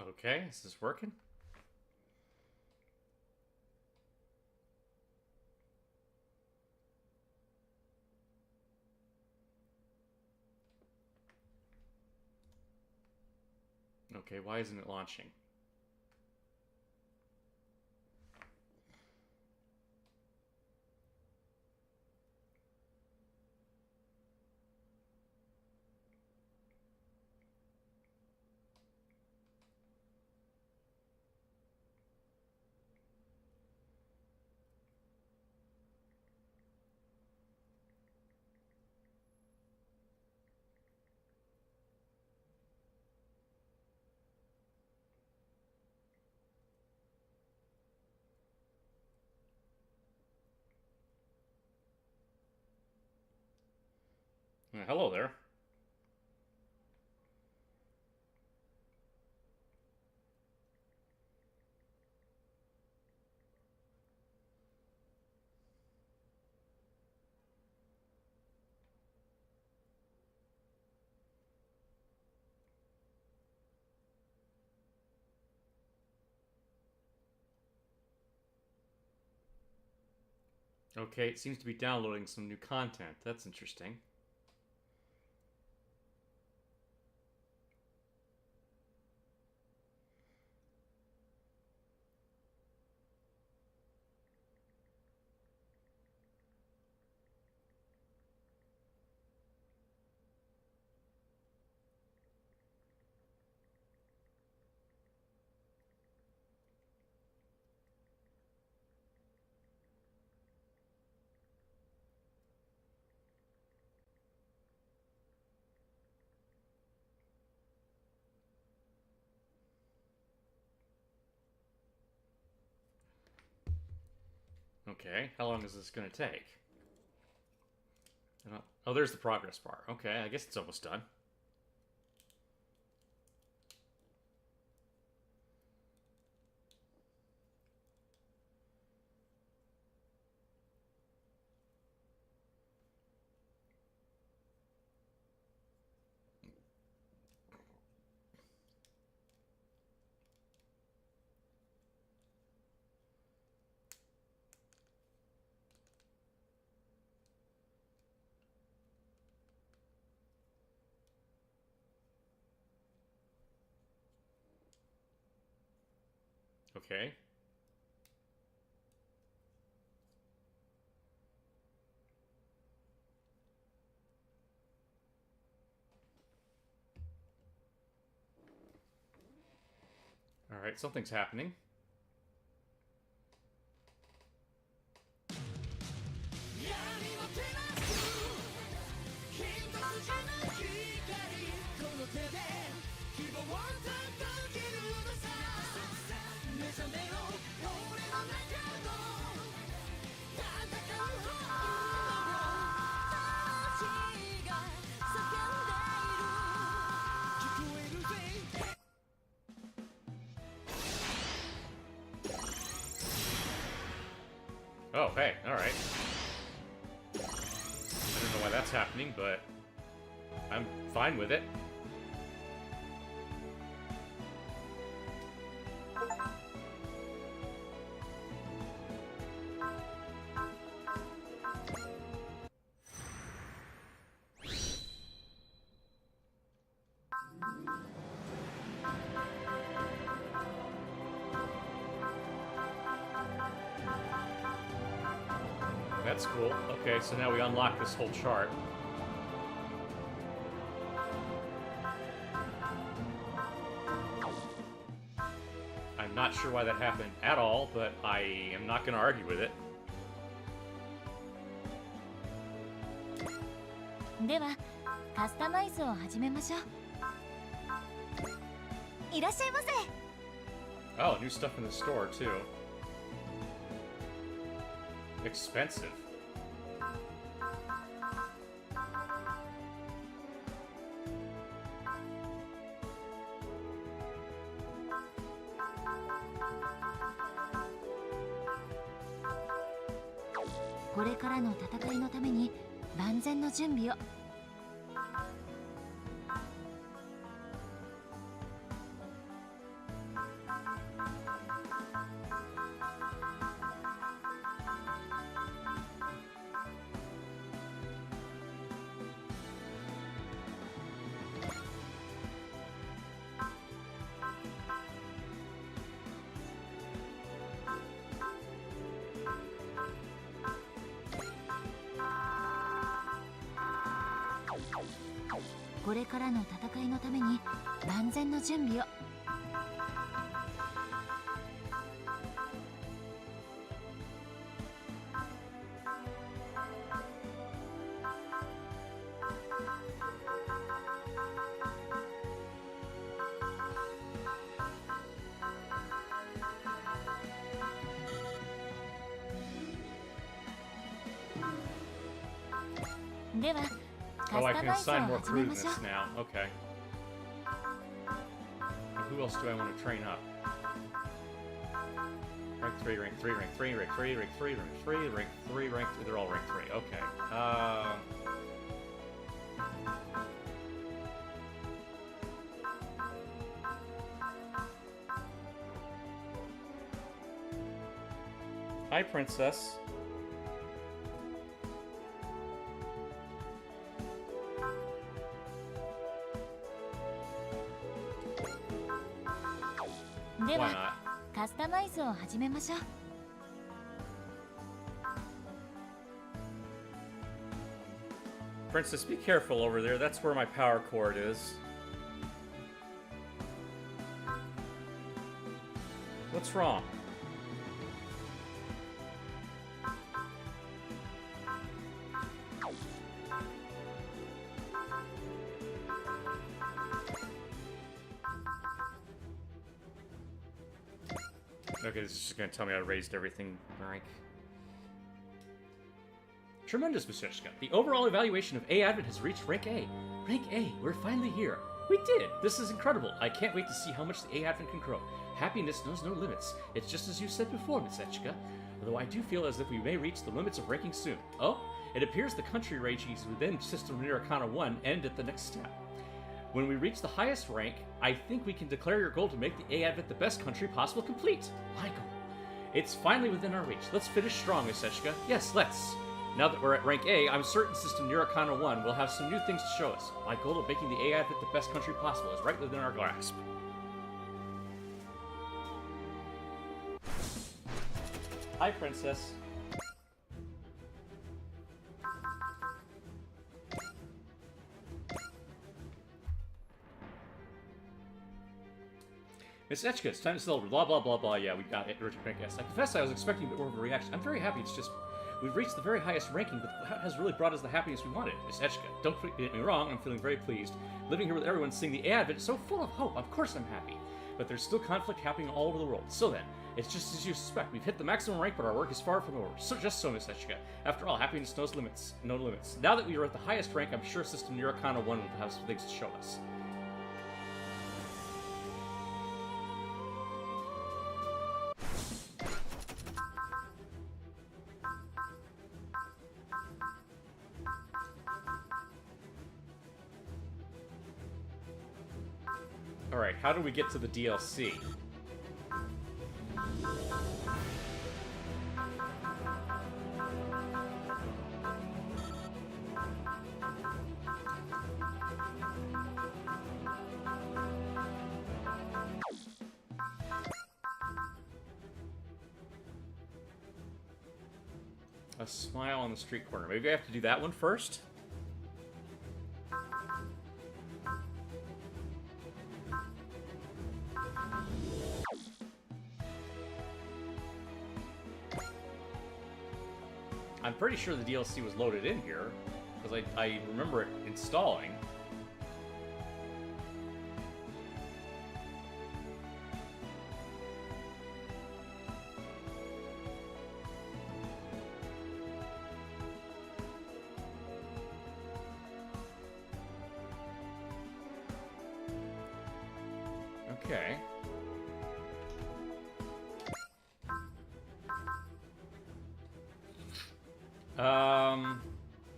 Okay, is this working? Okay, why isn't it launching? Hello there. Okay, it seems to be downloading some new content. That's interesting. Okay, how long is this going to take? Oh, there's the progress bar. Okay, I guess it's almost done. Okay. Alright, something's happening. Oh, hey, alright. I don't know why that's happening, but I'm fine with it. That's cool. Okay, so now we unlock this whole chart. I'm not sure why that happened at all, but I am not going to argue with it. ではカスタマイズを始めましょう。いらっしゃいませ。 Oh, new stuff in the store, too. Expensive.「これからの戦いのために万全の準備を」。これからの戦いのために万全の準備を。ではカ Oh, I スタ can マイズを assign more 始めましょ crudeness う。 now. Okay. Who else do I want to train up? Rank 3, rank 3, rank 3, rank 3, rank 3, rank 3, rank 3, rank 3. They're all rank 3. Okay. Hi, Princess. Why では not? カスタマイズを始めましょう。 Princess, be careful over there. That's where my power cord is. What's wrong? Okay, this is just gonna tell me I raised everything rank. Tremendous, Misheshka. The overall evaluation of A Advent has reached rank A. Rank A, we're finally here. We did! This is incredible. I can't wait to see how much the A Advent can grow. Happiness knows no limits. It's just as you said before, Misheshka. Although I do feel as if we may reach the limits of ranking soon. Oh? It appears the country rankings within System Near Arcana 1 end at the next step. When we reach the highest rank, I think we can declare your goal to make the A Advent the best country possible complete. My goal. It's finally within our reach. Let's finish strong, Misheshka. Yes, let's. Now that we're at rank A, I'm certain System Near Arcana 1 will have some new things to show us. My goal of making the A Advent the best country possible is right within our grasp. Hi, Princess. Miss Etchka, it's time to celebrate. Blah, blah, blah, blah. Yeah, we got it. Richard Pinkess. I confess I was expecting a bit more of a reaction. I'm very happy. It's just, we've reached the very highest ranking, but that has really brought us the happiness we wanted. Miss Etchka, don't get me wrong, I'm feeling very pleased. Living here with everyone seeing the Advent is so full of hope. Of course I'm happy. But there's still conflict happening all over the world. So then, it's just as you suspect. We've hit the maximum rank, but our work is far from over. So just so, Miss Etchka. After all, happiness knows limits. No limits. Now that we are at the highest rank, I'm sure System Near Arcana 1 will have some things to show us. Alright, how do we get to the DLC? A smile on the street corner. Maybe I have to do that one first? I'm pretty sure the DLC was loaded in here, because I remember it installing. Okay.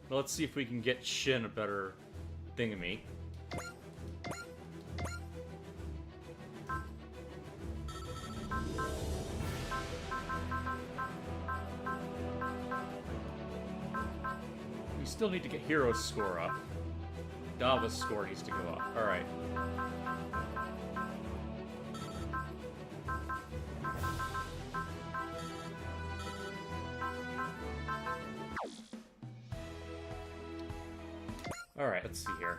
Let's see if we can get Shin a better thingamy. We still need to get Hero's score up. Dava's score needs to go up. Alright. Alright, let's see here.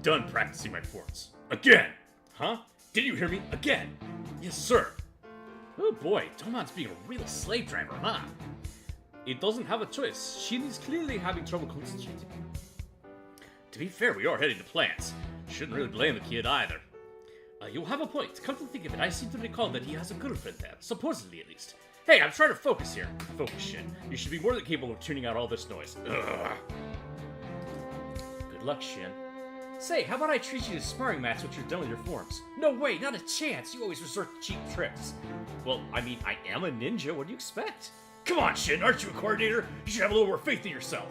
done practicing my forms. Again! Huh? Did you hear me? Again! Yes, sir! Oh boy, Domon's being a real slave driver, huh? It doesn't have a choice. Shin is clearly having trouble concentrating. To be fair, we are heading to plants. Shouldn't really blame the kid either. You have a point. Come to think of it, I seem to recall that he has a girlfriend there. Supposedly, at least. Hey, I'm trying to focus here. Focus, Shin. You should be more than capable of tuning out all this noise. Ugh. Good luck, Shin. Say, how about I treat you to a sparring match once you're done with your forms? No way, not a chance. You always resort to cheap tricks. Well, I mean, I am a ninja. What do you expect? Come on, Shin. Aren't you a coordinator? You should have a little more faith in yourself.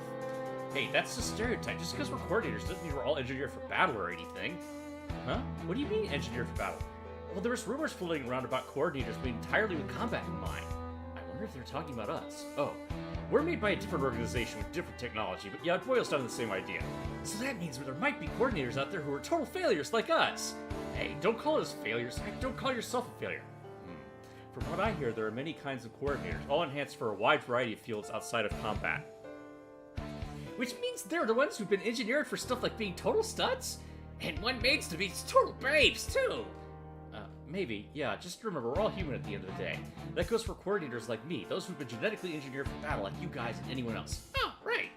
Hey, that's a stereotype. Just because we're coordinators doesn't mean we're all engineered for battle or anything. Huh? What do you mean engineered for battle? Well, there was rumors floating around about coordinators being entirely with combat in mind. I wonder if they're talking about us. Oh, we're made by a different organization with different technology, but yeah, it boils down to the same idea. So that means there might be coordinators out there who are total failures like us. Hey, don't call us failures. Don't call yourself a failure. From what I hear, there are many kinds of coordinators, all enhanced for a wide variety of fields outside of combat. Which means they're the ones who've been engineered for stuff like being total studs? And one made to be total babes, too! Maybe, yeah, just remember, we're all human at the end of the day. That goes for coordinators like me, those who've been genetically engineered for battle like you guys and anyone else. Oh, right!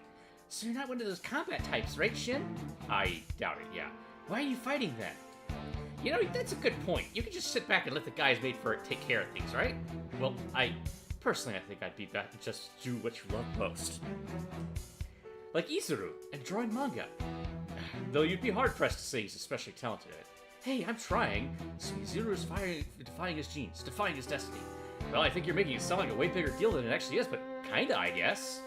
So you're not one of those combat types, right, Shin? I doubt it, yeah. Why are you fighting then? You know, that's a good point. You can just sit back and let the guys made for it take care of things, right? Well, personally, I think I'd be back to just do what you love most. Like Izuru, and drawing manga. Though you'd be hard-pressed to say he's especially talented at it. Hey, I'm trying. So Izuru is defying his genes, defying his destiny. Well, I think you're making it sound like a way bigger deal than it actually is, but kinda, I guess.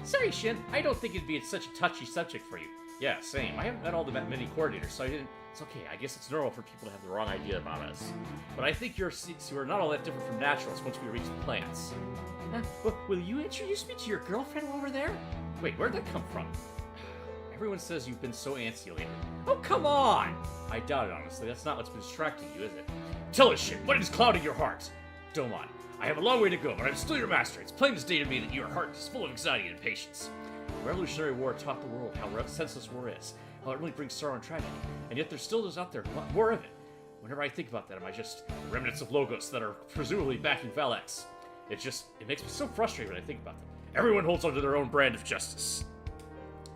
Sorry, Shin, I don't think it'd be such a touchy subject for you. Yeah, same. I haven't met all the many coordinators, so it's okay. I guess it's normal for people to have the wrong idea about us. But I think you're not all that different from naturals once we reach the plants. Will you introduce me to your girlfriend while we're there? Wait, where'd that come from? Everyone says you've been so antsy lately. Oh, come on! I doubt it, honestly. That's not what's been distracting you, is it? Tell us, Shin, what is clouding your heart? Domon, I have a long way to go, but I'm still your master. It's plain as day to me that your heart is full of anxiety and impatience. The Revolutionary War taught the world how senseless war is, how it really brings sorrow and tragedy, and yet there's still those out there who want more of it. Whenever I think about that, am I just remnants of Logos that are presumably backing Valex? It makes me so frustrated when I think about them. Everyone holds onto their own brand of justice.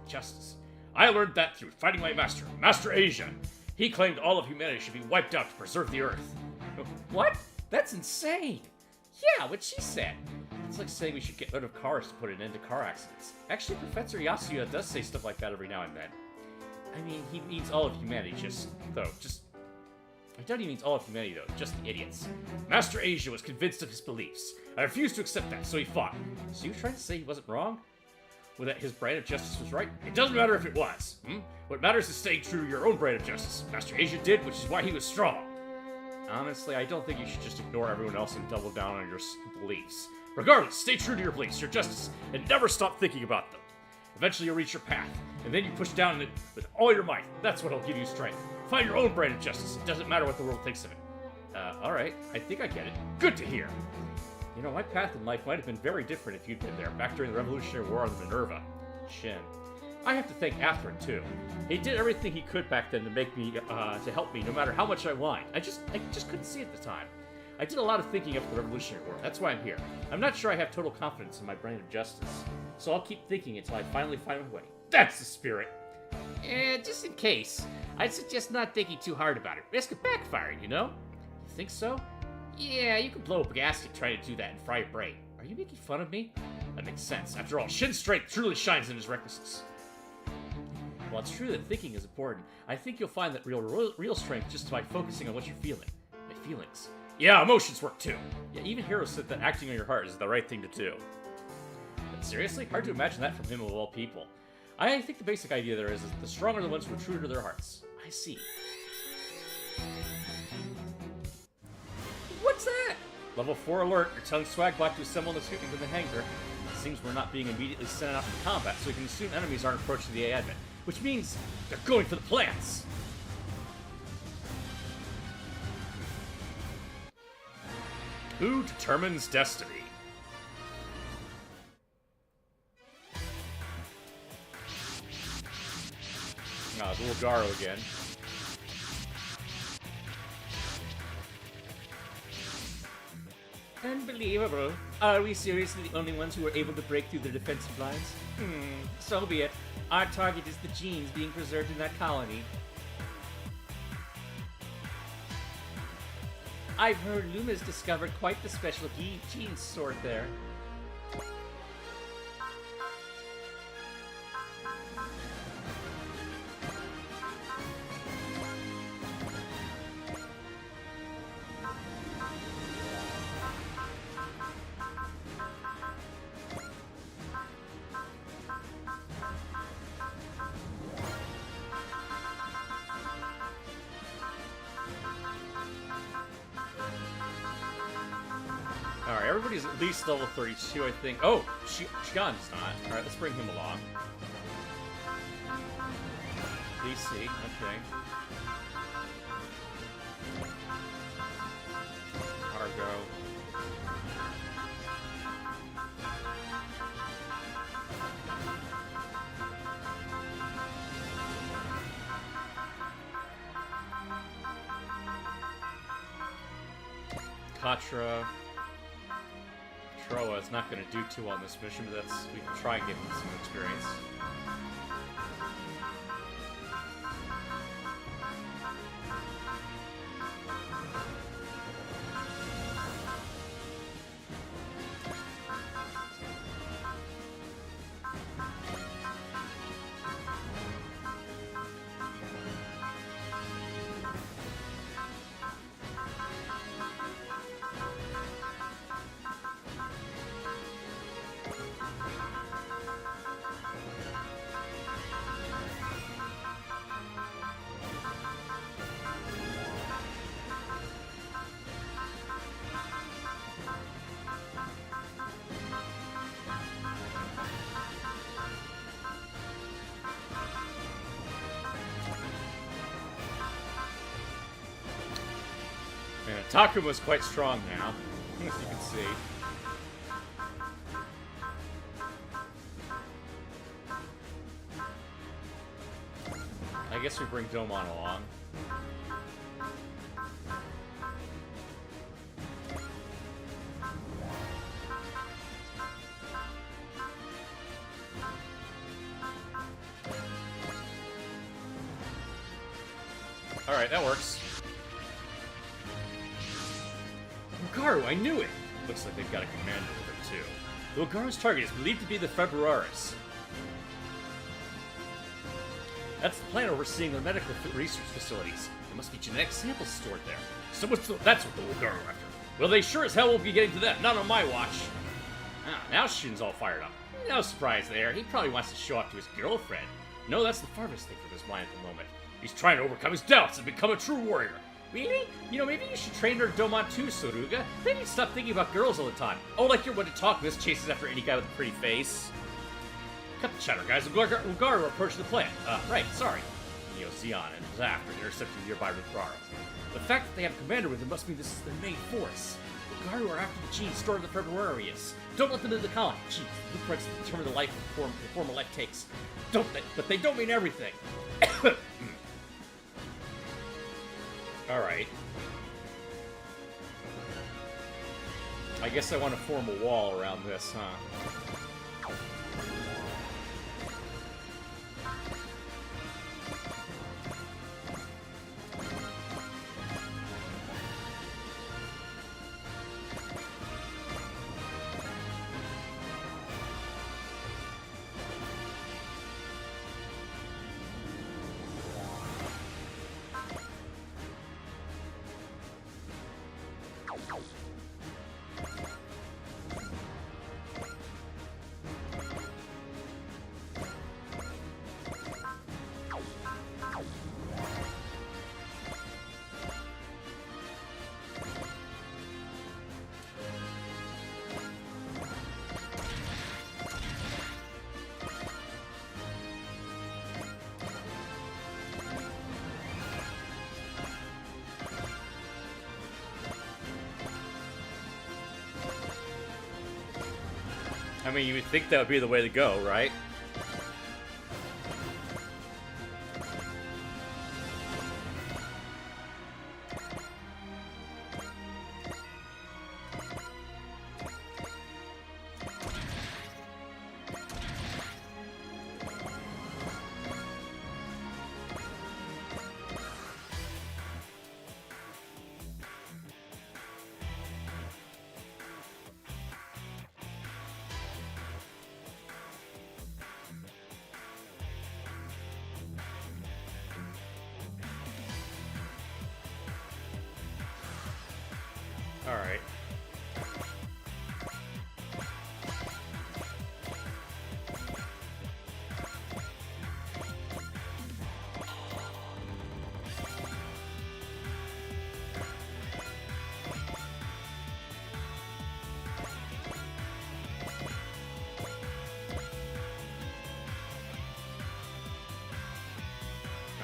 Justice. I learned that through fighting my master, Master Asia. He claimed all of humanity should be wiped out to preserve the Earth. What? That's insane! Yeah, what she said. It's like saying we should get rid of cars to put an end to car accidents. Actually, Professor Yasuya does say stuff like that every now and then. I mean, he means all of humanity, I doubt he means all of humanity, though, just the idiots. Master Asia was convinced of his beliefs. I refused to accept that, so he fought. So you trying to say he wasn't wrong? Or that his brand of justice was right? It doesn't matter if it was. What matters is staying true to your own brand of justice. Master Asia did, which is why he was strong. Honestly, I don't think you should just ignore everyone else and double down on your beliefs. Regardless, stay true to your beliefs, your justice, and never stop thinking about them. Eventually you'll reach your path, and then you push down it with all your might. That's what'll give you strength. Find your own brand of justice. It doesn't matter what the world thinks of it. Alright, I think I get it. Good to hear. You know, my path in life might have been very different if you'd been there, back during the Revolutionary War on the Minerva. Shin. I have to thank Atherin, too. He did everything he could back then to make me, to help me, no matter how much I whined. I just couldn't see it at the time. I did a lot of thinking after the Revolutionary War. That's why I'm here. I'm not sure I have total confidence in my brand of justice. So I'll keep thinking until I finally find my way. That's the spirit! Just in case, I'd suggest not thinking too hard about it. Risk it backfiring, you know? You think so? Yeah, you could blow up a gasket trying to do that and fry your brain. Are you making fun of me? That makes sense. After all, Shin's strength truly shines in his recklessness. While it's true that thinking is important, I think you'll find that real strength just by focusing on what you're feeling. My feelings. Yeah, emotions work too. Yeah, even heroes said that acting on your heart is the right thing to do. But seriously, hard to imagine that from him of all people. I think the basic idea there is the strong are the ones who are true to their hearts. I see. What's that? Level 4 alert. You're telling Swagbot to assemble and escape into the hangar. It seems we're not being immediately sent out into combat, so we can assume enemies aren't approaching the Advent. Which means they're going for the plants! Who determines destiny? Ulgaro again. Unbelievable. Are we seriously the only ones who were able to break through the defensive lines? So be it. Our target is the genes being preserved in that colony. I've heard Luma's discovered quite the special gene sort there. Alright, everybody's at least level 32, I think. Oh, Shigan's not. Alright, let's bring him along. DC, okay. Argo. Katra. Troa is not going to do too well on this mission, but we can try and get him some experience. And Takuma's quite strong now, as you can see. I guess we bring Domon along. Alright, that works. Ulgaro, I knew it! Looks like they've got a commander with them, too. Ulgaro's target is believed to be the Februaris. That's the plant overseeing the medical research facilities. There must be genetic samples stored there. So that's what the Ulgaro are after. Well, they sure as hell won't be getting to that. Not on my watch. Now Shin's all fired up. No surprise there. He probably wants to show off to his girlfriend. No, that's the farthest thing from his mind at the moment. He's trying to overcome his doubts and become a true warrior. Really? You know, maybe you should train her Domon too, Soruga. Maybe stop thinking about girls all the time. Oh, like you're one to talk this chases after any guy with a pretty face. Cut the chatter, guys. Ulgaro approached the plant. Right, sorry. You know, Zeon and Zaf are intercepting nearby Ulgaro. The fact that they have a commander with them must mean this is their main force. Ulgaro are after the genes stored in the Februarius. Don't let them into the colony. Geez, blueprints that determine the form a life takes. But they don't mean everything. Alright. I guess I want to form a wall around this, huh? I mean, you would think that would be the way to go, right?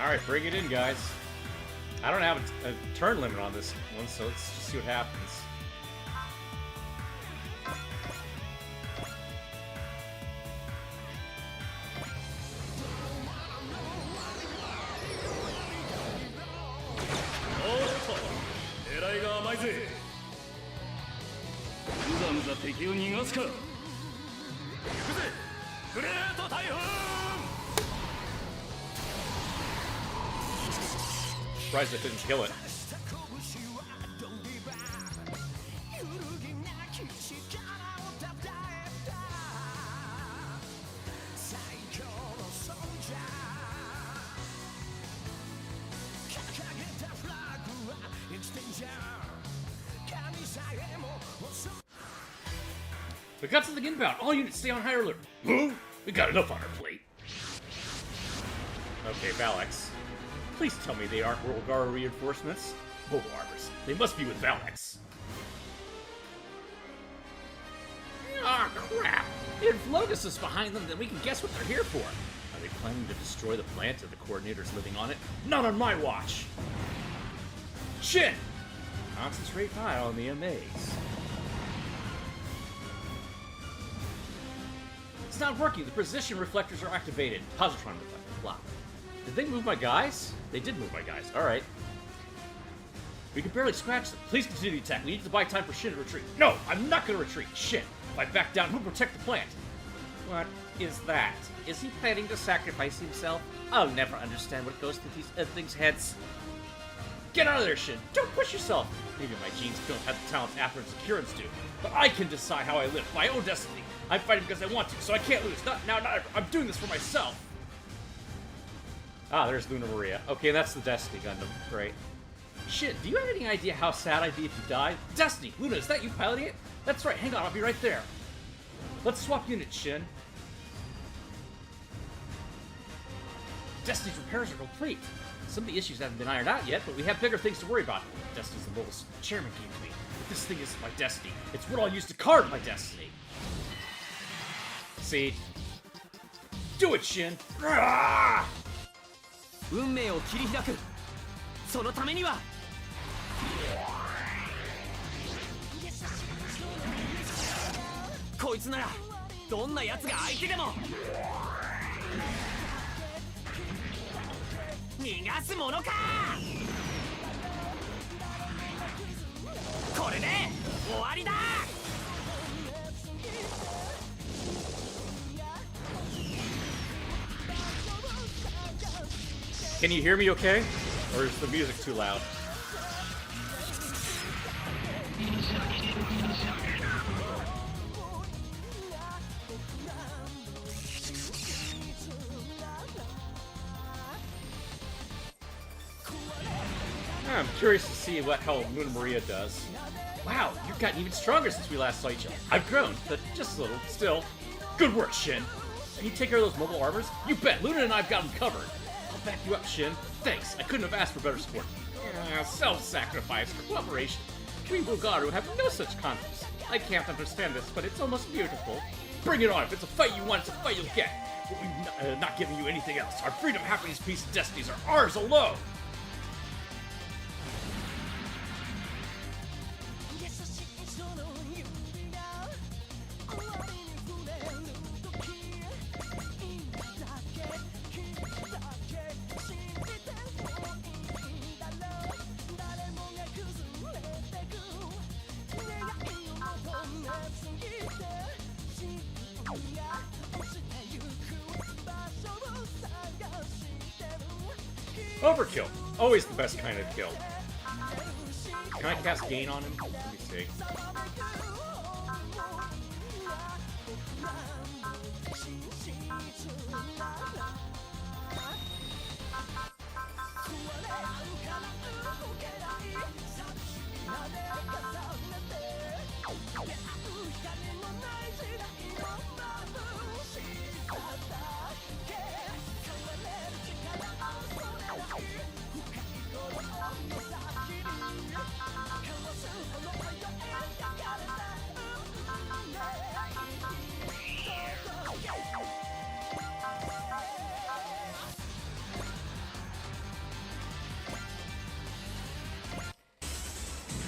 Alright, bring it in, guys. I don't have a turn limit on this one, so let's just see what happens. Surprised I couldn't kill it. We got something inbound. All units stay on high alert. Move! We got enough on our plate. Okay, Valex. Please tell me they aren't Worldgar reinforcements. Mobile armors. They must be with Valex. Ah, crap! If Logus is behind them, then we can guess what they're here for. Are they planning to destroy the plant and the coordinators living on it? Not on my watch! Shin! Concentrate high on the MAs. It's not working. The precision reflectors are activated. Positron reflector. Blah. Did they move my guys? They did move my guys. Alright. We can barely scratch them. Please continue the attack. We need to buy time for Shin to retreat. No! I'm not gonna retreat. Shin. If I back down, who'll protect the plant? What is that? Is he planning to sacrifice himself? I'll never understand what goes through these things' heads. Get out of there, Shin. Don't push yourself. Maybe my genes don't have the talents Atherin's and Kirin's do. But I can decide how I live. My own destiny. I'm fighting because I want to, so I can't lose. Not now, not ever. I'm doing this for myself. Ah, there's Luna Maria. Okay, that's the Destiny Gundam. Great. Shit, do you have any idea how sad I'd be if you died? Destiny! Luna, is that you piloting it? That's right, hang on, I'll be right there. Let's swap units, Shin. Destiny's repairs are complete. Some of the issues haven't been ironed out yet, but we have bigger things to worry about. Destiny's the most chairman gave to me. But this thing is my destiny. It's what I'll use to card my destiny. See? Do it, Shin! Rah! 運命を切り開くそのためにはこいつならどんな奴が相手でも逃がすものかこれで終わりだ Can you hear me okay? Or is the music too loud? I'm curious to see how Luna Maria does. Wow, you've gotten even stronger since we last saw each other. I've grown, but just a little. Still. Good work, Shin. Can you take care of those mobile armors? You bet. Luna and I've got them covered. I'll back you up, Shin. Thanks. I couldn't have asked for better support. Self-sacrifice for cooperation. We Bulgaru have no such concepts. I can't understand this, but it's almost beautiful. Bring it on. If it's a fight you want, it's a fight you'll get. But we've not giving you anything else. Our freedom, happiness, peace, and destinies are ours alone. Overkill. Always the best kind of kill. Can I cast Gain on him? Let me see.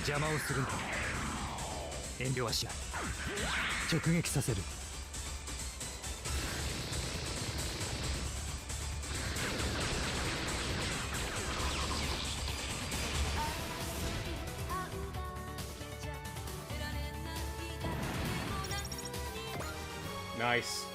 邪魔をするんだ。遠慮はしない。直撃させる。Nice.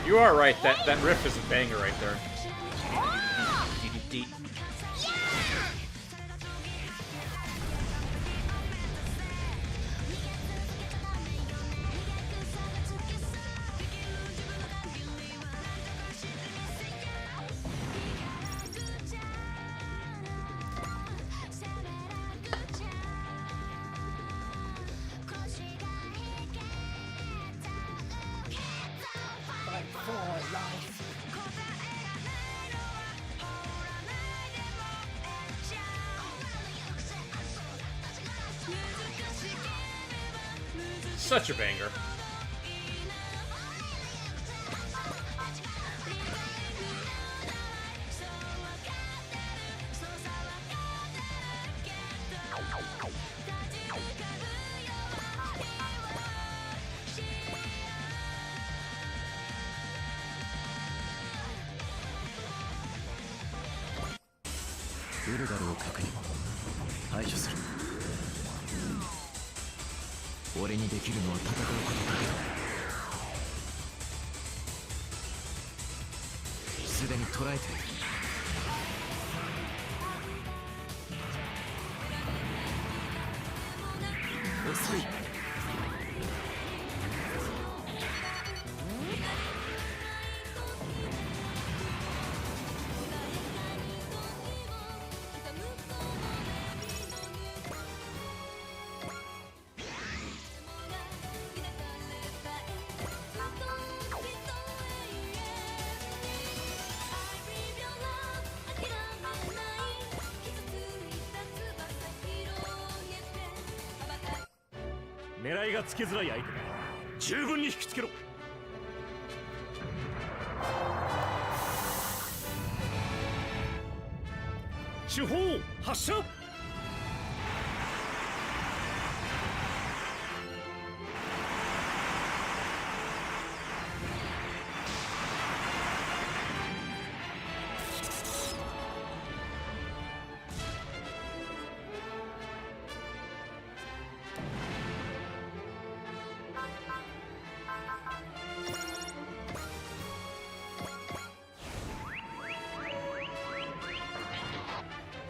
You are right, that riff is a banger right there. Such a banger. Urgaruを確認。排除する。俺にできるのは戦うことだけだ。すでに捕らえている。遅い。狙いがつけづらい相手だ。十分に引きつけろ。手法発射。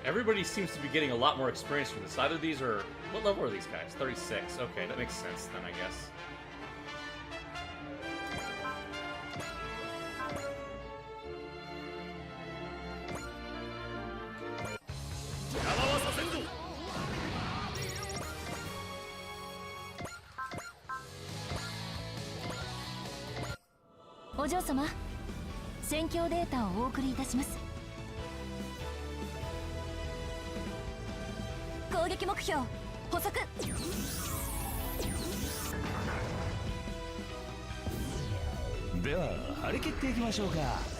Everybody seems to be getting a lot more experience from this. Either these are... What level are these guys? 36. Okay, that makes sense then, I guess. Ojo様、戦況データをお送りいたします。攻撃目標捕捉。では張り切っていきましょうか。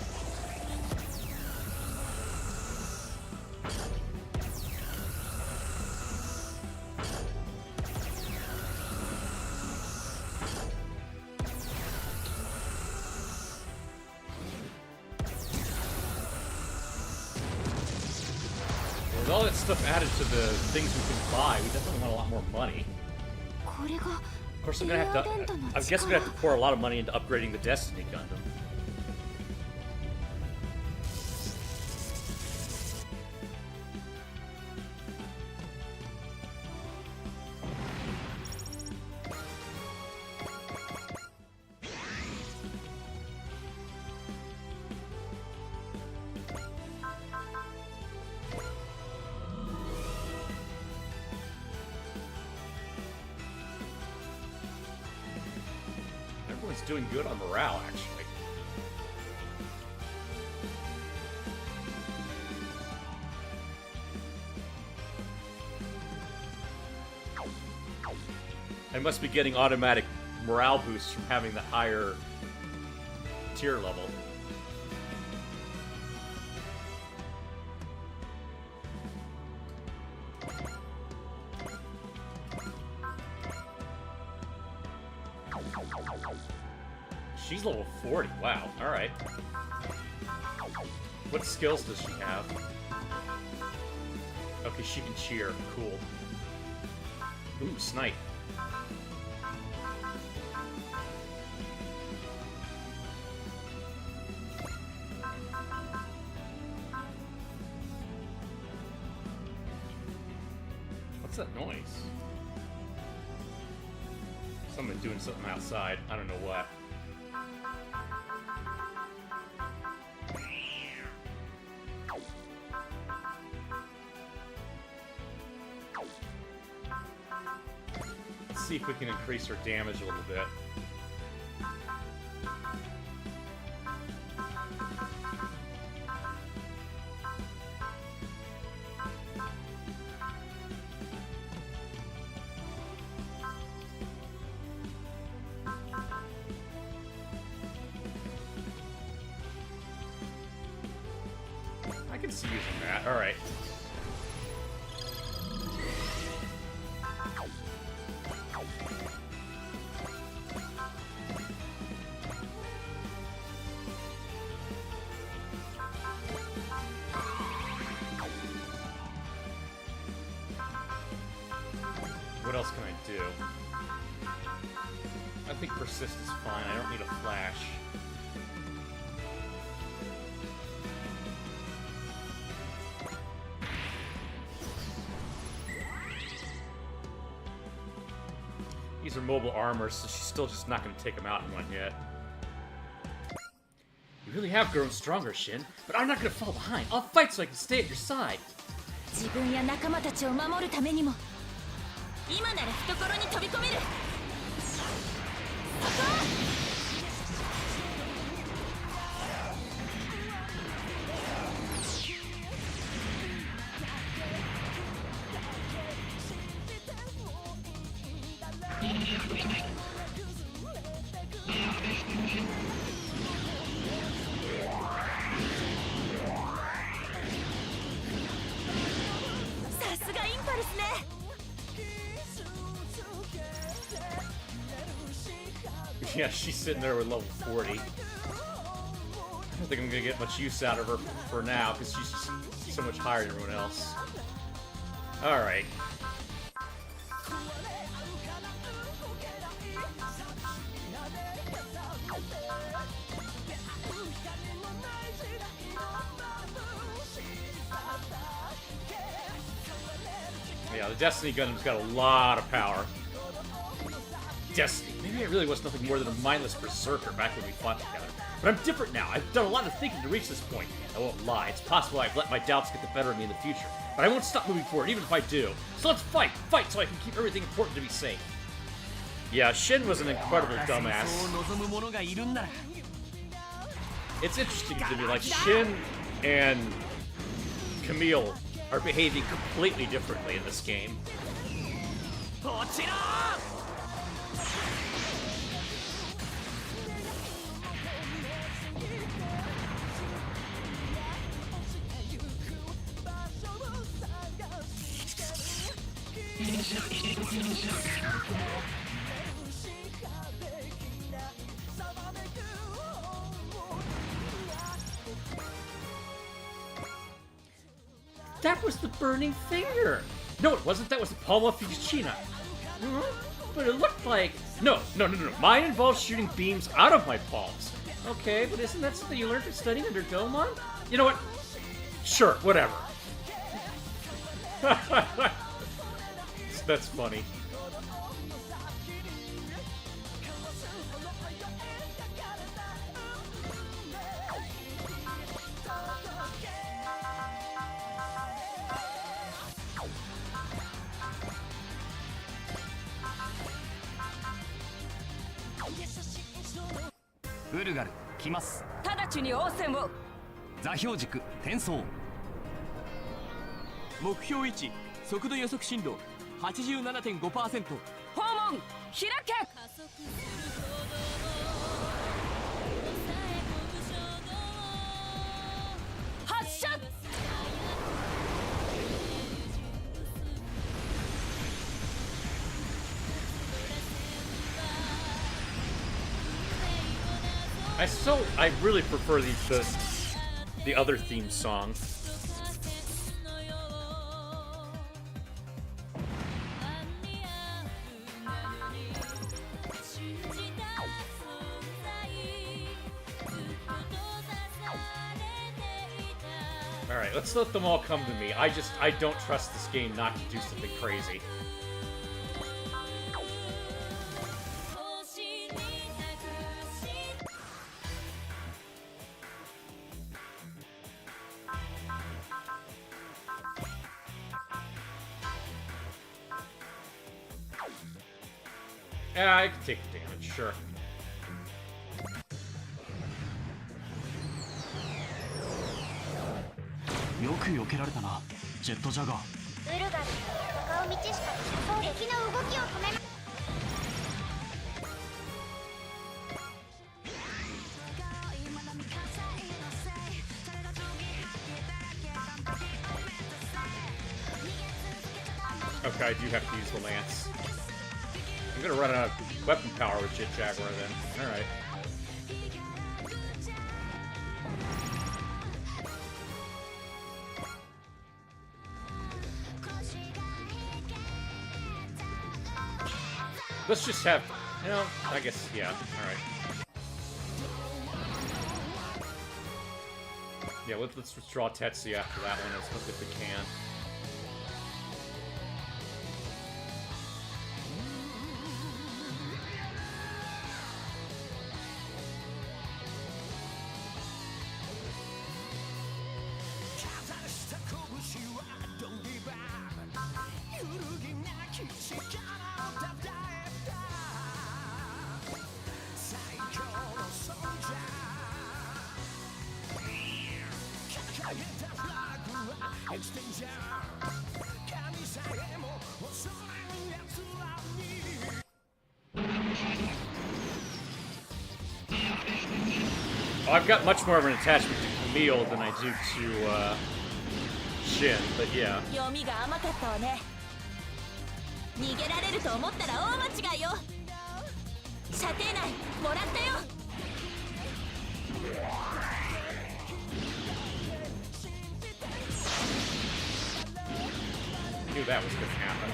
With all that stuff added to the things we can buy, we definitely want a lot lot more money. これが Of course, I'm gonna have to. I guess I'm gonna have to pour a lot of money into upgrading the Destiny Gundam. Everyone's doing good on morale, actually. I must be getting automatic morale boosts from having the higher tier level. She's level 40. Wow. Alright. What skills does she have? Okay, she can cheer. Cool. Ooh, snipe. What's that noise? Someone doing something outside. I don't know what. Let's see if we can increase her damage a little bit. I can see using that. All right. What else can I do? I think persist is fine. I don't need a flash. These are mobile armor, so she's still just not going to take them out in one hit. You really have grown stronger, Shin, but I'm not going to fall behind. I'll fight so I can stay at your side. 自分や仲間たちを守るためにも今なら懐に飛び込める。そこ！ さすがインパルスね。 Yeah, she's sitting there with level 40. I don't think I'm gonna get much use out of her for now, because she's just so much higher than everyone else. Alright. Yeah, the Destiny Gundam's got a lot of power. Destiny. Maybe I really was nothing more than a mindless berserker back when we fought together. But I'm different now. I've done a lot of thinking to reach this point. I won't lie. It's possible I've let my doubts get the better of me in the future. But I won't stop moving forward, even if I do. So let's fight! Fight so I can keep everything important to be safe. Yeah, Shin was an incredible dumbass. It's interesting to me, like, Shin and Camille are behaving completely differently in this game. That was the burning finger! No, it wasn't. That was the Palma Fucina. But it looked like... No. Mine involves shooting beams out of my palms. Okay, but isn't that something you learned from studying under Domon? You know what? Sure, whatever. That's funny.ウルガル来ます。直ちに応戦を。座標軸転送。目標位置速度予測進路 87.5%。訪問開け。発射。I really prefer the other theme song. Alright, let's let them all come to me. I don't trust this game not to do something crazy. Yeah, I can take the damage, sure. Okay, I do have to use the lance. I'm gonna run out of weapon power with Jit Jaguar then. Alright. Let's just have, you know, I guess, yeah, alright. Yeah, let's withdraw Tetsuya after that one as quickly as we can. Oh, I've got much more of an attachment to Camille than I do to Shin, but yeah. 読みが甘かったわね。逃げられると思ったら大間違いよ。射程内もらったよ。Knew that was gonna happen.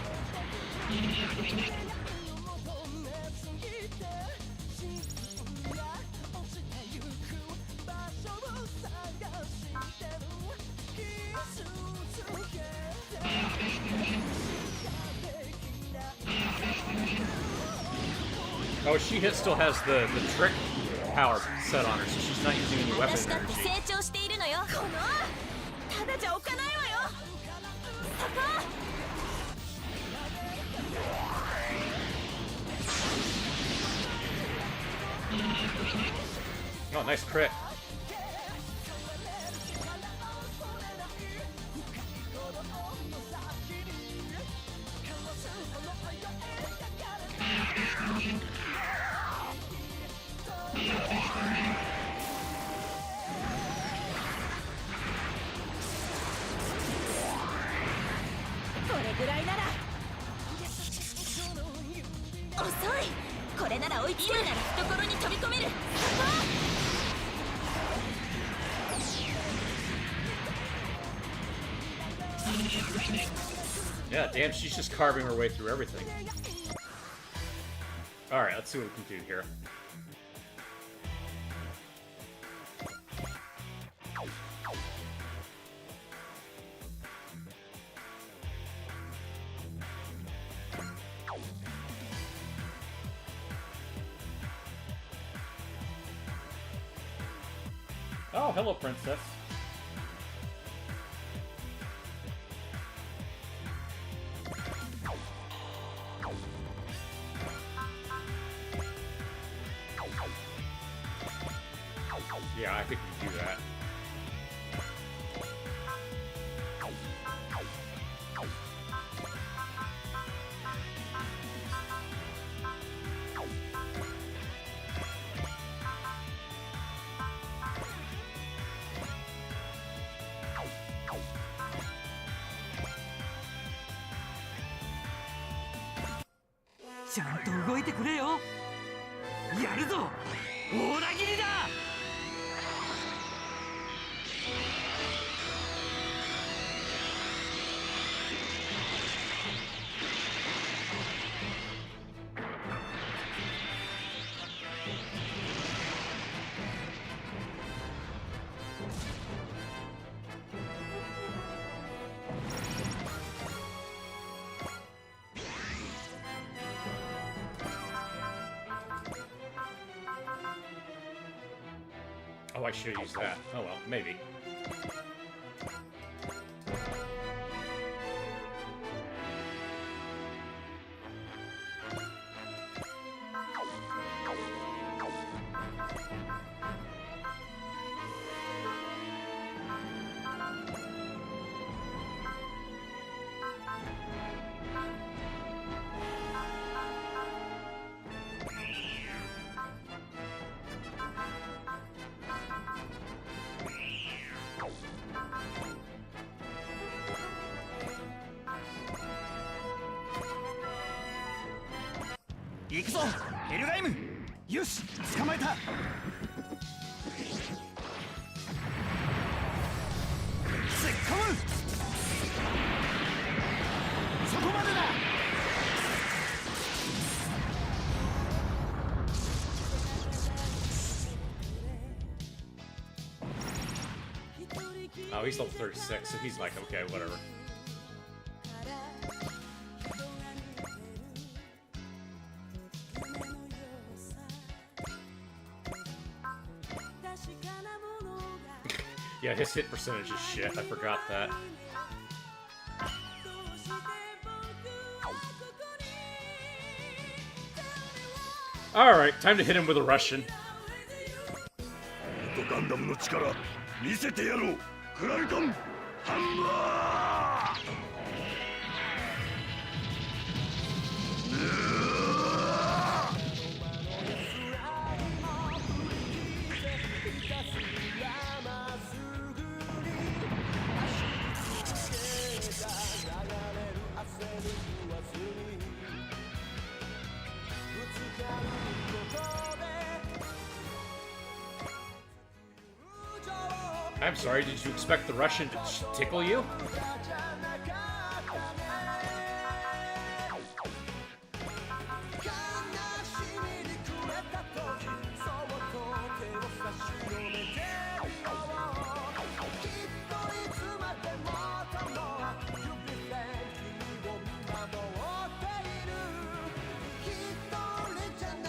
Oh, she still has the trick power set on her, so she's not using any weapon 私だって energy. 成長しているのよ。このただじゃおかないわよ。そこ。Oh, nice crit. Yeah, damn, she's just carving her way through everything. Alright, let's see what we can do here. Oh, hello, princess. Yeah, I think we can do that.ちゃんと動いてくれよ。やるぞ、裏切りだ。Oh, I should have used that. Oh well, maybe. Go, 行くぞヘルライム。よし、捕まえた。突っ込む。そこまでだ。Oh, he's level 36, so he's like, okay, whatever. Yeah, his hit percentage is shit. I forgot that. Alright, time to hit him with a Russian. Gundamの力見せてやろう。フラルコンハンマー。I'm sorry, did you expect the Russian to tickle you?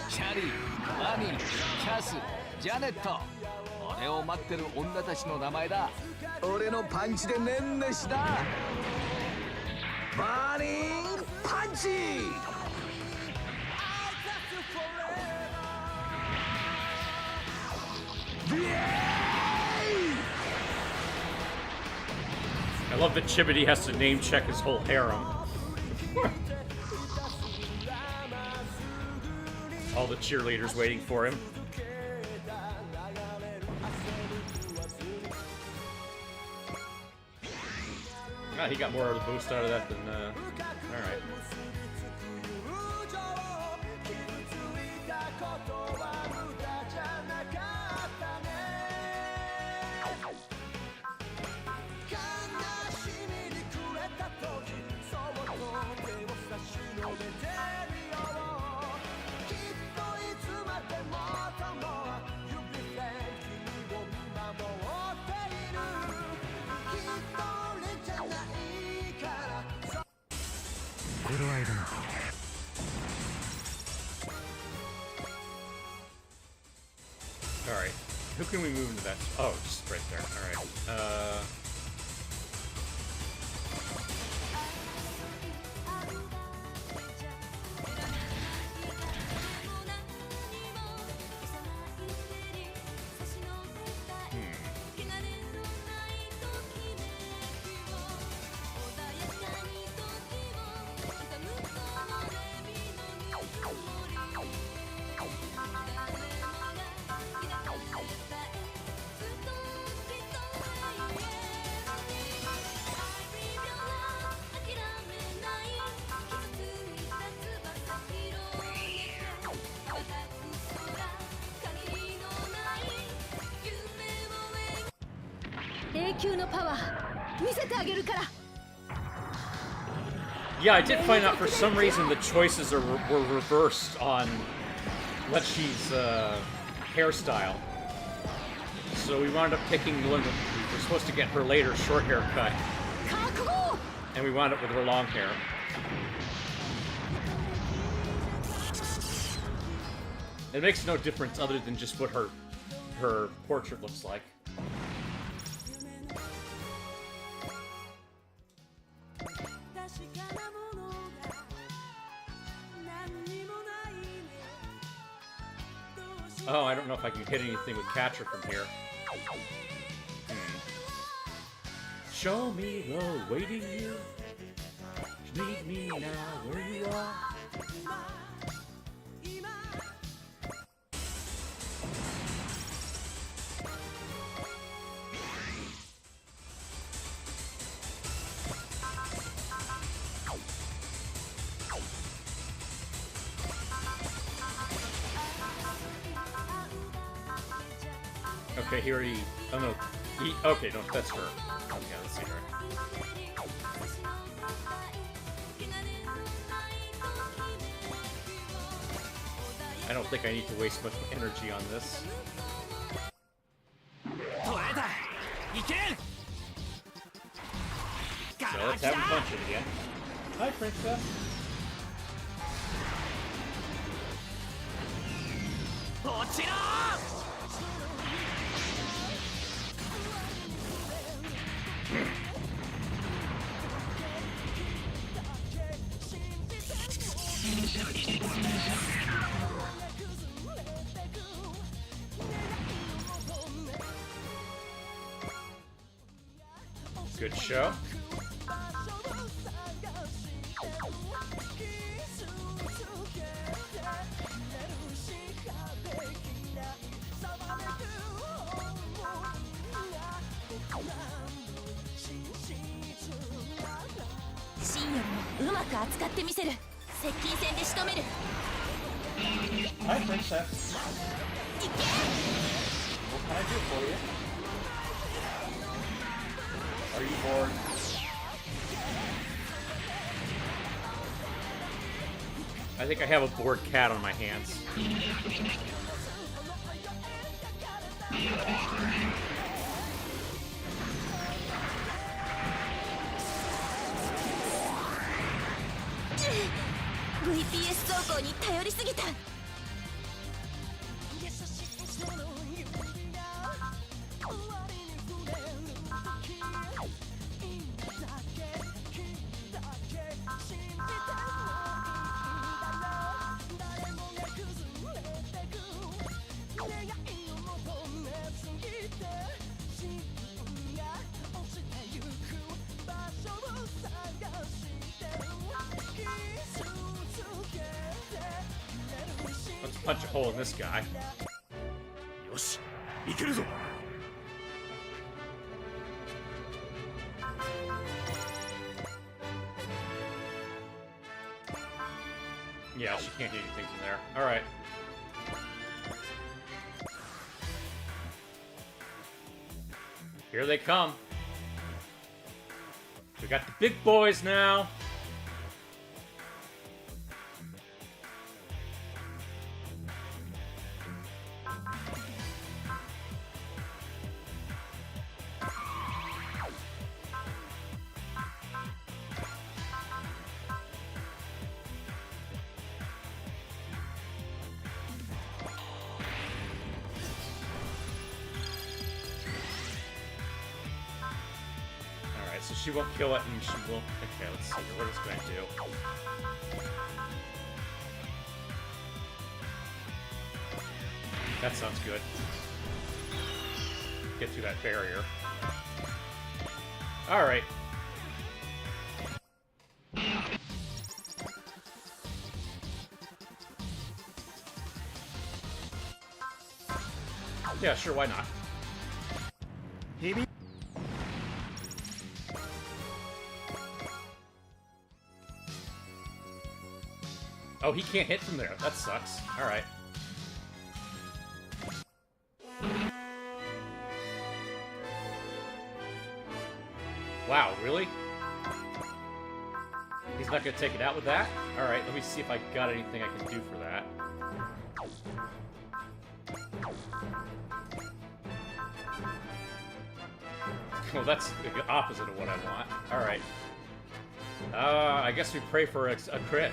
Charlie, Annie, Cass, Janet. 俺を待ってる女たちの名前だ。俺のパンチでねんねしだ。バーニングパンチ。I love that Chibity has to name check his whole harem. All the cheerleaders waiting for him. Ah, he got more of the boost out of that than, alright. 頃合いだな。Alright. Who can we move into that? Oh, just right there. Alright. Yeah, I did find out for some reason the choices were reversed on Lechi's hairstyle. So we wound up picking the one that we were supposed to get her later short haircut. And we wound up with her long hair. It makes no difference other than just what her portrait looks like. Oh, I don't know if I can hit anything with Catcher from here. Show me the waiting you. Meet me now where you are. Okay, here he... Oh no. Okay, no, that's her. Yeah, let's see her. I don't think I need to waste much energy on this. So let's have him punch it again. Hi, Princess. Good show. Hi, Princess. What can I do for you? Are you bored? I think I have a bored cat on my hands. VPS 走行に頼りすぎた。Let's punch a hole in this guy. Yoshi, いけるぞ. Yeah, she can't do anything from there. Alright. Here they come. We got the big boys now. She won't kill it, and she won't... Okay, let's see what it's going to do. That sounds good. Get through that barrier. Alright. Yeah, sure, why not? Oh, he can't hit from there. That sucks. Alright. Wow, really? He's not gonna take it out with that? Alright, let me see if I got anything I can do for that. Well, that's the opposite of what I want. Alright. I guess we pray for a crit.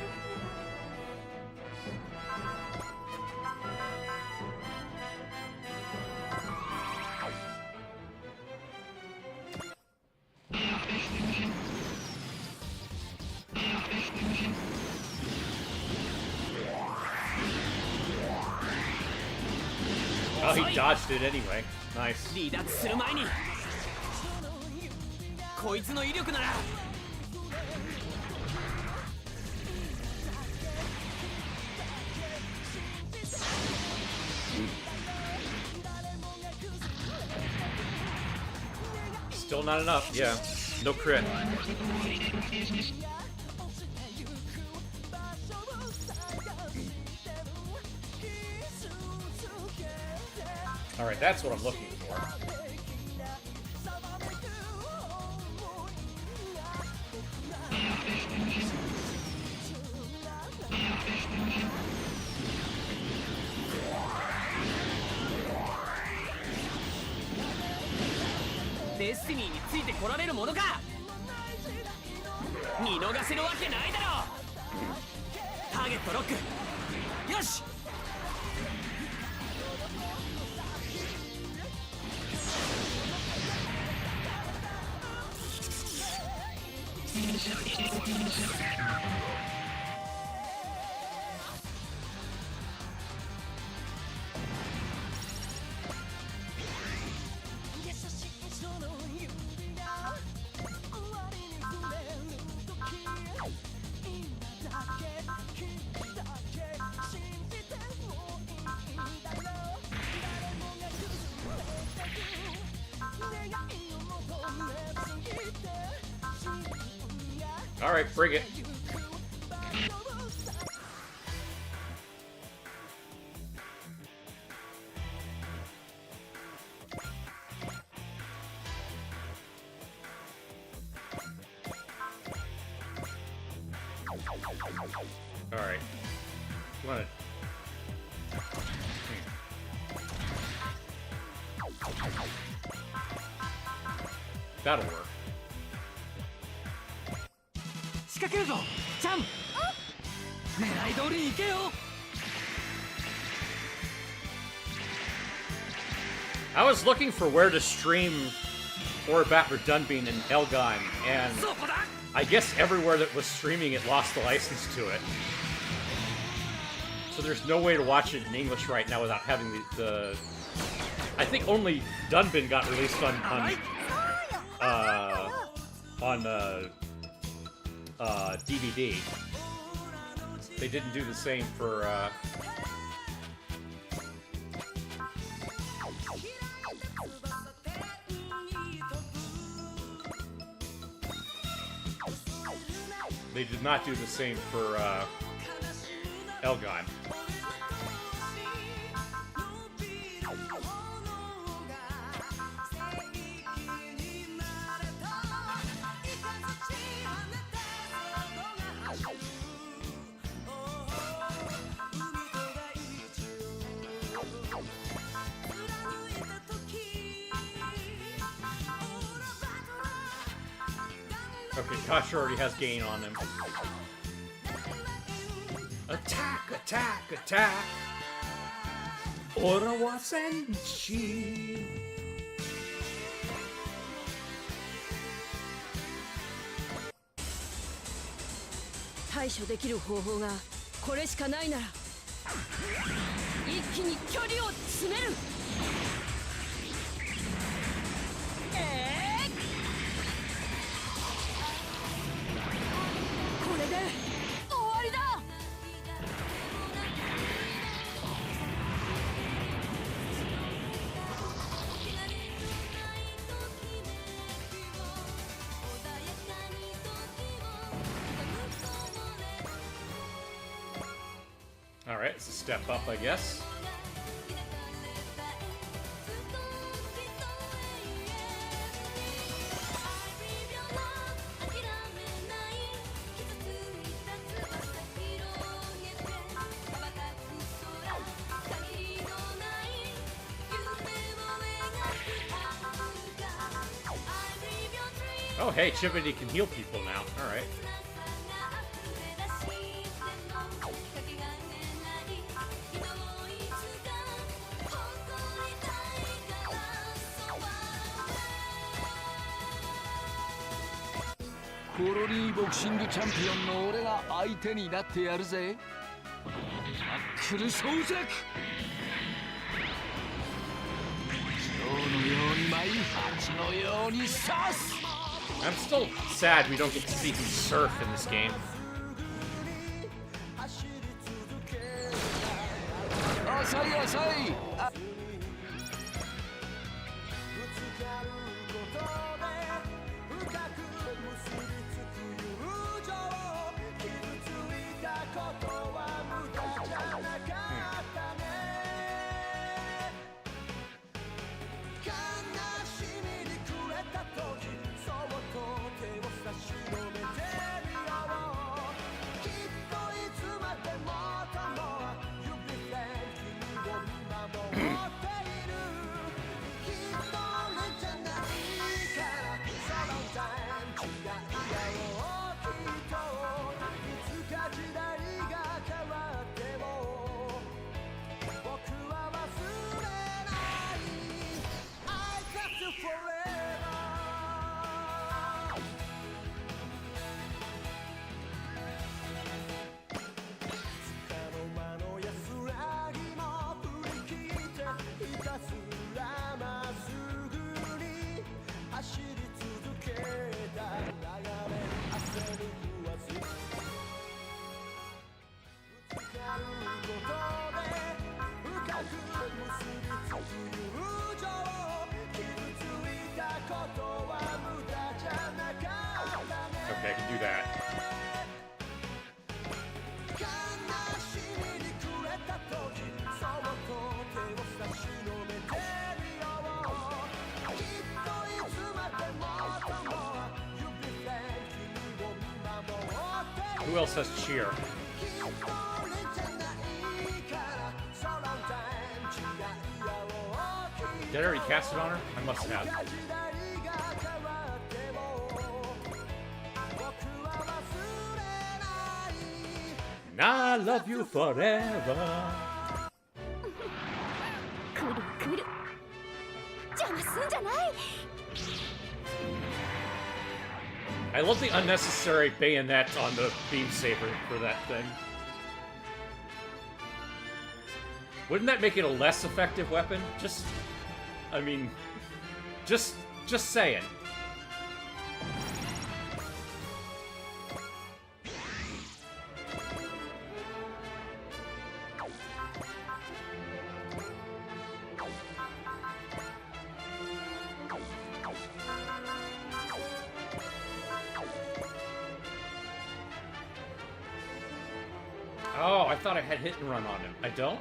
Oh, he dodged it anyway. Nice. 離脱する前にこいつの威力ならStill not enough. Yeah. No crit. Alright, that's what I'm looking for. Destiny についてこられるものか見逃せるわけないだろターゲットロックよしAlright, bring it. Alright. You wanna... That'll work. 仕掛けるぞチャン狙い通りに行けよ I was looking for where to stream Orbat or Dunbean and Elgon, and そこだ I guess everywhere that was streaming it lost the license to it. So there's no way to watch it in English right now without having the I think only Dunbin got released on DVD. They didn't do the same for they did not do the same for Elgon. Okay, Kasha already has gain on him. Attack, attack, attack! Ora wa senshi! 対処できる方法がこれしかないなら一気に距離を詰める。これで終わりだ。Alright, it's a step up, I guess. Oh, hey, Chivity can heal people now. Alright.コロニーボクシングチャンピオンの俺が相手になってやるぜ。タックル装着。蝶のように舞い、蜂のように刺す。I'm still sad we don't get to see him surf in this game. 遅い遅い。Okay, I can do that. Who else has cheer? Did I already cast it on her? I must have. And I love you forever. くるくる邪魔すんじゃない。 I love the unnecessary bayonet on the beam saber for that thing. Wouldn't that make it a less effective weapon? I mean, just saying. Oh, I thought I had hit and run on him. I don't?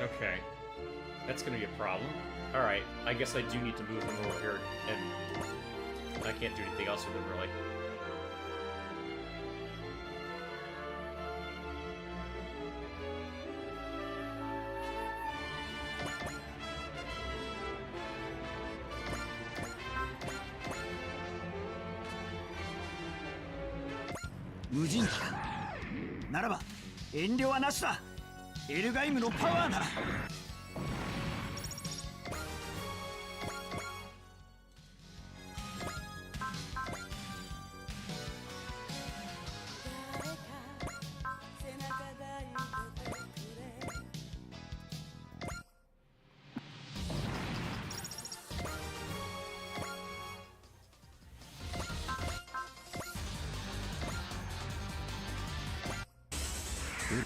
Okay. That's gonna be a problem. Alright, I guess I do need to move him over here, and I can't do anything else with him, really. 加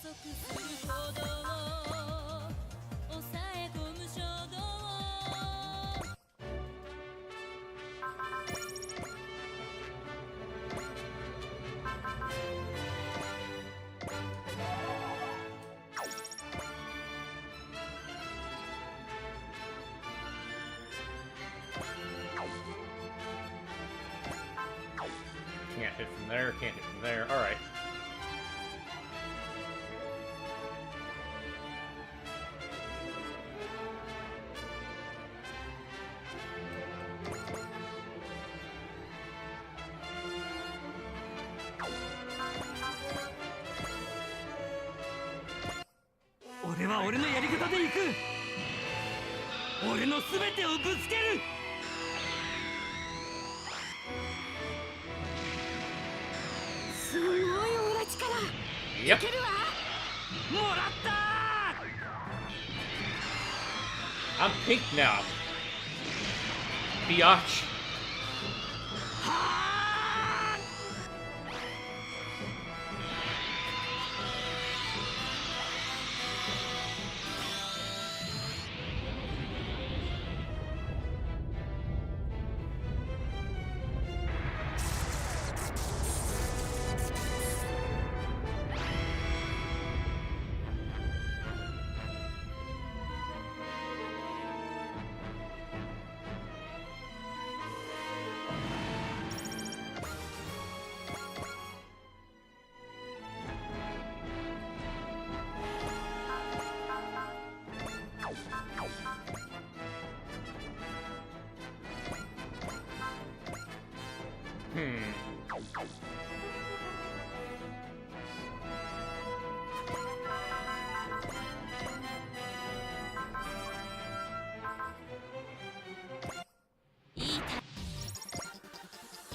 速する行動を抑え込む衝動をCan't hit from there, can't hit from there. Alright.俺は俺のやり方で行く。俺の全てをぶつける。すごいオラ力 Yep. いけるわ。もらった I'm pink now. Biatch. ー。はー。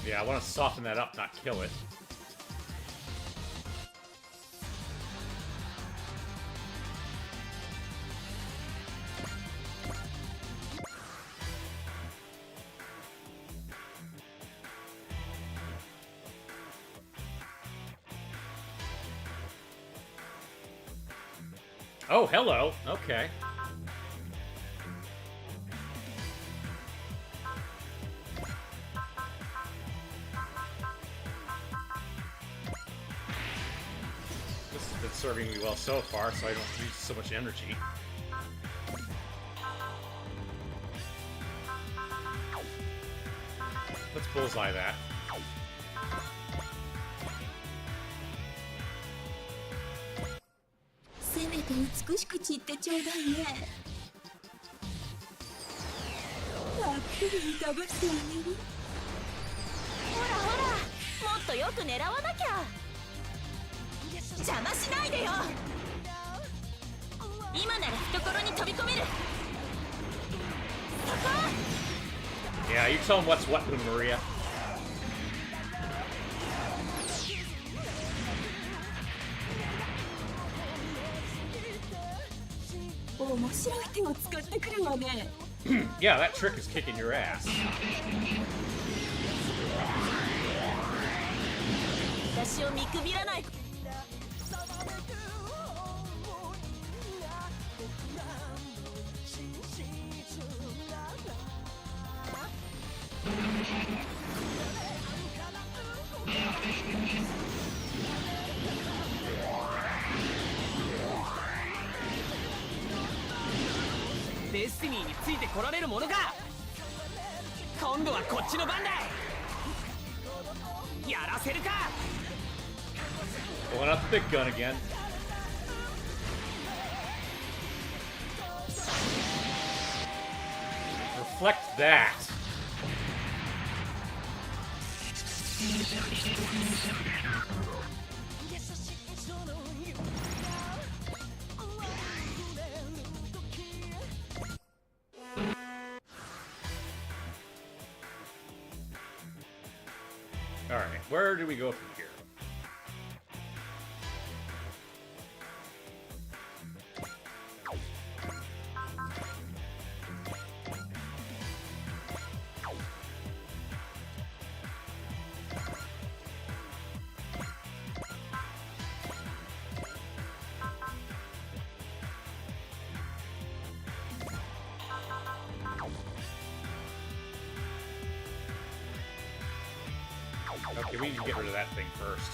Yeah, I want to soften that up, not kill it. Oh, hello. Okay. This has been serving me well so far, so I don't use so much energy. Let's bullseye that. Yeah, you tell him what's what, Maria. 面白い手を使ってくるわね。 Yeah, that trick is kicking your ass. 私を見くびらない。デスティニーについてこられるものか。今度はこっちの番だ。やらせるか。 Pulling out the big gun again. Reflect that. Alright, where do we go from here? Okay, we need to get rid of that thing first.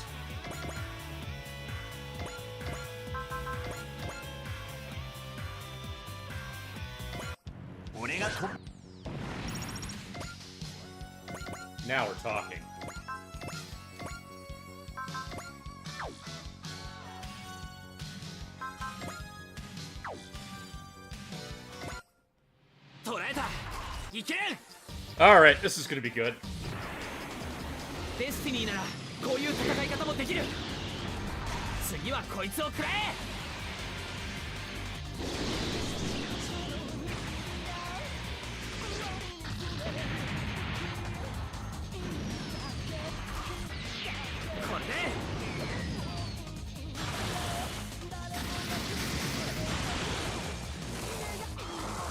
Now we're talking. Alright, this is gonna be good. デスティニーならこういう戦い方もできる。次はこいつを食らえ。これで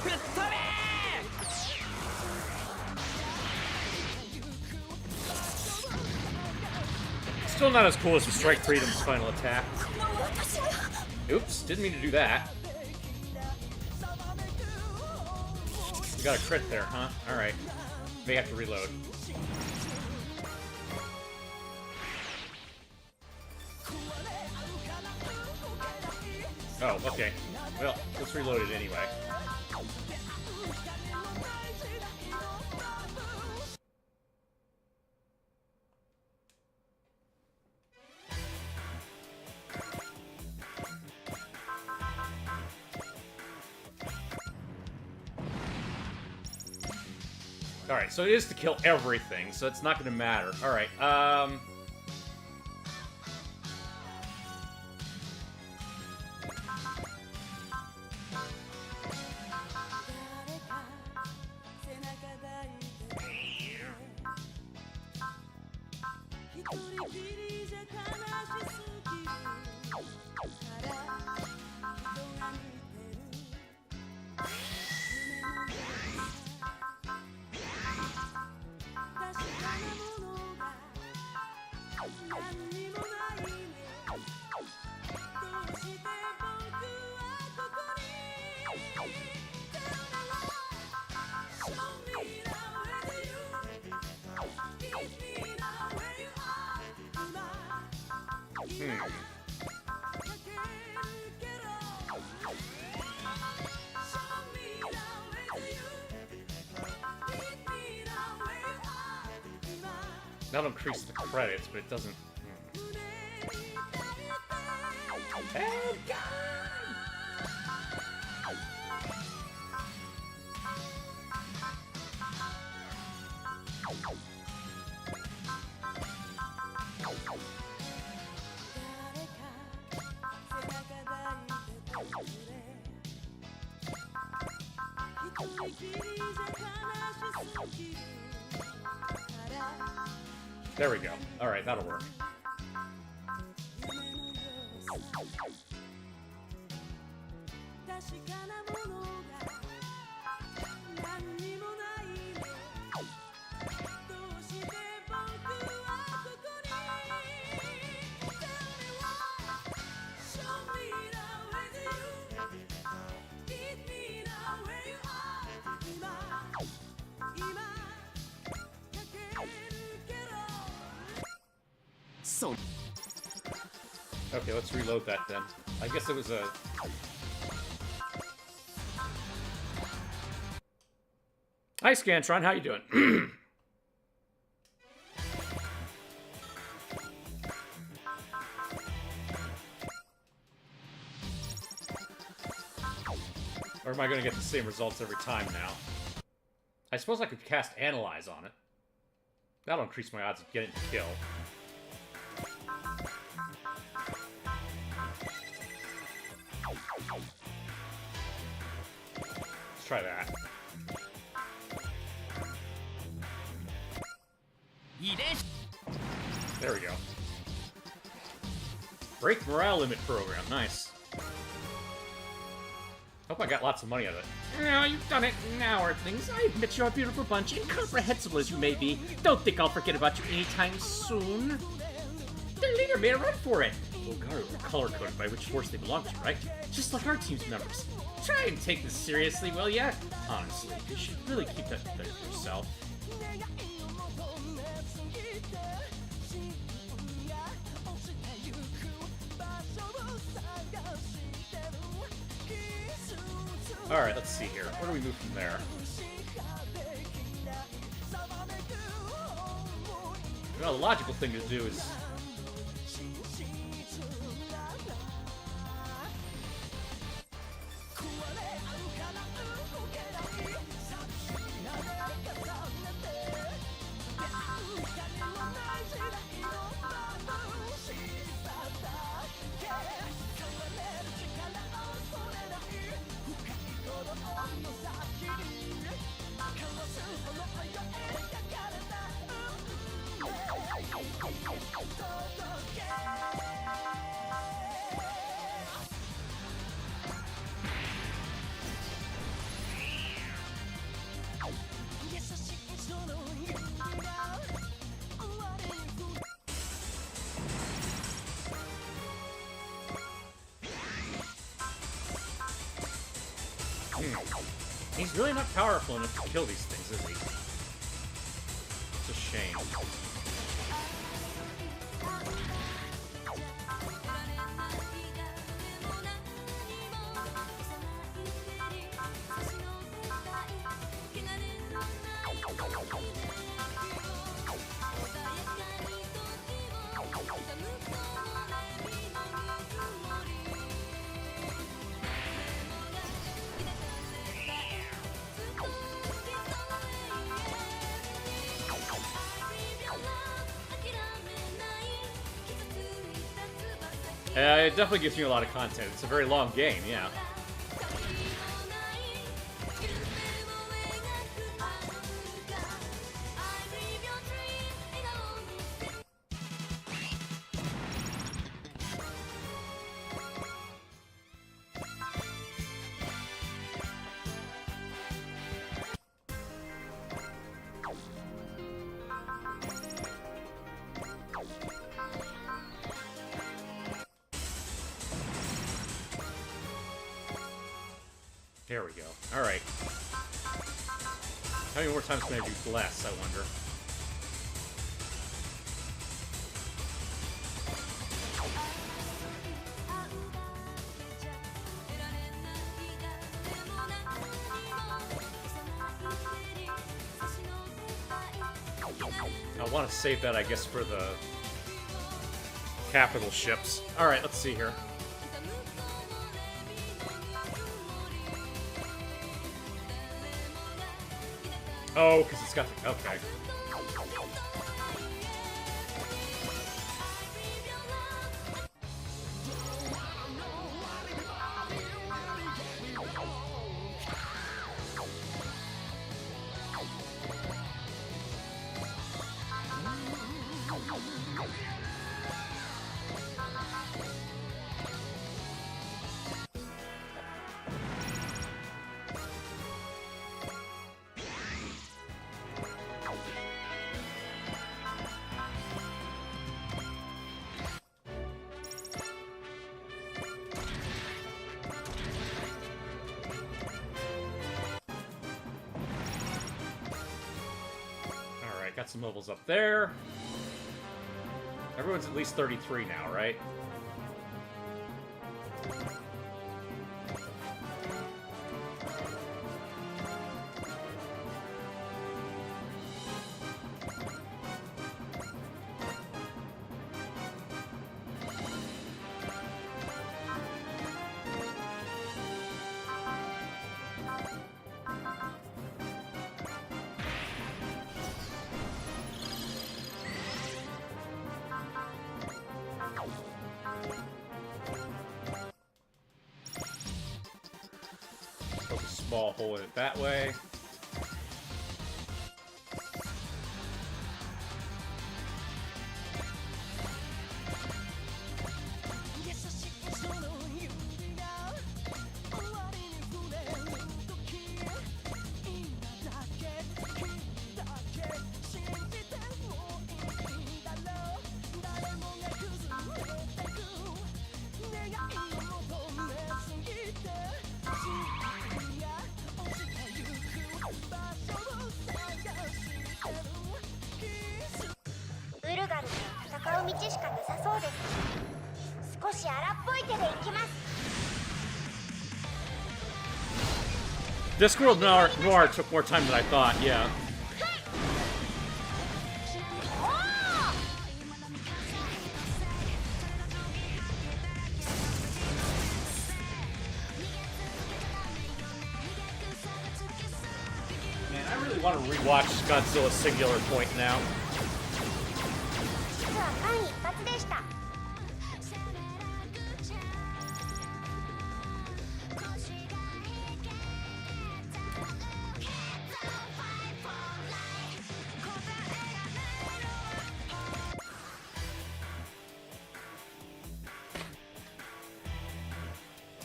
吹っ飛べ。 Still not as cool as the Strike Freedom's final attack. Oops, didn't mean to do that. You got a crit there, huh? Alright. May have to reload. Oh, okay. Well, let's reload it anyway. Alright, so it is to kill everything, so it's not gonna matter. Alright, that'll increase the credits, but it doesn't... Oh, God! There we go. Alright, that'll work. Okay, let's reload that then. I guess it was a... Hi, Scantron, how you doing? Or am I going to get the same results every time now? I suppose I could cast Analyze on it. That'll increase my odds of getting the kill. Let's try that. There we go. Break morale limit program. Nice. Hope I got lots of money out of it. Now you've done it. Now, Earthlings, I admit you're a beautiful bunch, incomprehensible as you may be. Don't think I'll forget about you anytime soon. Their leader made a run for it. Bulgaru are color-coded by which force they belong to, right? Just like our team's members. Try and take this seriously, will ya? Honestly, you should really keep that to yourself. Alright, let's see here. Where do we move from there? Well, the logical thing to do is... He's really not powerful enough to kill these things, is he? It's a shame. It definitely gives me a lot of content. It's a very long game, yeah. There we go. Alright. How many more times can I do Bless, I wonder? I want to save that, I guess, for the capital ships. Alright, let's see here. Oh, because it's got the... Okay. Got some levels up there. Everyone's at least 33 now, right? Ball hold it that way. 道しかなさそうです。少し荒っぽい手で行きます。 Discworld Noir took more time than I thought, yeah. Man, I really want to rewatch Godzilla Singular Point now. 実は間一髪でした。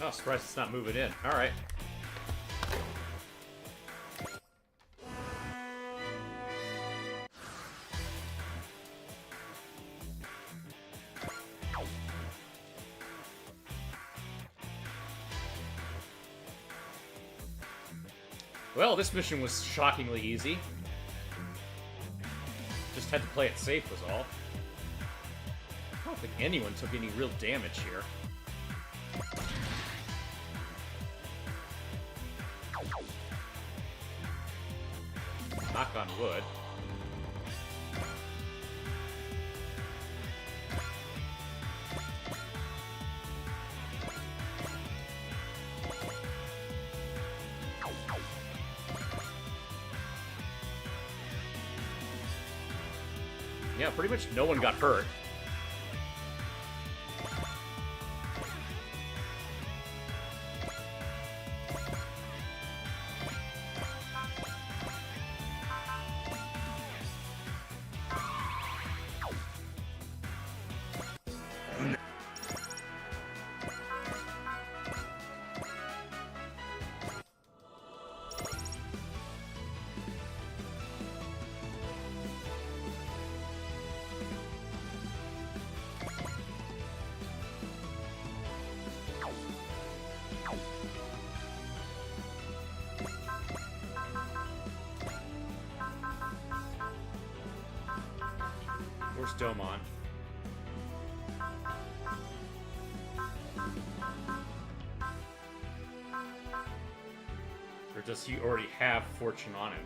Oh, surprised it's not moving in. Alright. Well, this mission was shockingly easy. Just had to play it safe was all. I don't think anyone took any real damage here. Knock on wood. Yeah, pretty much no one got hurt. Where's Domon? Or does he already have Fortune on him?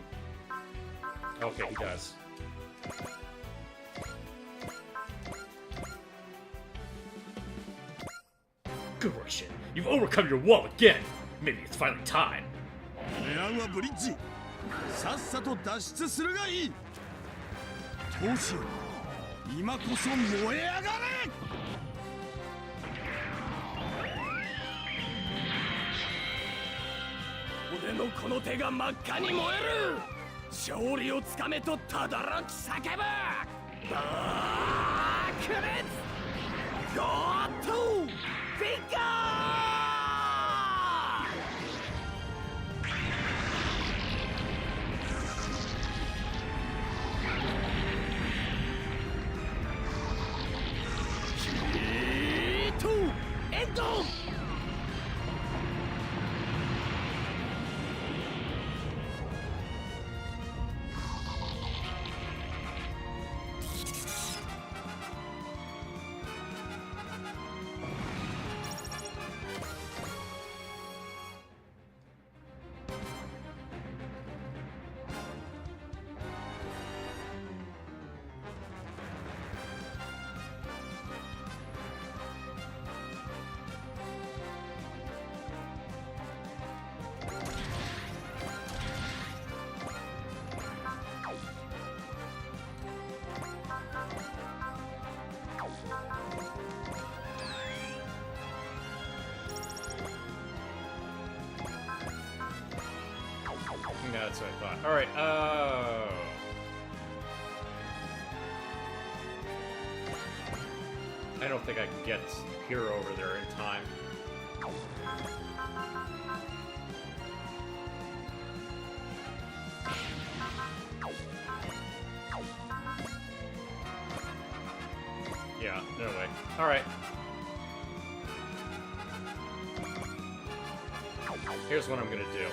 Okay, he does. Good work, Shin. You've overcome your wall again. Maybe it's finally time. 狙うはブリッジ。さっさと脱出するがいい。どうしよう。今こそ燃え上がれ。俺のこの手が真っ赤に燃える。勝利をつかめとただろき叫ぶ。バークレッツゴートゥビッガー。 Yeah, that's what I thought. Alright, I don't think I can get Hero over there in time. Yeah, no way. Alright. Here's what I'm gonna do.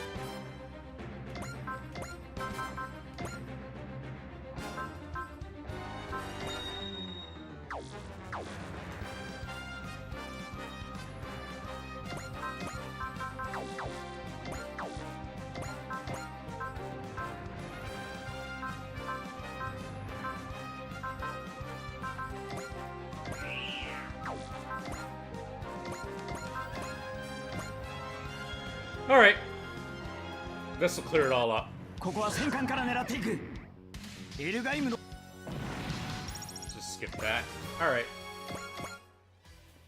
Alright. This'll clear it all up. ここは戦艦から狙っていく。エルガイムの Just skip that. Alright.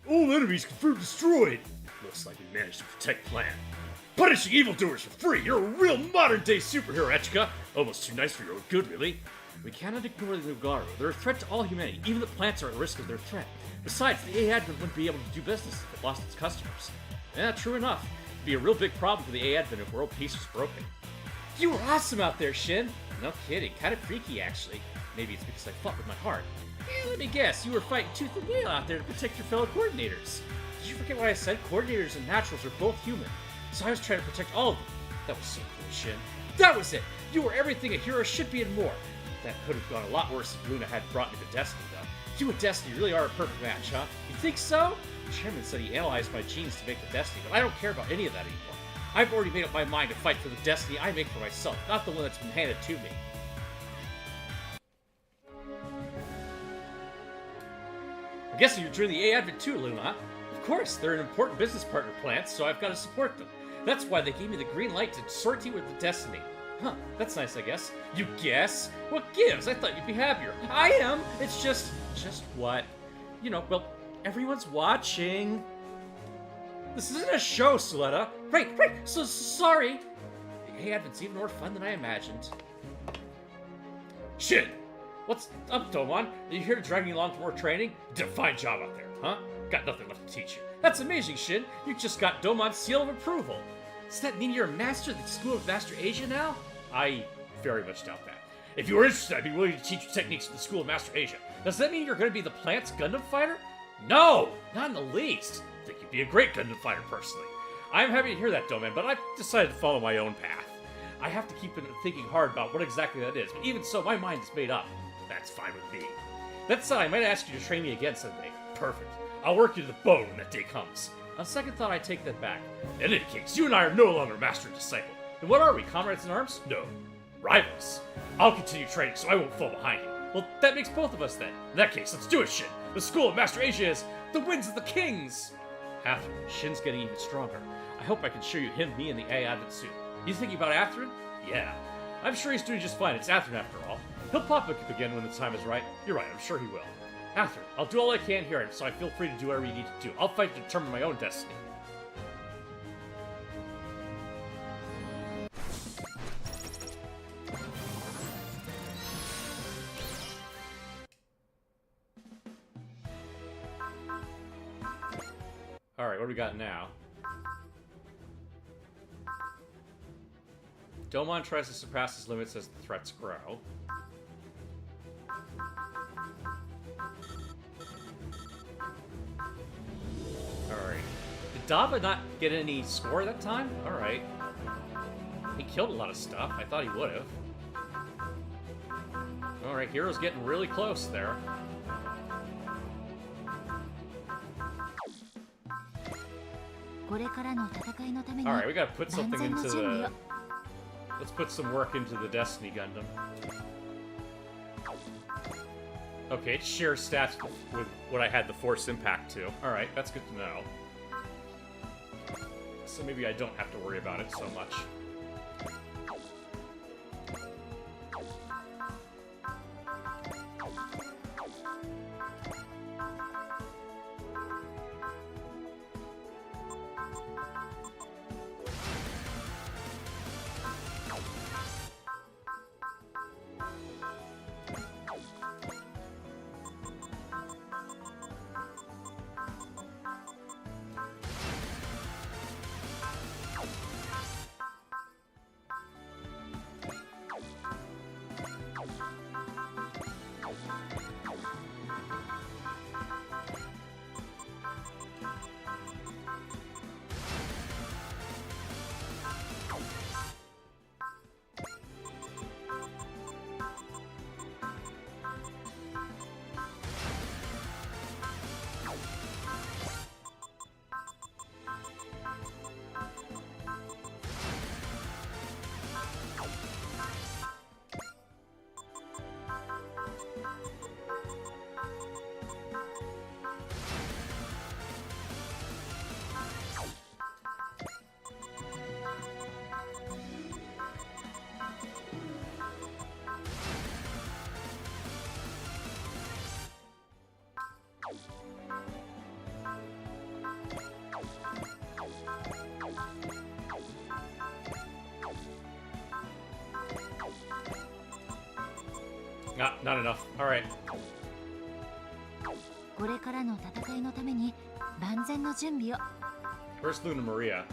All enemies confirmed destroyed! Looks like we managed to protect Plan. Punishing evildoers for free! You're a real modern-day superhero, Echika! Almost too nice for your own good, really. We cannot ignore the Nogaro. They're a threat to all humanity. Even the plants are at risk of their threat. Besides, the A Advent wouldn't be able to do business if it lost its customers. Yeah, true enough. It'd be a real big problem for the A Advent if world peace was broken. You were awesome out there, Shin! No kidding, kind of freaky, actually. Maybe it's because I fought with my heart. Let me guess, you were fighting tooth and nail out there to protect your fellow coordinators. Did you forget what I said? Coordinators and naturals are both human. So I was trying to protect all of them. That was so cool, Shin. That was it! You were everything a hero should be and more. That could have gone a lot worse if Luna hadn't brought me to Destiny, though. You and Destiny really are a perfect match, huh? You think so? The chairman said he analyzed my genes to make the Destiny, but I don't care about any of that anymore. I've already made up my mind to fight for the Destiny I make for myself, not the one that's been handed to me. I'm guessing you're joining the A Advent too, Luna. Of course, they're an important business partner plant, so I've got to support them. That's why they gave me the green light to sortie with the Destiny. Huh, that's nice, I guess. You guess? What gives? I thought you'd be happier. I am! It's just what? You know, well, everyone's watching. This isn't a show, Suletta. Right, so sorry. The A Advent's even more fun than I imagined. Shin! What's up, Domon? Are you here to drag me along for more training? You did a fine job out there, huh? Got nothing left to teach you. That's amazing, Shin. You just got Domon's seal of approval. Does that mean you're a master at the School of Master Asia now? I very much doubt that. If you were interested, I'd be willing to teach you techniques at the School of Master Asia. Does that mean you're going to be the plant's Gundam fighter? No! Not in the least. I think you'd be a great Gundam fighter, personally. I'm happy to hear that, Doman, but I've decided to follow my own path. I have to keep thinking hard about what exactly that is, but even so, my mind is made up. That's fine with me. That said, I might ask you to train me again someday. Perfect. I'll work you to the bone when that day comes. On second thought, I take that back. In any case, you and I are no longer master and disciple. Then what are we, comrades in arms? No. Rivals. I'll continue training so I won't fall behind you. Well, that makes both of us then. In that case, let's do it, Shin. The School of Master Asia is the winds of the kings. After, Shin's getting even stronger. I hope I can show you him, me, and the A Advent soon. You thinking about Atherin? Yeah. I'm sure he's doing just fine. It's Atherin after all. He'll pop up again when the time is right. You're right, I'm sure he will. Atherin, I'll do all I can here, so I feel free to do whatever you need to do. I'll fight to determine my own destiny. Alright, what do we got now? Domon tries to surpass his limits as the threats grow. Alright. Did Daba not get any score that time? Alright. He killed a lot of stuff. I thought he would have. Alright, Hero's getting really close there. Alright, we gotta put something into the... Let's put some work into the Destiny Gundam. Okay, it shares stats with what I had the Force Impact to. Alright, that's good to know. So maybe I don't have to worry about it so much. Not enough. Alright. これからの戦いのために万全の準備を。 Where's Luna Maria?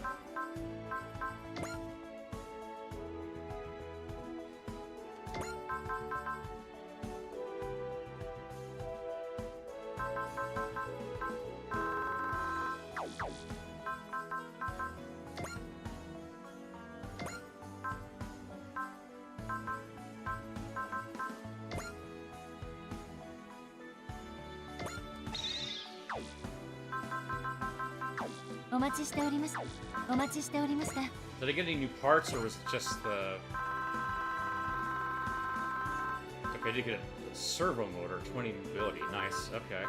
Did I get any new parts, or was it just the... Okay, I did get a servo motor, 20 mobility. Nice, okay.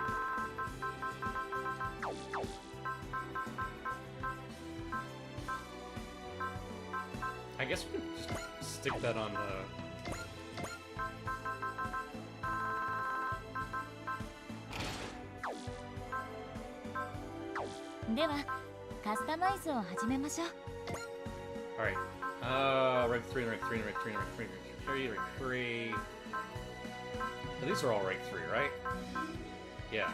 I guess we can just stick that on the... ではカスタマイズを始めましょう。 Alright. Rank 3, rank 3, rank 3, rank 3, rank 3, rank 3. Now, these are all rank 3, right? Yeah.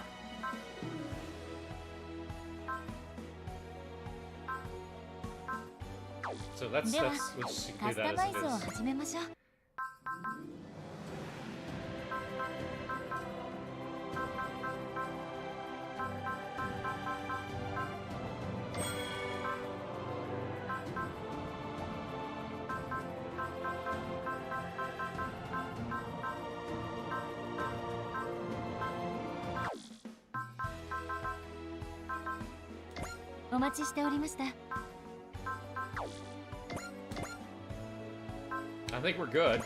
So let's just do カス that タマ as イ it ズを is. 始めましょう。 お待ちしておりました。 I think we're good.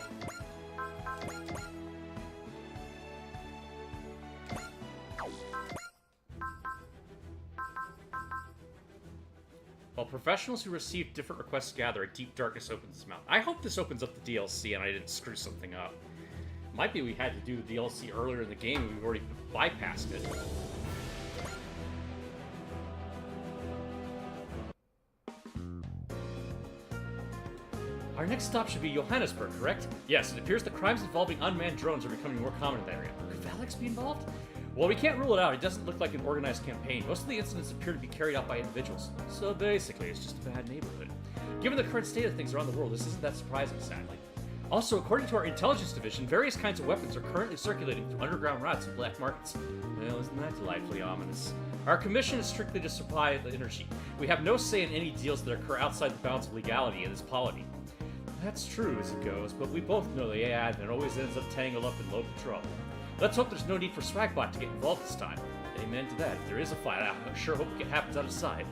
While professionals who receive different requests gather, a deep darkness opens its mouth. I hope this opens up the DLC and I didn't screw something up. Might be we had to do the DLC earlier in the game and we've already bypassed it. Our next stop should be Johannesburg, correct? Yes, it appears that crimes involving unmanned drones are becoming more common in that area. Could Valix be involved? Well, we can't rule it out. It doesn't look like an organized campaign. Most of the incidents appear to be carried out by individuals. So basically, it's just a bad neighborhood. Given the current state of things around the world, this isn't that surprising, sadly. Also, according to our intelligence division, various kinds of weapons are currently circulating through underground routes and black markets. Well, isn't that delightfully ominous? Our commission is strictly to supply the energy. We have no say in any deals that occur outside the bounds of legality in this polity. That's true as it goes, but we both know the AI admin always ends up tangled up in local trouble. Let's hope there's no need for Swagbot to get involved this time. Amen to that. If there is a fight, I sure hope it happens out of sight.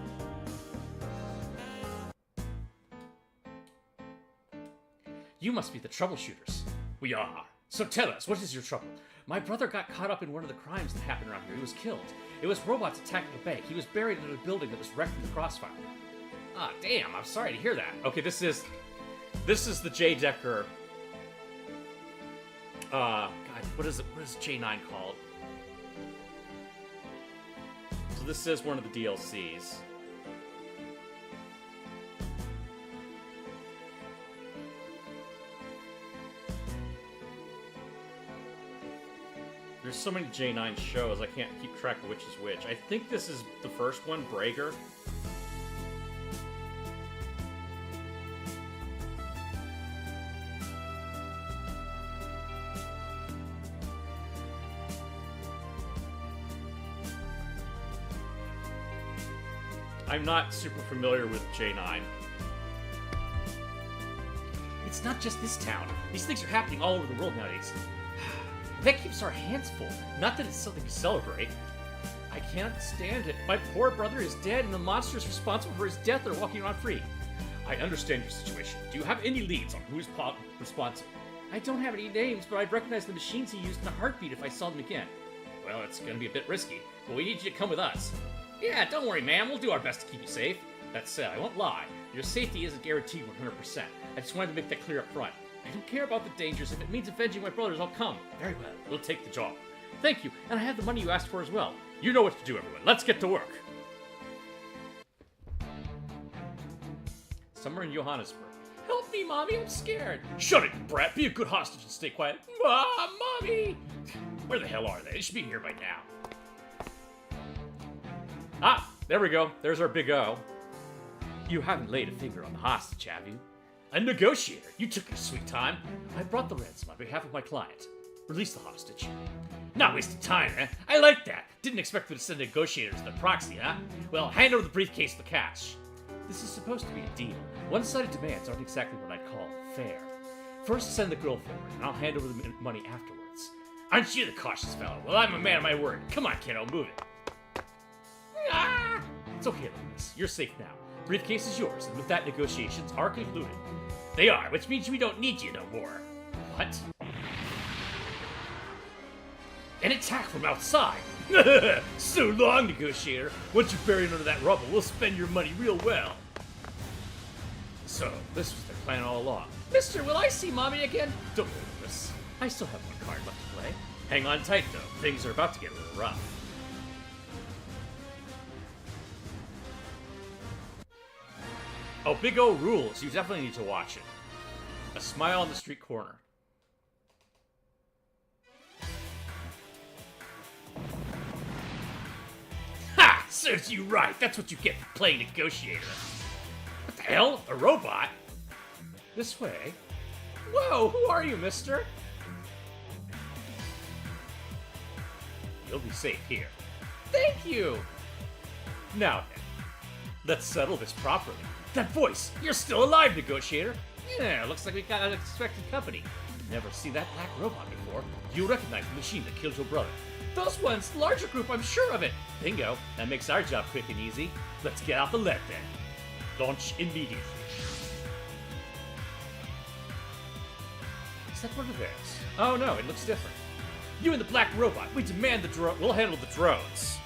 You must be the troubleshooters. We are. So tell us, what is your trouble? My brother got caught up in one of the crimes that happened around here. He was killed. It was robots attacking a bank. He was buried in a building that was wrecked in the crossfire. Ah, damn, I'm sorry to hear that. Okay, this is the J. Decker. God, what is J9 called? So this is one of the DLCs. There's so many J9 shows, I can't keep track of which is which. I think this is the first one, Brager. I'm not super familiar with J9. It's not just this town. These things are happening all over the world nowadays. That keeps our hands full. Not that it's something to celebrate. I can't stand it. My poor brother is dead, and the monsters responsible for his death are walking around free. I understand your situation. Do you have any leads on who's responsible? I don't have any names, but I'd recognize the machines he used in a heartbeat if I saw them again. Well, it's gonna be a bit risky, but we need you to come with us. Yeah, don't worry, man. We'll do our best to keep you safe. That said, I won't lie. Your safety isn't guaranteed 100%. I just wanted to make that clear up front. I don't care about the dangers. If it means avenging my brothers, I'll come. Very well. We'll take the job. Thank you, and I have the money you asked for as well. You know what to do, everyone. Let's get to work. Somewhere in Johannesburg. Help me, Mommy, I'm scared. Shut it, you brat. Be a good hostage and stay quiet. Mommy! Where the hell are they? They should be here by now. Ah, there we go. There's our Big O. You haven't laid a finger on the hostage, have you? A negotiator. You took your sweet time. I brought the ransom on behalf of my client. Release the hostage. Not wasting time, eh? I like that. Didn't expect them to send negotiators to the proxy, huh? Well, hand over the briefcase with the cash. This is supposed to be a deal. One-sided demands aren't exactly what I'd call fair. First, send the girl forward, and I'll hand over the money afterwards. Aren't you the cautious fellow? Well, I'm a man of my word. Come on, kiddo, move it. Ah! It's okay, Lucas. You're safe now. Briefcase is yours, and with that, negotiations are concluded. They are, which means we don't need you no more. What? An attack from outside! So long, negotiator. Once you're buried under that rubble, we'll spend your money real well. So, this was their plan all along. Mister, will I see Mommy again? Don't worry, Lucas. I still have one card left to play. Hang on tight, though. Things are about to get a little rough. Oh, Big O rules. You definitely need to watch it. A smile on the street corner. Ha! Serves you right. That's what you get for playing negotiator. What the hell? A robot? This way? Whoa, who are you, mister? You'll be safe here. Thank you! Now then, let's settle this properly. That voice! You're still alive, negotiator! Yeah, looks like we got unexpected company. Never seen that black robot before. You recognize the machine that killed your brother. Those ones, larger group, I'm sure of it. Bingo, that makes our job quick and easy. Let's get out the lead then. Launch immediately. Is that one of theirs? Oh no, it looks different. You and the black robot, we demand the drone. We'll handle the drones.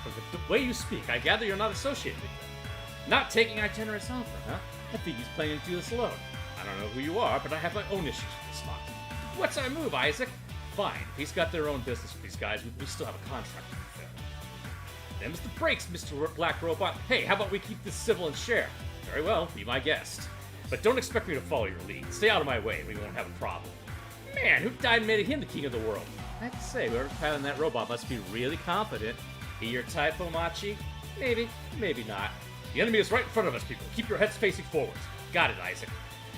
From the way you speak, I gather you're not associated with them. Not taking our generous offer, huh? I think he's planning to do this alone. I don't know who you are, but I have my own issues with this lot. What's our move, Isaac? Fine, if he's got their own business with these guys, we still have a contract to fulfill. Them's the breaks, Mr. Black Robot. Hey, how about we keep this civil and share? Very well, be my guest. But don't expect me to follow your lead. Stay out of my way, we won't have a problem. Man, who died and made him the king of the world? I have to say, whoever's piloting that robot must be really competent. He your type, Omachi? Maybe, maybe not. The enemy is right in front of us, people. Keep your heads facing forwards. Got it, Isaac.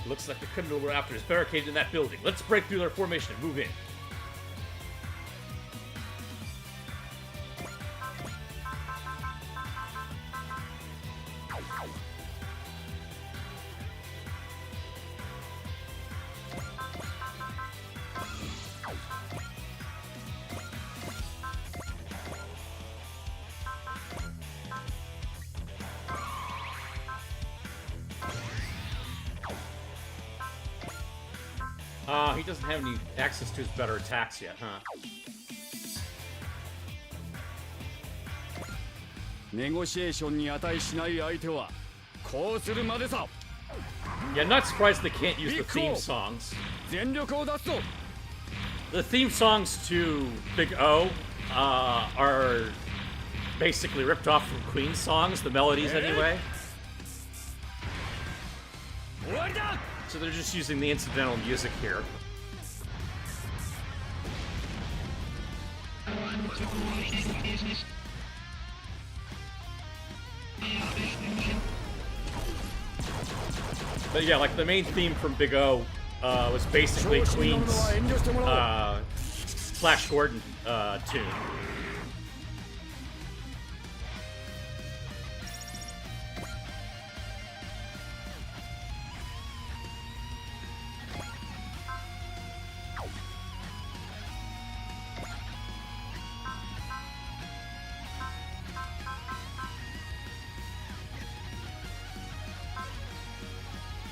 Looks like the criminal we're after is barricaded in that building. Let's break through their formation and move in. He doesn't have any access to his better attacks yet, huh? Yeah, not surprised they can't use the theme songs. The theme songs to Big O are basically ripped off from Queen songs, the melodies anyway. So they're just using the incidental music here. But yeah, like the main theme from Big O was basically Queen's Flash Gordon tune.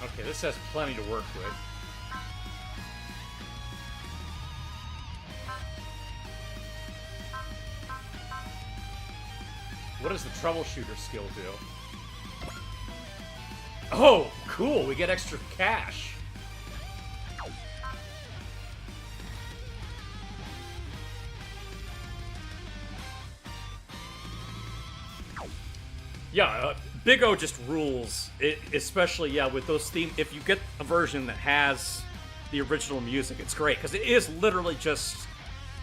Okay, this has plenty to work with. What does the troubleshooter skill do? Oh, cool, we get extra cash. Yeah, Big O just rules, especially, yeah, with those themes. If you get a version that has the original music, it's great, because it is literally just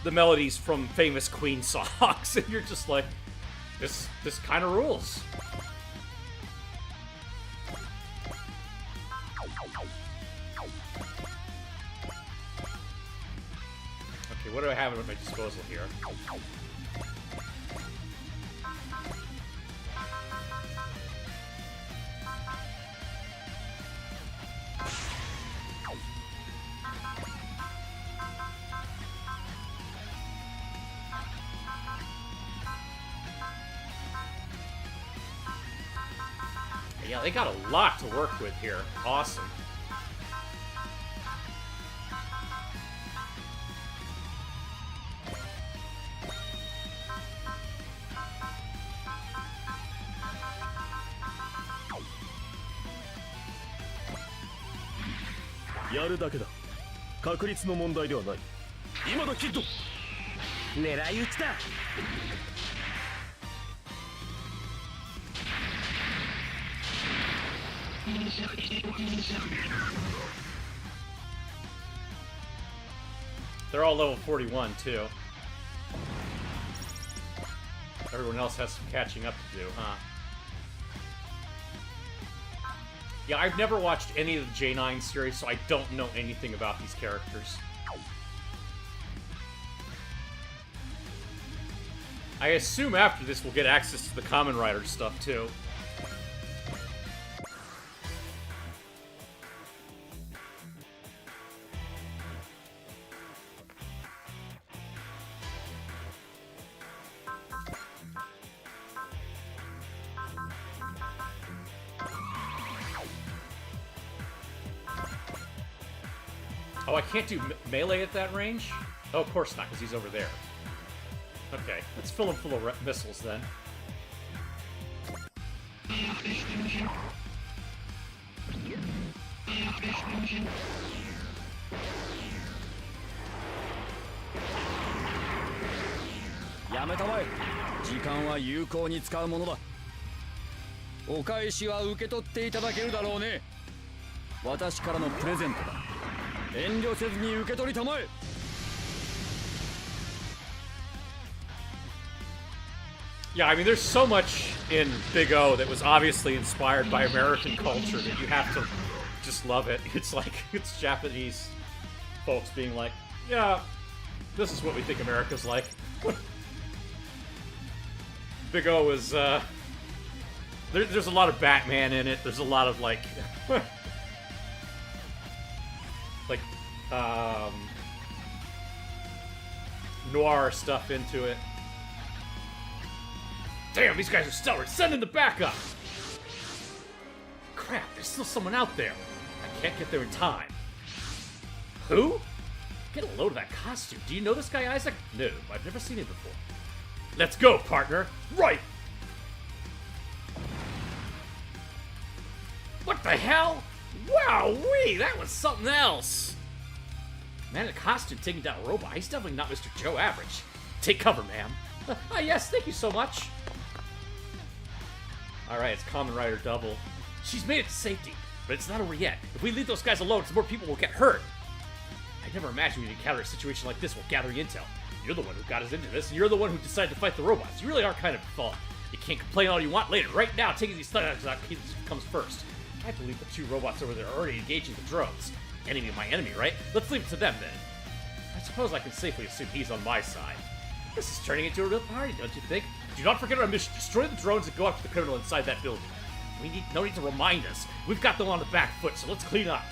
the melodies from famous Queen songs, and you're just like, this kind of rules. Okay, what do I have at my disposal here? Yeah, they got a lot to work with here. Awesome.やるだけだ。確率の問題ではない。今だキッド。狙い撃ちだ。They're all level 41 too. Everyone else has some catching up to do, huh? Yeah, I've never watched any of the J9 series, so I don't know anything about these characters. I assume after this we'll get access to the Kamen Rider stuff too. Oh, I can't do melee at that range? Oh, of course not, because he's over there. Okay, let's fill him full of missiles then. Yametaまえ。時間は有効に使うものだ。お返しは受け取っていただけるだろうね。私からのプレゼントだ。遠慮せずに受け取りたまえ。Yeah, I mean, there's so much in Big O that was obviously inspired by American culture that you have to just love it. It's like, it's Japanese folks being like, yeah, this is what we think America's like. Big O is, there's a lot of Batman in it. There's a lot of, like, like, noir stuff into it. Damn, these guys are stellar. Send in the backup! Crap, there's still someone out there. I can't get there in time. Who? Get a load of that costume. Do you know this guy, Isaac? No, I've never seen him before. Let's go, partner. Right! What the hell? Wow-wee, that was something else. Man in a costume taking down a robot. He's definitely not Mr. Joe Average. Take cover, ma'am. Ah, yes, thank you so much. Alright, it's Kamen Rider Double. She's made it to safety, but it's not over yet. If we leave those guys alone, some more people will get hurt. I never imagined we'd encounter a situation like this while gathering intel. You're the one who got us into this, and you're the one who decided to fight the robots. You really are kind of fun. You can't complain all you want later. Right now, taking these thugs out comes first. I believe the two robots over there are already engaging the drones. Enemy of my enemy, right? Let's leave it to them, then. I suppose I can safely assume he's on my side. This is turning into a real party, don't you think? Do not forget our mission. Destroy the drones and go after the criminal inside that building. No need to remind us. We've got them on the back foot, so let's clean up.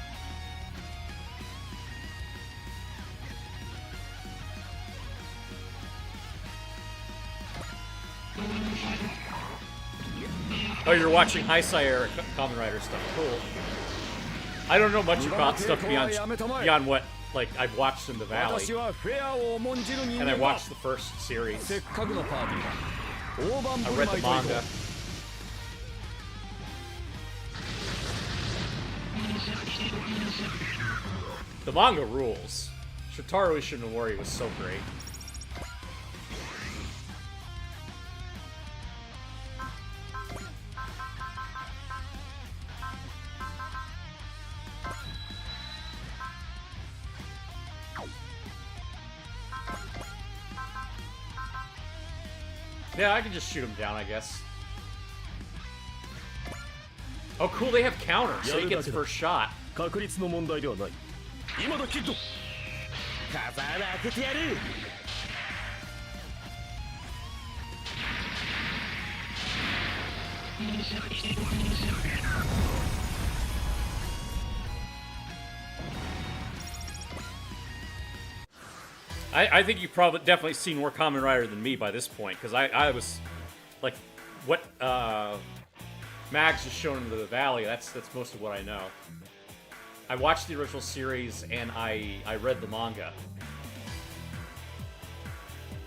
Oh, you're watching High Sierra Kamen Rider stuff. Cool. I don't know much about stuff beyond what, like, I've watched in the Valley. And I watched the first series. I read the manga. The manga rules. Shotaro Ishinowari was so great. Yeah, I can just shoot him down, I guess. Oh, cool, they have counter, so he gets first shot. 確率の問題ではない。今だキッド。風穴開けてやる。I think you've probably definitely seen more Kamen Rider than me by this point, because I was like, what Mags has shown in the Valley, that's most of what I know. I watched the original series and I read the manga.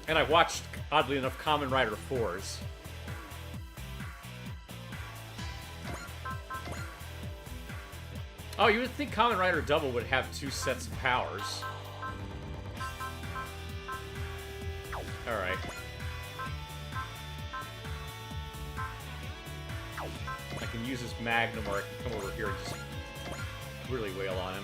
And I watched, oddly enough, Kamen Rider 4s. Oh, you would think Kamen Rider Double would have 2 sets of powers. Alright. I can use his Magnum, or I can come over here and just really wail on him.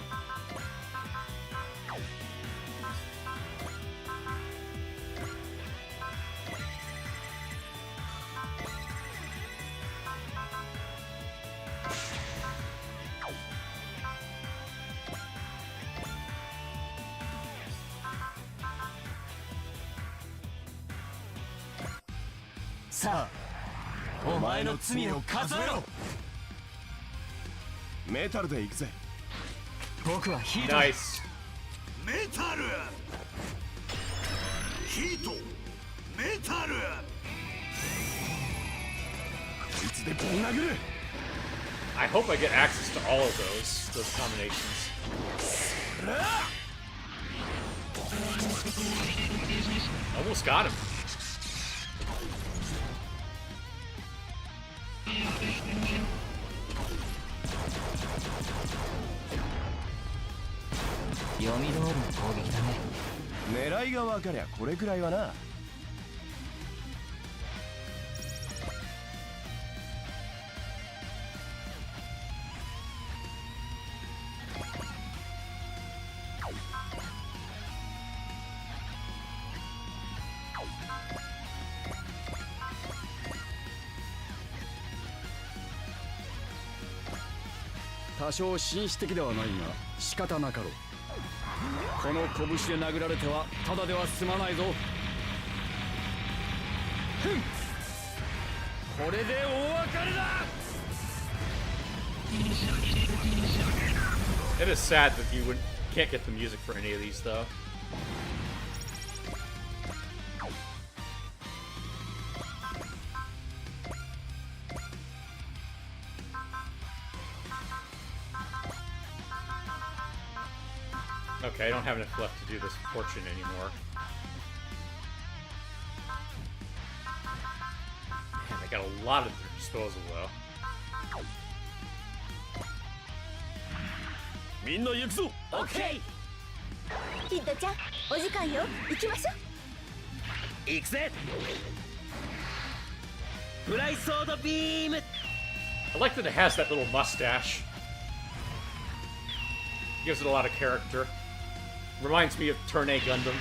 Sa, お前の罪を数えろ。メタルで行くぜ。僕はヒート。 Nice. メタル。ヒート。メタル。こいつでぶん殴る。 I hope I get access to all of those combinations. Almost got him. Yomi 通りの攻撃だね。狙いが分かりゃこれくらいはな。多少紳士的ではないが仕方なかろう。この拳で殴られてはただでは済まないぞ。ふん、これで大別れだ。 It is sad that you can't get the music for any of these, though. Okay, I don't have enough left to do this fortune anymore. Man, they got a lot at their disposal, though. みんな行くぞ。オッケキッドちゃん、お時間よ。行きましょう。ー。行くぜ。フライソードビーム。 I like that it has that little mustache. Gives it a lot of character. Reminds me of Turn A Gundam.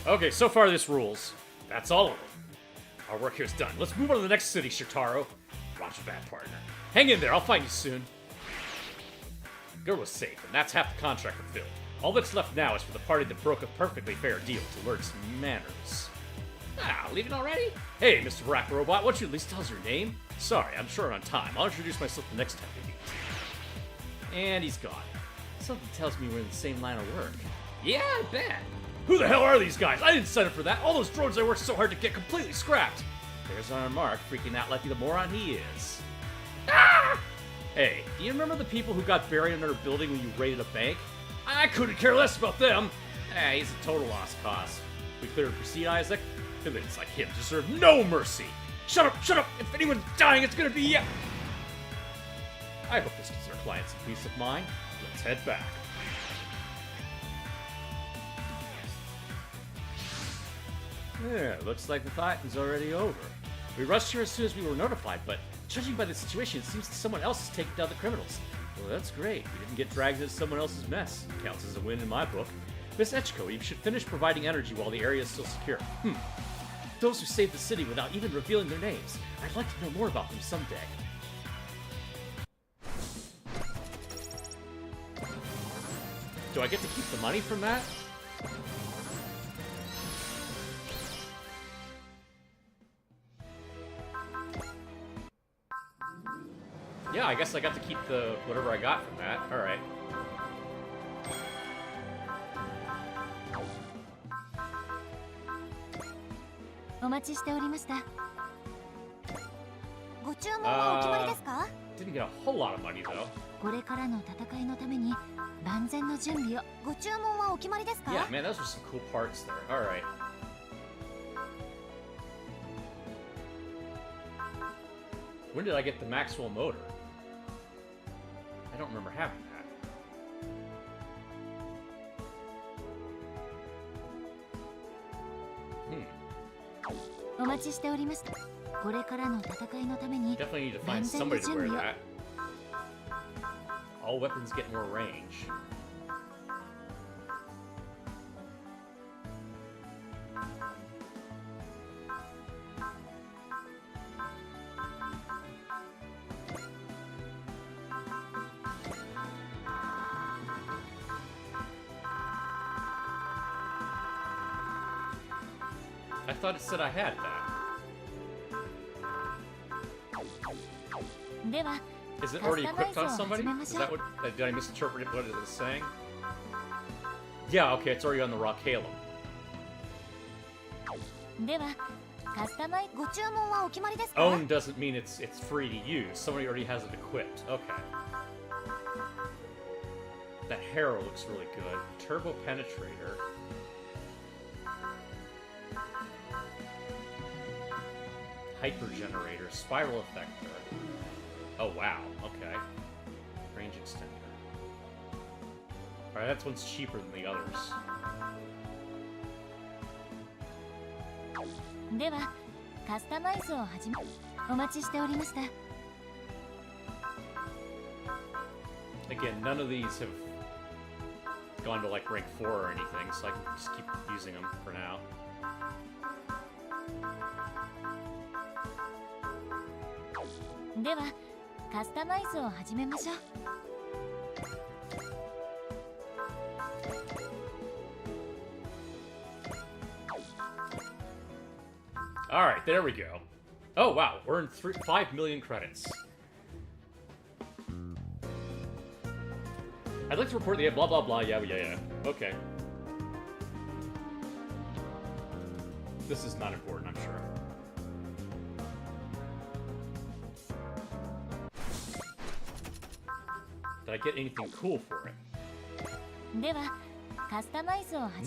Okay, so far this rules. That's all of them. Our work here's done. Let's move on to the next city, Shotaro. Roger that, partner. Hang in there, I'll find you soon. Girl was safe, and that's half the contract fulfilled. All that's left now is for the party that broke a perfectly fair deal to learn some manners. Ah, leaving already? Hey, Mr. Rack Robot, why don't you at least tell us your name? Sorry, I'm short on time. I'll introduce myself the next time we meet. And he's gone. Something tells me we're in the same line of work. Yeah, I bet. Who the hell are these guys? I didn't sign up for that. All those drones I worked so hard to get completely scrapped. There's our Mark, freaking out like the moron he is. Ah! Hey, do you remember the people who got buried under a building when you raided a bank? I couldn't care less about them. He's a total lost cause. We clear and proceed, Isaac? Villains like him deserve no mercy. Shut up, shut up! If anyone's dying, it's gonna be you! I hope this gives our clients some peace of mind. Let's head back. Yeah, looks like the fight is already over. We rushed here as soon as we were notified, but judging by the situation, it seems that someone else is taking down the criminals. Well, that's great. We didn't get dragged into someone else's mess. Counts as a win in my book. Miss Echiko, you should finish providing energy while the area is still secure. Those who saved the city without even revealing their names. I'd like to know more about them someday. Do I get to keep the money from that? Yeah, I guess I got to keep the whatever I got from that. Alright. Didn't get a whole lot of money though. これからの戦いのために万全の準備を。ご注文はお決まりですか？ Yeah, man, those are some cool parts there. Alright. When did I get the Maxwell motor? I don't remember having that. お待ちしておりました。これからの戦いのために Definitely need to 万 find 全の somebody to 準 wear 備を。 that. All weapons get more range. I thought it said I had that. では Is it already equipped on somebody? Is that what? Did I misinterpret what it was saying? Yeah, okay, it's already on the Rockhalum. ではカスタマイご注文はお決まりですか？ Own doesn't mean it's free to use. Somebody already has it equipped. Okay. That Harrow looks really good. Turbo Penetrator. Hyper Generator. Spiral Effector. Oh, wow. Okay. Range Extender. Alright, that one's cheaper than the others. ではカスタマイズを始め。お待ちしておりました。 Again, none of these have gone to like rank 4 or anything, so I can just keep using them for now. Alright, there we go. Oh wow, we're in 5 million credits. I'd like to report the blah blah blah, yeah. Okay. This is not important, I'm sure. Did I get anything cool for it?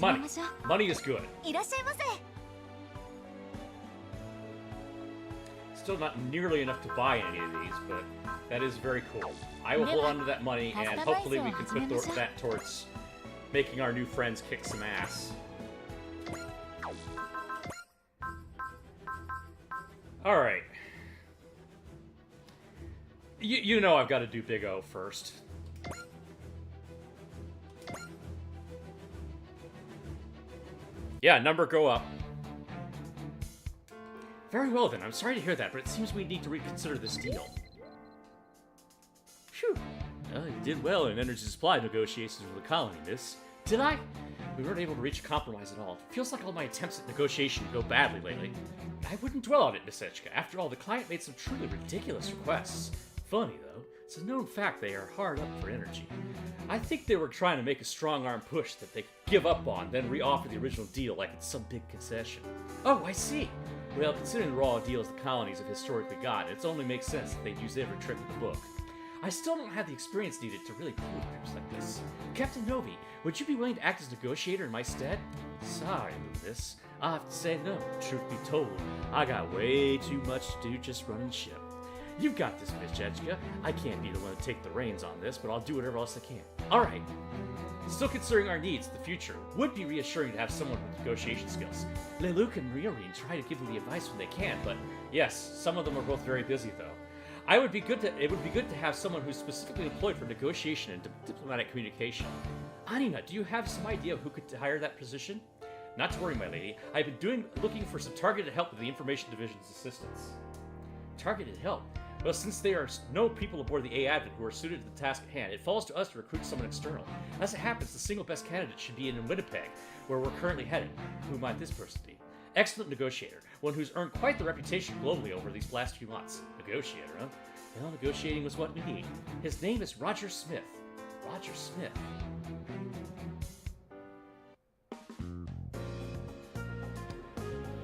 Money. Money is good. いらっしゃいませ。 Still not nearly enough to buy any of these, but that is very cool. I will hold on to that money, and hopefully we can put that towards making our new friends kick some ass. Alright. You know I've got to do Big O first. Yeah, number go up. Very well then, I'm sorry to hear that, but it seems we need to reconsider this deal. Phew. Well, you did well in energy supply negotiations with the colony, miss. Did I? We weren't able to reach a compromise at all. Feels like all my attempts at negotiation go badly lately. I wouldn't dwell on it, Miss Echika. After all, the client made some truly ridiculous requests. Funny, though. It's a known fact they are hard up for energy. I think they were trying to make a strong-arm push that they could give up on, then re-offer the original deal like it's some big concession. Oh, I see. Well, considering the raw deals the colonies have historically got, it only makes sense that they'd use every trick in the book. I still don't have the experience needed to really deal with groups like this. Captain Novi, would you be willing to act as negotiator in my stead? Sorry, Miss. I'll have to say no. Truth be told, I got way too much to do just running the ship. You've got this, Miss Jetchka. I can't be the one to take the reins on this, but I'll do whatever else I can. Alright. Still considering our needs in the future, would be reassuring to have someone with negotiation skills. Lelouch and Riorin try to give me the advice when they can, but yes, some of them are both very busy though. It would be good to have someone who's specifically employed for negotiation and diplomatic communication. Anina, do you have some idea of who could hire that position? Not to worry, my lady. I've been looking for some targeted help with the Information Division's assistance. Targeted help? Well, since there are no people aboard the A-Advent who are suited to the task at hand, it falls to us to recruit someone external. As it happens, the single best candidate should be in Winnipeg, where we're currently headed. Who might this person be? Excellent negotiator, one who's earned quite the reputation globally over these last few months. Negotiator, huh? Well, negotiating was what we need. His name is Roger Smith. Roger Smith.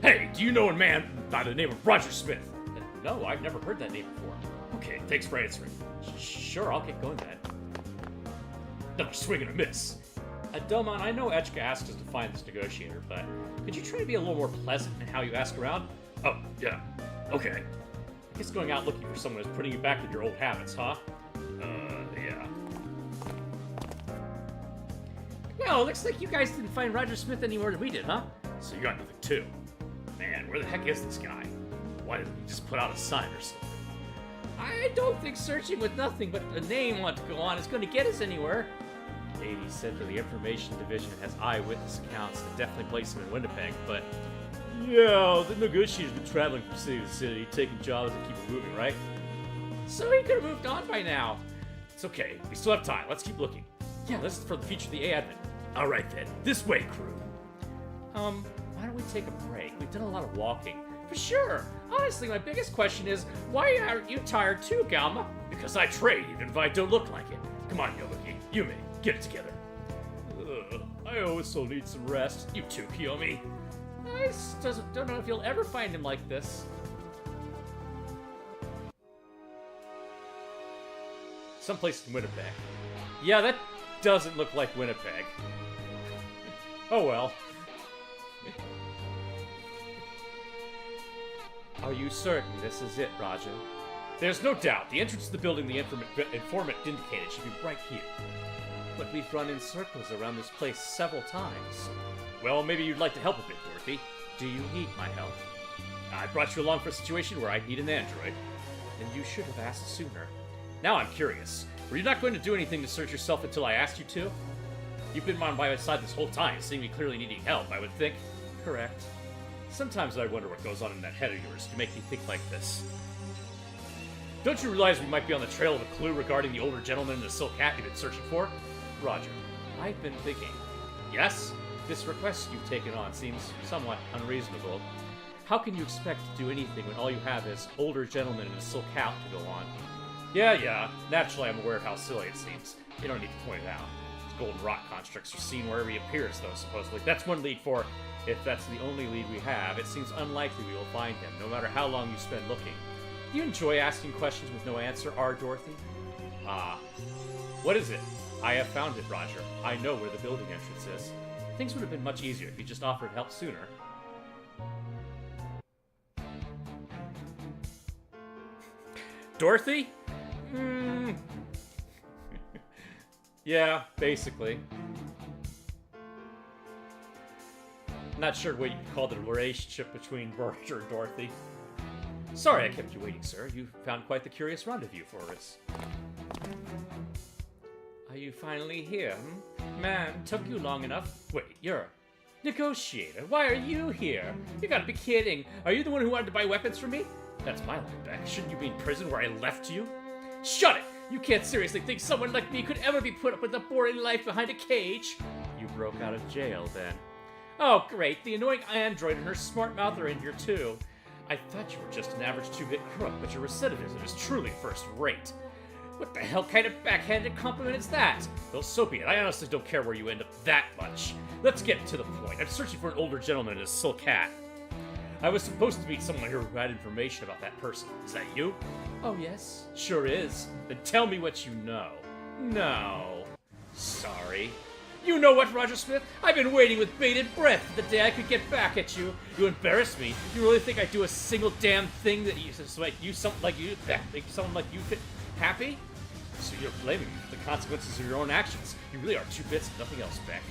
Hey, do you know a man by the name of Roger Smith? No, I've never heard that name before. Okay, thanks for answering. Sure, I'll get going then. Another swing and a miss. Delmon, I know Etchka asked us to find this negotiator, but could you try to be a little more pleasant in how you ask around? Oh, yeah. Okay. I guess going out looking for someone is putting you back in your old habits, huh? Yeah. Well, looks like you guys didn't find Roger Smith any more than we did, huh? So you got nothing too. Man, where the heck is this guy? Why didn't he just put out a sign or something? I don't think searching with nothing but a name on to go on is going to get us anywhere. Lady said that the Information Division has eyewitness accounts that definitely place him in Winnipeg, but yeah, the negotiator's been traveling from city to city, taking jobs and keep it moving, right? So he could have moved on by now. It's okay, we still have time. Let's keep looking. Yeah, this is for the future of the A-Advent. Alright then, this way, crew. Why don't we take a break? We've done a lot of walking. For sure. Honestly, my biggest question is, why aren't you tired too, Galma? Because I trade, even if I don't look like it. Come on, Yobuki. Yume, get it together. I also need some rest. You too, Kiyomi. I just don't know if you'll ever find him like this. Someplace in Winnipeg. Yeah, that doesn't look like Winnipeg. Oh well. Are you certain this is it, Roger? There's no doubt. The entrance to the building the informant indicated should be right here. But we've run in circles around this place several times. Well, maybe you'd like to help a bit, Dorothy. Do you need my help? I brought you along for a situation where I need an android. Then you should have asked sooner. Now I'm curious. Were you not going to do anything to search yourself until I asked you to? You've been on my side this whole time, seeing me clearly needing help, I would think. Correct. Sometimes I wonder what goes on in that head of yours to make you think like this. Don't you realize we might be on the trail of a clue regarding the older gentleman in the silk hat you've been searching for? Roger, I've been thinking. Yes? This request you've taken on seems somewhat unreasonable. How can you expect to do anything when all you have is older gentleman in a silk hat to go on? Yeah. Naturally, I'm aware of how silly it seems. You don't need to point it out. His golden rock constructs are seen wherever he appears, though, supposedly. That's one lead for... If that's the only lead we have, it seems unlikely we will find him, no matter how long you spend looking. Do you enjoy asking questions with no answer, R. Dorothy? What is it? I have found it, Roger. I know where the building entrance is. Things would have been much easier if you just offered help sooner. Dorothy? Yeah, basically. Not sure what you could call the relationship between Roger and Dorothy. Sorry I kept you waiting, sir. You found quite the curious rendezvous for us. Are you finally here, Man, took you long enough. Wait, you're a negotiator. Why are you here? You gotta be kidding. Are you the one who wanted to buy weapons from me? That's my line back. Shouldn't you be in prison where I left you? Shut it! You can't seriously think someone like me could ever be put up with a boring life behind a cage. You broke out of jail, then. Oh, great. The annoying android and her smart mouth are in here, too. I thought you were just an average two-bit crook, but your recidivism is truly first-rate. What the hell kind of backhanded compliment is that? Well, so be it. I honestly don't care where you end up that much. Let's get to the point. I'm searching for an older gentleman in a silk hat. I was supposed to meet someone here who had information about that person. Is that you? Oh, yes. Sure is. Then tell me what you know. No. Sorry. You know what, Roger Smith? I've been waiting with bated breath for the day I could get back at you. You embarrass me. You really think I'd do a single damn thing that you just make someone like you fit happy? So you're blaming me for the consequences of your own actions. You really are two bits and nothing else, Beck.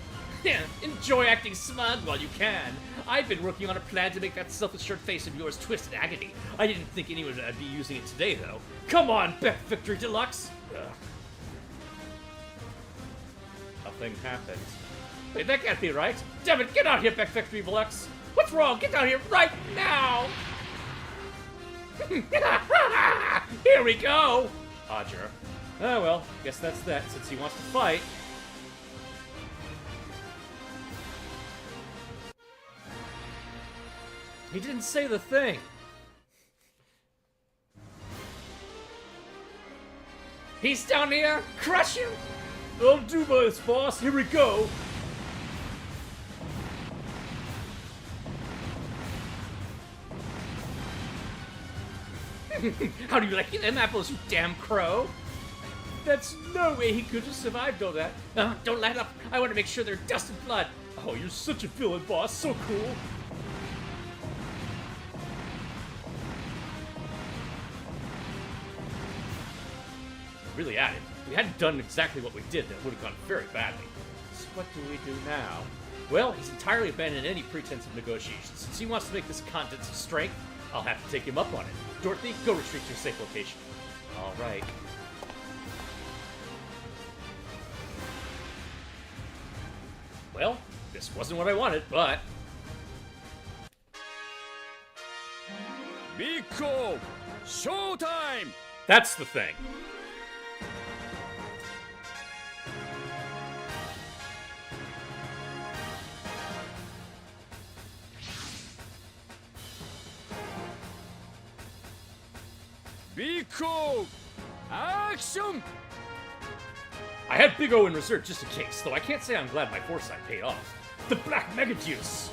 Yeah, enjoy acting smug while you can. I've been working on a plan to make that self-assured face of yours twist in agony. I didn't think anyone would be using it today, though. Come on, Beck Victory Deluxe! Ugh. Nothing happened. Wait, that can't be right. Damn it, get out here, Beck Victory Deluxe! What's wrong? Get down here right now! Here we go! Odger. Oh well, guess that's that, since he wants to fight. He didn't say the thing. He's down here! Crush him! I'll do this, boss. Here we go. How do you like them apples, you damn crow? That's no way he could have survived all that. Don't let up. I want to make sure they're dust and blood. Oh, you're such a villain, boss. So cool. Really at it. If we hadn't done exactly what we did, then it would have gone very badly. So what do we do now? Well, he's entirely abandoned any pretense of negotiation. Since he wants to make this a contest of strength, I'll have to take him up on it. Dorothy, go retreat to a safe location. All right. Well, this wasn't what I wanted, but... Biko! Showtime! That's the thing. Biko! Action! I had Big O in reserve just in case, though I can't say I'm glad my foresight paid off. The Black Mega Juice!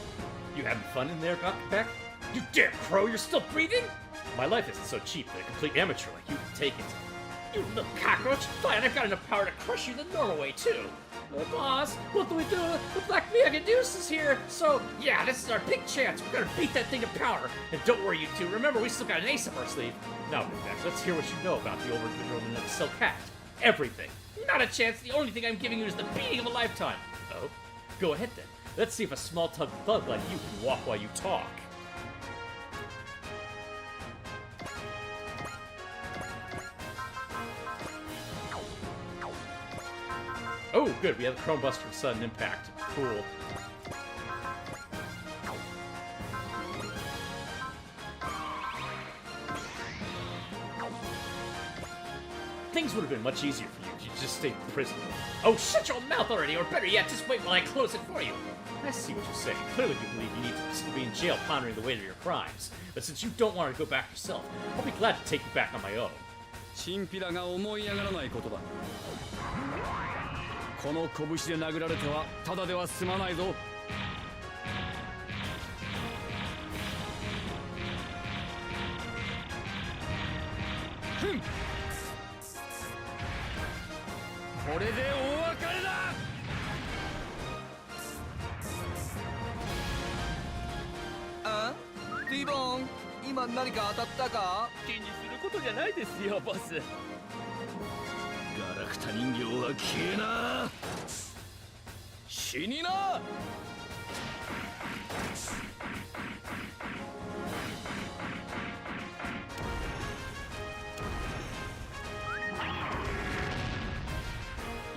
You having fun in there, Beck? You damn crow, you're still breathing? My life isn't so cheap that a complete amateur like you can take it. You little cockroach! Fine, I've got enough power to crush you the normal way, too. Boss, what do we do? The Black Mega Juice is here, so yeah, this is our big chance. We're gonna beat that thing to powder. And don't worry, you two. Remember, we still got an ace up our sleeve. Now, Beck, let's hear what you know about the overdevelopment of the Silk Hat. Everything. Not a chance. The only thing I'm giving you is the beating of a lifetime. Oh? Go ahead, then. Let's see if a small thug like you can walk while you talk. Oh, good. We have Chrome Buster Sudden Impact. Cool. Things would have been much easier for you if you just stayed in prison. Oh, shut your mouth already, or better yet, just wait while I close it for you. I see what you're saying. Clearly you believe you need to be in jail pondering the weight of your crimes. But since you don't want to go back yourself, I'll be glad to take you back on my own. チンピラが思い上がらないことだ。この拳で殴られてはただでは済まないぞ。ふん。これで大別れだ。あ？ティーボーン、今何か当たったか？気にすることじゃないですよ、ボス。ガラクタ人形は消えな。死にな。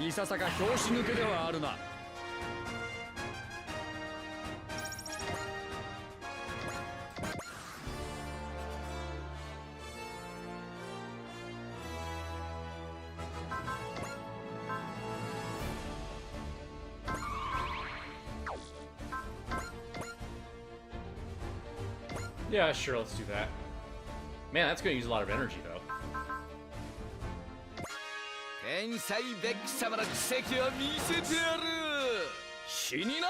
いささか拍子抜けではあるな。Yeah, sure, let's do that. Man, that's gonna use a lot of energy, though. 天才ベック様の奇跡を見せてやる。死にな。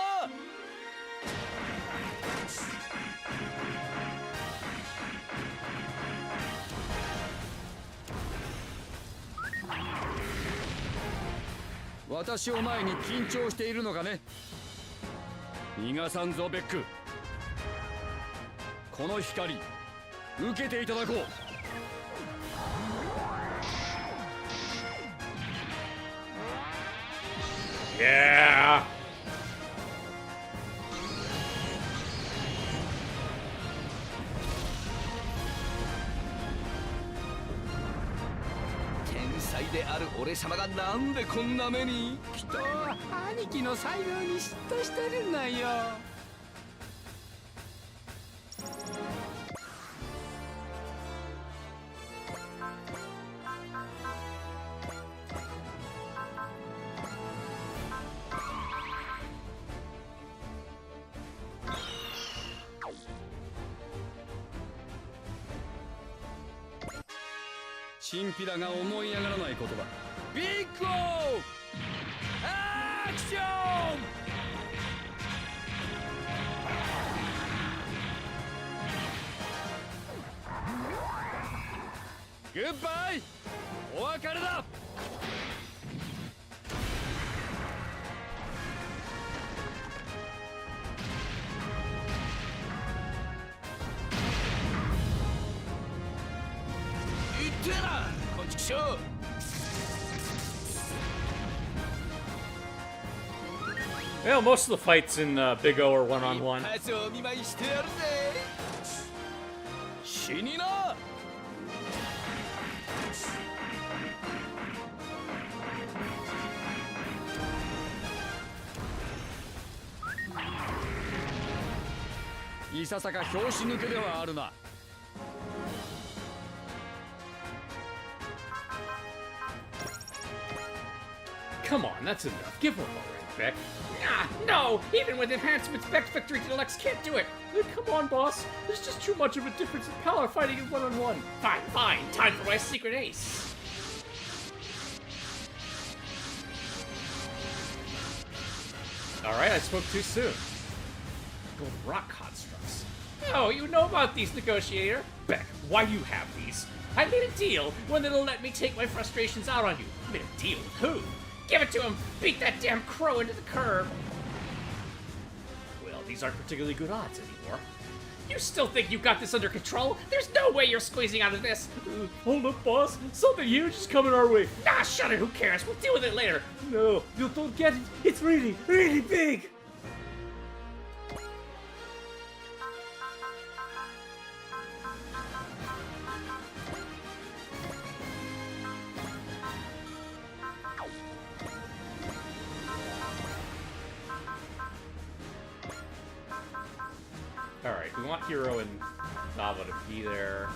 私を前に緊張しているのかね。逃がさんぞベック。この光受けていただこう。Yeah. 天才である俺様がなんでこんな目に。きっと兄貴の才能に嫉妬してるんだよ。チンピラが思い上がらない言葉。ビッグオーアクション。グッバイ、お別れだ。言ってな、こんちくしょう。Well, most of the fights in Big O are one-on-one. 一発お見舞いしてやるぜ。死にな。いささか拍子抜けではあるな。Come on, that's enough. Give one already, Beck. Ah, no! Even with enhancements, Beck's Victory Deluxe can't do it! Come on, boss. There's just too much of a difference in power fighting in one-on-one. Fine, fine. Time for my secret ace. Alright, I spoke too soon. Gold rock constructs. Oh, you know about these, Negotiator. Beck, why do you have these? I made a deal when it'll let me take my frustrations out on you. Made a deal with who? Give it to him! Beat that damn crow into the curb! Well, these aren't particularly good odds anymore. You still think you got this under control? There's no way you're squeezing out of this! Hold up, boss. Something huge is coming our way. Nah, shut it. Who cares? We'll deal with it later. No, you don't get it. It's really, really big! Alright, we want Hero and Nava to be there.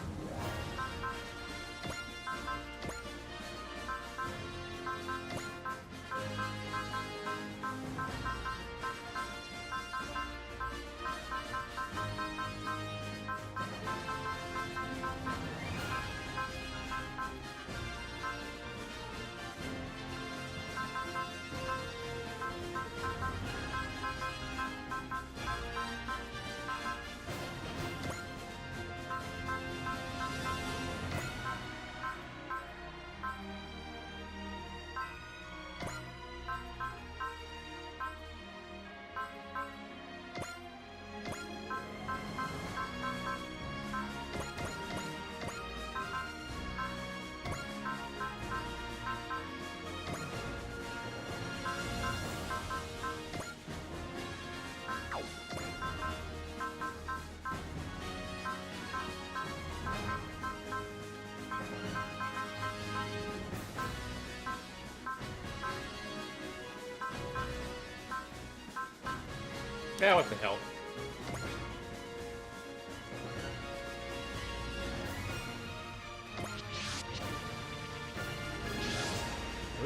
Yeah, what the hell.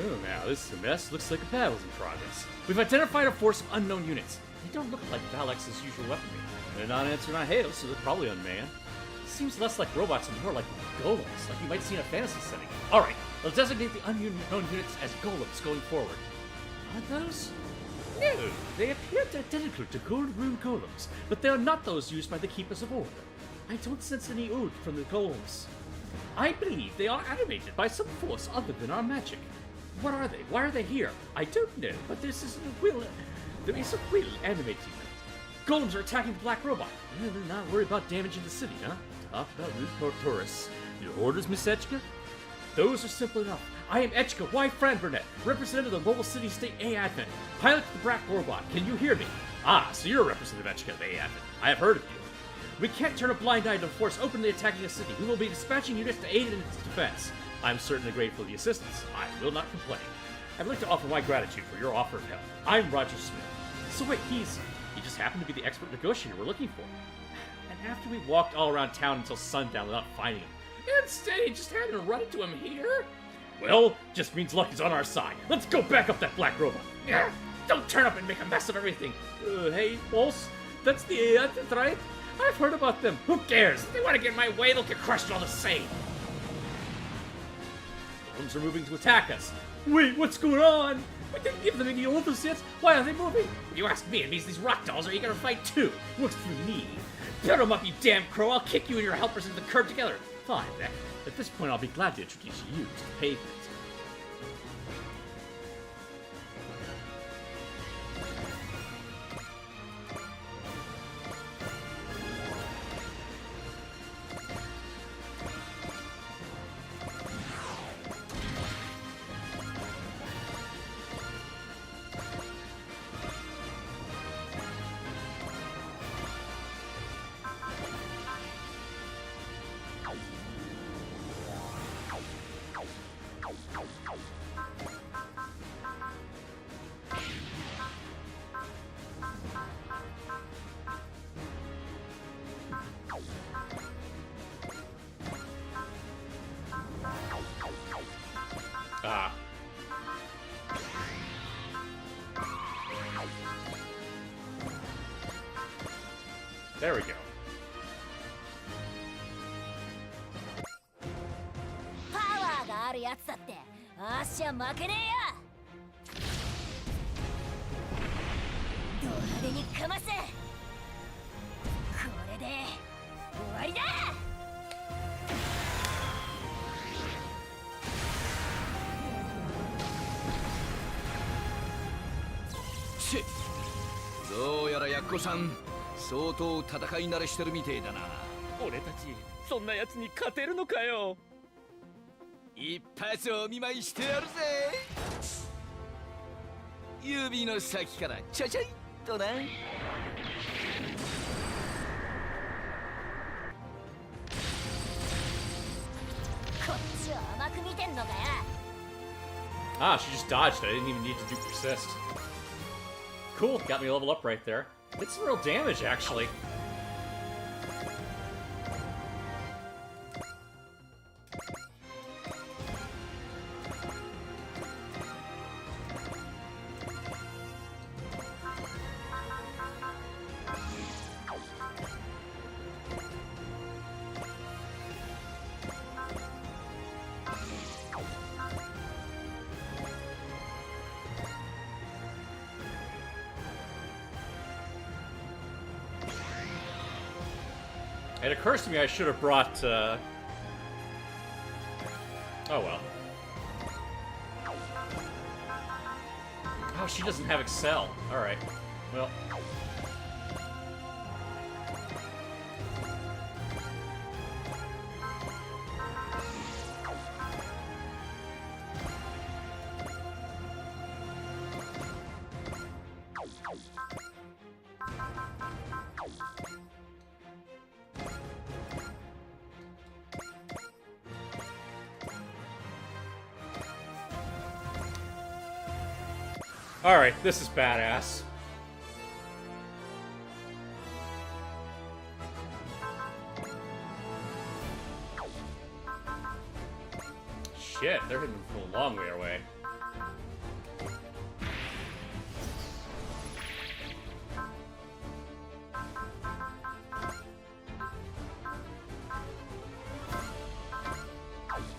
Ooh, now this is a mess. Looks like a battle's in progress. We've identified a force of unknown units. They don't look like Valex's usual weaponry. They're not answering our hail, so they're probably unmanned. Seems less like robots and more like golems, like you might see in a fantasy setting. Alright, let's designate the unknown units as golems going forward. Are those? No, they appear identical to Gold Rune golems, but they are not those used by the Keepers of Order. I don't sense any ood from the golems. I believe they are animated by some force other than our magic. What are they? Why are they here? I don't know, but there is a will animating them. Golems are attacking the black robot. They're not worried about damaging the city, huh? Talk about rude tourists. Your orders, Miss Etchka? Those are simple enough. I am Etchka Y. Franburnett, representative of the Mobile City State A Advent, pilot of the black robot. Can you hear me? Ah, so you're a representative Etchka of A Advent. I have heard of you. We can't turn a blind eye to a force openly attacking a city. We will be dispatching units to aid in its defense. I'm certainly grateful for the assistance. I will not complain. I'd like to offer my gratitude for your offer of help. I'm Roger Smith. So wait, he just happened to be the expert negotiator we're looking for. And after we walked all around town until sundown without finding him, instead he just happened to run into him here? Well, just means luck is on our side. Let's go back up that black robot. Yeah, don't turn up and make a mess of everything. Hey, boss, that's the Advent, right? I've heard about them. Who cares? If they want to get in my way, they'll get crushed all the same. The Golems are moving to attack us. Wait, what's going on? We didn't give them any orders yet. Why are they moving? If you ask me, it means these rock dolls are eager to fight too. Works for me. Build them up, you damn crow. I'll kick you and your helpers into the curb together. Fine, Beck. At this point, I'll be glad to introduce you to the pavement. Ah. There we go. パワーがあるやつだってあっしゃ負けねえや。ド派手にかます。これで終わりだ。チェどうやらヤッコさん相当戦い慣れしてるみてえだな。俺たちそんな奴に勝てるのかよ。一発お見舞いしてやるぜ。指の先からちゃちゃいっとな。こっちを甘く見てんのかよ。 Ah, she just dodged. I didn't even need to do persist. Cool, got me a level up right there. Did some real damage, actually. It occurs to me I should have brought, oh well. Oh, she doesn't have Excel. Alright. Well. Alright, this is badass. Shit, they're hitting from a long way away.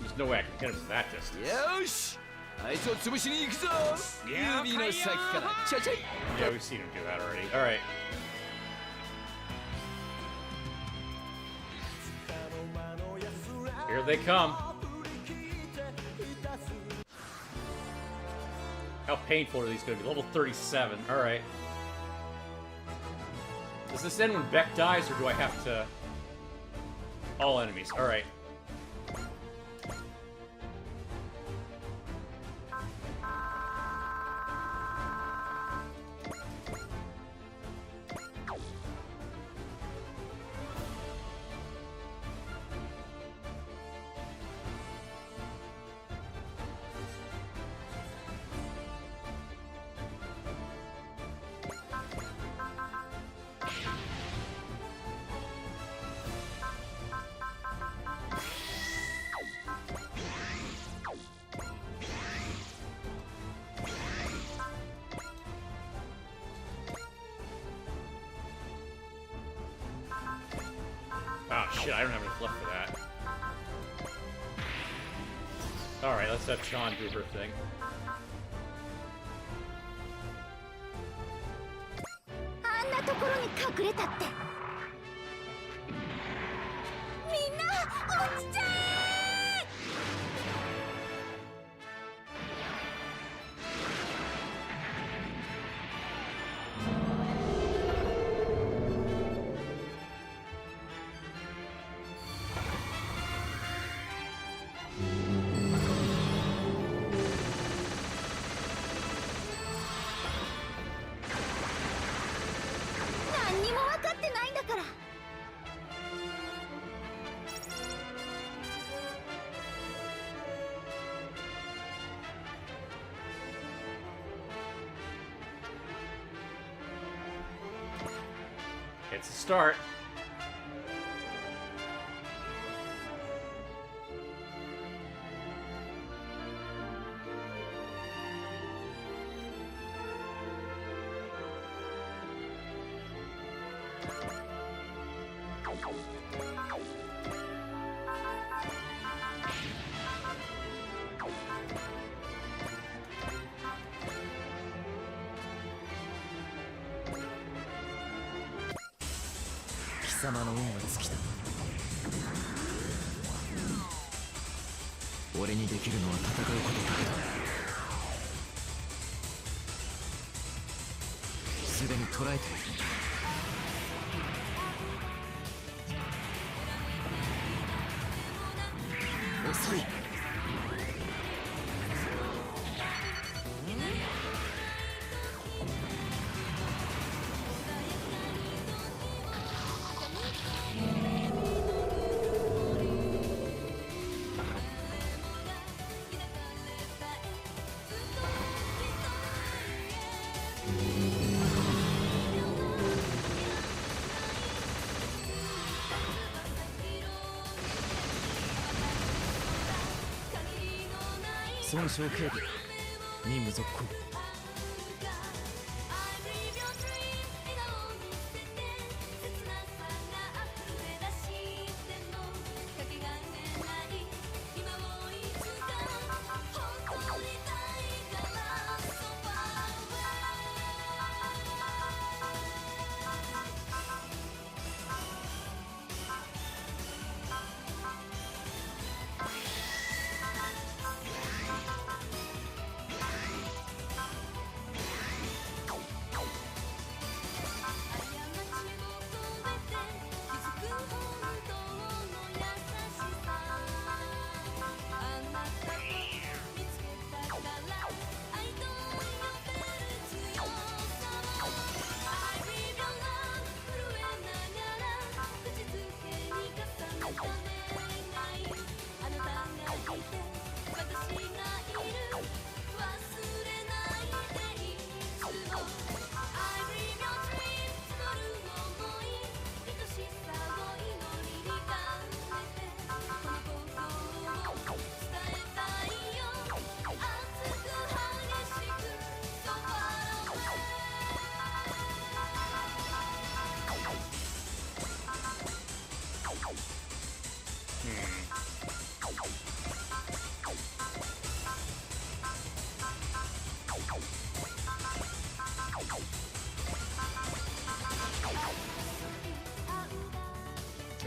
There's no way I can hit him from that distance. よしあいつを潰しに行くぞ。指の先からちゃちゃい。 Yeah, we've seen him do that already. Alright. Here they come. How painful are these going to be? Level 37. All right. Does this end when Beck dies, or do I have to... All enemies. All right. Oh shit, I don't have enough left for that. Alright, let's have Sean do her thing. あんなところに隠れたってみんな落ちちゃえ 何にも分かってないんだから It's a start. Kisamaの運は尽きた。俺にできるのは戦うことだけだ。すでに捕らえている。遅い。損傷警備任務続行。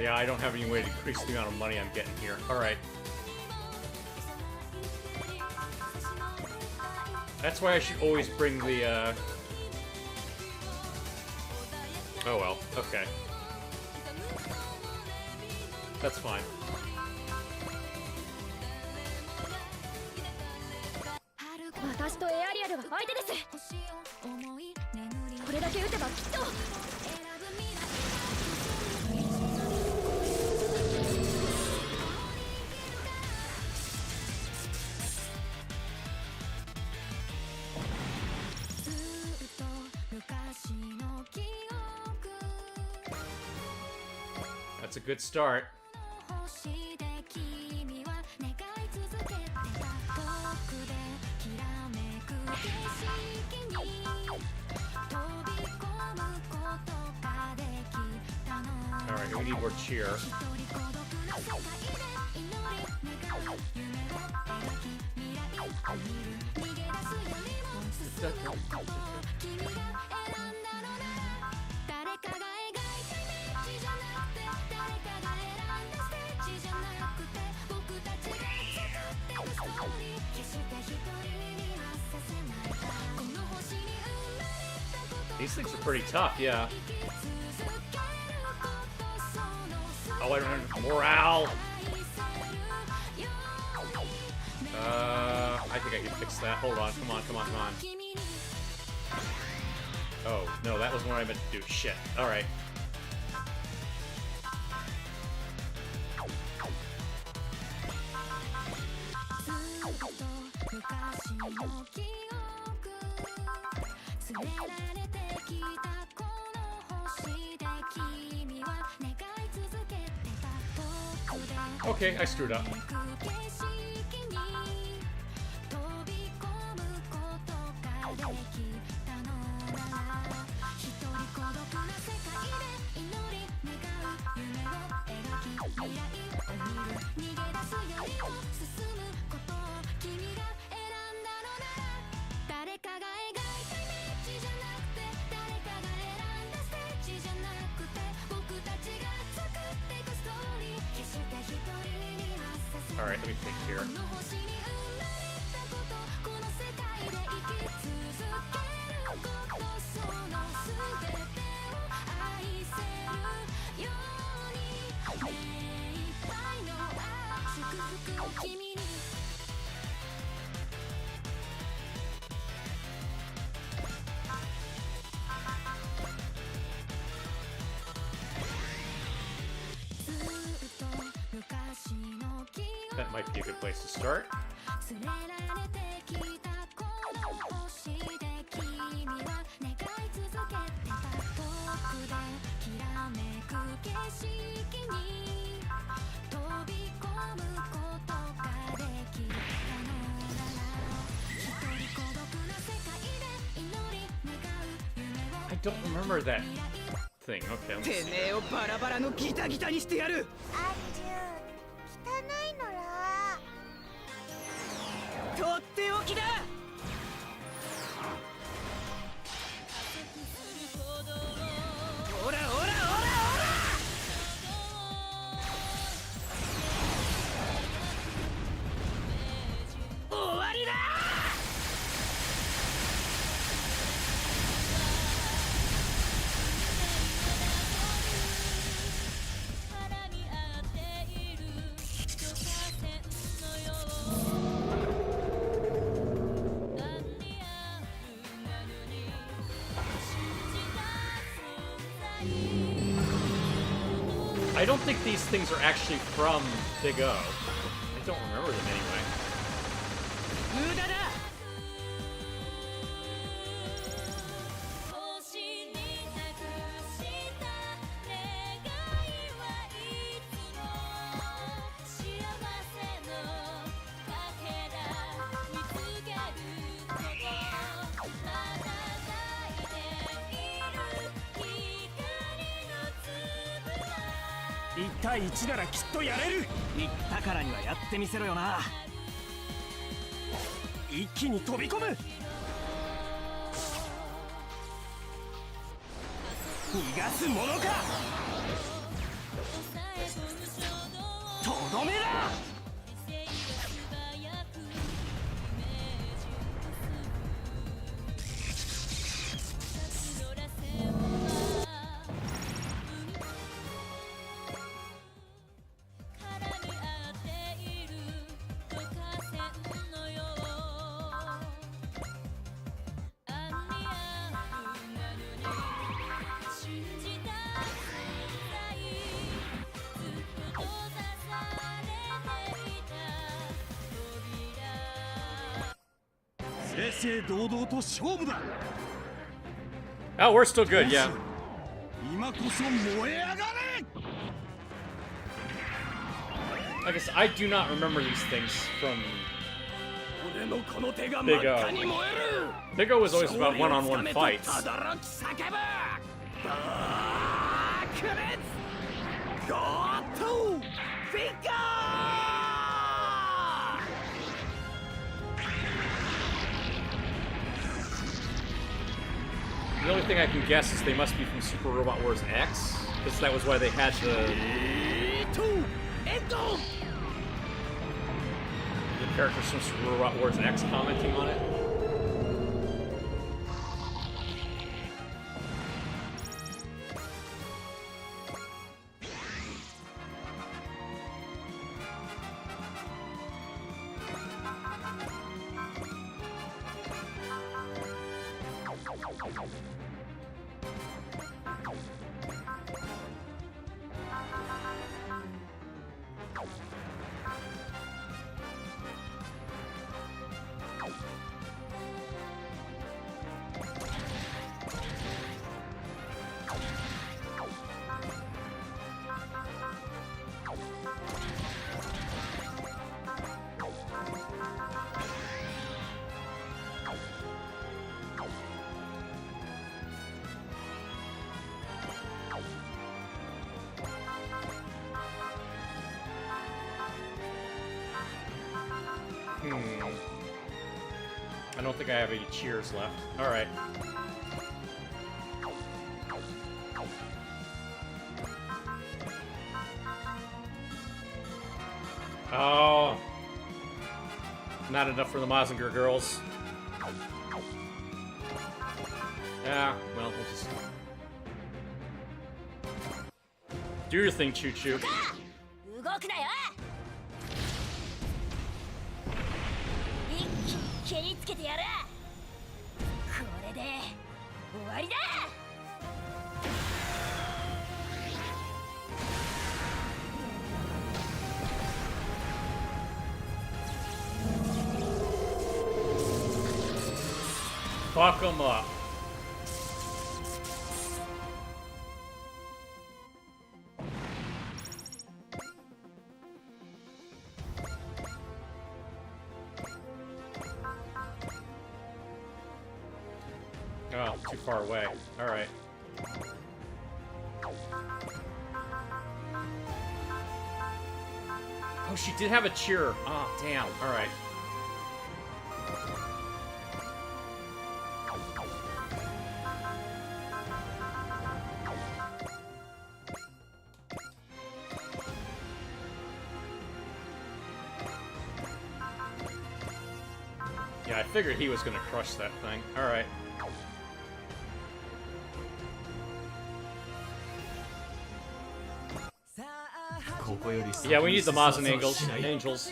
Yeah, I don't have any way to increase the amount of money I'm getting here. Alright. That's why I should always bring the, Oh well, okay. That's fine. 私とエアリアルは相手です。これだけ撃てばきっと。That's a good start. Alright, we need more cheer. These things are pretty tough, yeah. Oh, I don't have morale. I think I can fix that. Hold on, come on, come on, come on. Oh, no, that wasn't what I meant to do. Shit. Alright. Okay, I screwed up. Alright, let me think here. That might be a good place to start. I don't remember that thing. Okay, let's see. てめえをバラバラのギタギタにしてやる。あっちゅう汚いのら。とっておきだ。ほらほらほらほら。終わりだ。I don't think these things are actually from Big O. I don't remember them anyway. 無駄だ。1対1ならきっとやれる。言ったからにはやってみせろよな。一気に飛び込む。逃がすものか。とどめだ。正堂々と勝負だ。 Oh, we're still good, yeah. 今こそ燃え上がれ。 I guess I do not remember these things from 俺のこの手が真っ赤に燃える。 Big O was always about one-on-one fights. 轟き叫ぶ。爆裂。ゴートフィガー。 The only thing I can guess is they must be from Super Robot Wars X, because that was why they had the characters from Super Robot Wars X commenting on it. I don't think I have any cheers left. Alright. Oh. Not enough for the Mazinger girls. Yeah, well, we'll just... Do your thing, Choo Choo. 動くなよ。一気に蹴りつけてやる。これで終わりだ。Fuck 'em up. Oh, too far away. Alright. Oh, she did have a cheer. Oh, damn. Alright. Yeah, I figured he was gonna crush that thing. Alright. Yeah, we need the Mazin Angels. Angels.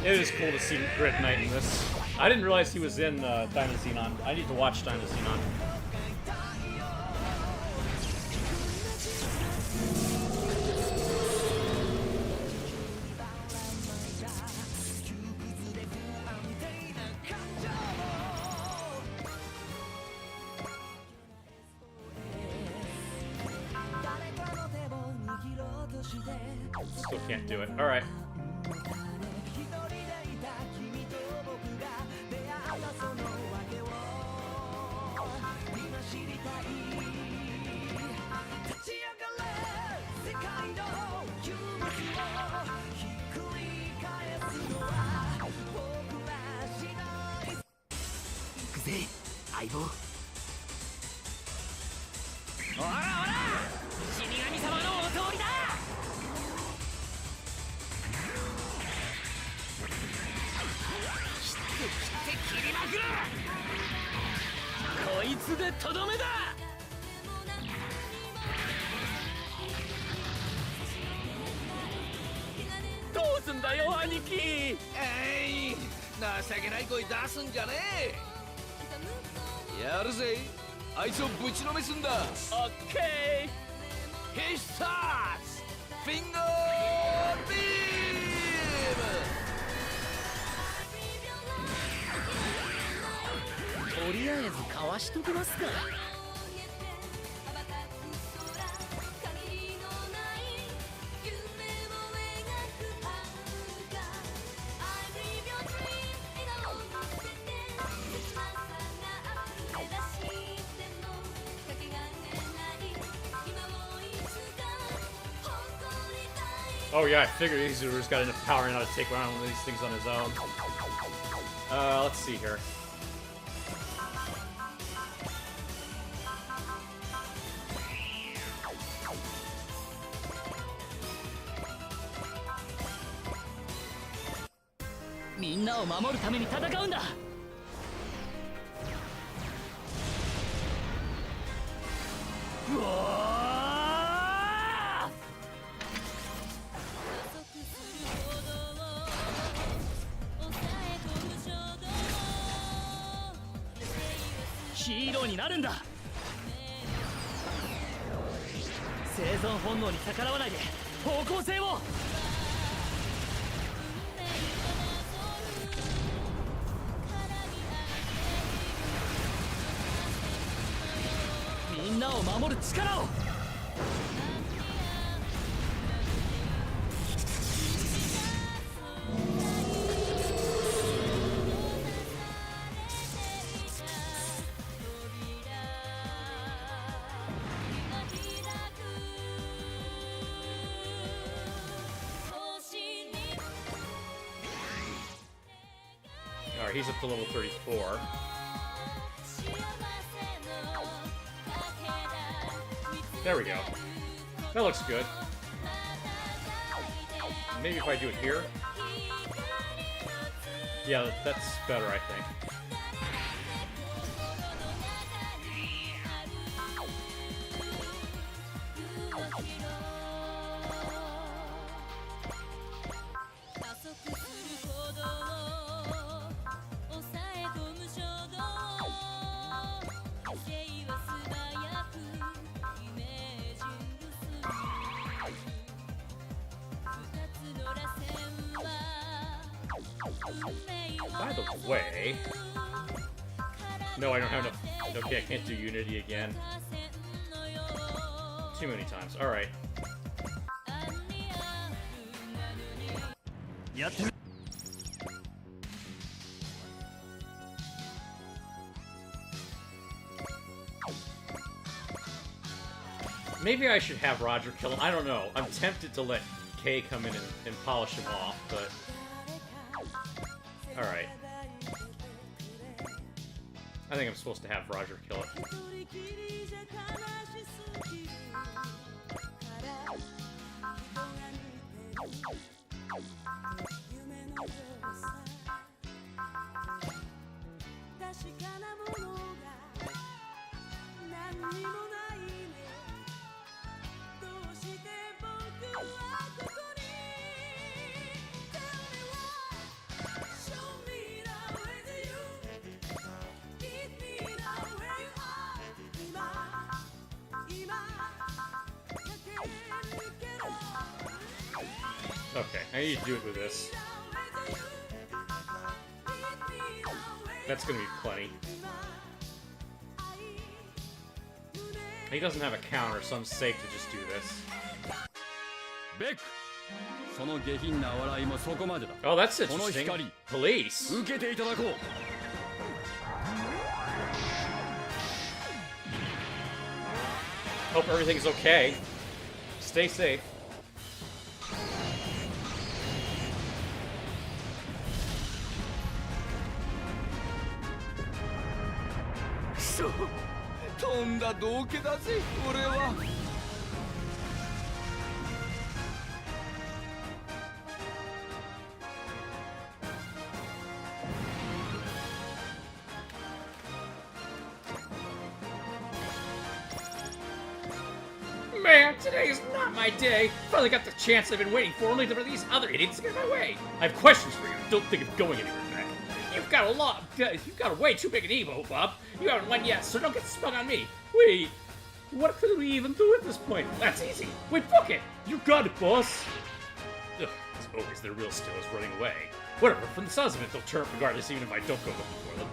It is cool to see Grit Knight in this. I didn't realize he was in Dino Xenon. I need to watch Dino Xenon. Still can't do it. Alright. Okay. He starts. Finger. とりあえずかわしときますか。Oh yeah, I figured Izuru's got enough power now to take around one of these things on his own. Let's see here. Alright, he's up to level 34. There we go. That looks good. Maybe if I do it here? Yeah, that's better, I think. By the way... No, I don't have enough... Okay, I can't do Unity again. Too many times. Alright. Maybe I should have Roger kill him. I don't know. I'm tempted to let Kay come in and polish him off, but... Alright. I think I'm supposed to have Roger kill it. Okay, I need to do it with this. That's gonna be plenty. He doesn't have a counter, so I'm safe to just do this. Beck! Oh, that's interesting. Police. Hope everything's okay. Stay safe. Man, today is not my day. Finally got the chance I've been waiting for, only for these other idiots to get in my way. I have questions for you. Don't think of going anywhere back. You've got a way too big an ego, Bob. You haven't won yet, so don't get spun on me. Wait, what could we even do at this point? That's easy. We book it. You got it, boss. Ugh. always, their real skill is running away. Whatever, from the sounds of it, they'll turn up regardless even if I don't go looking for them.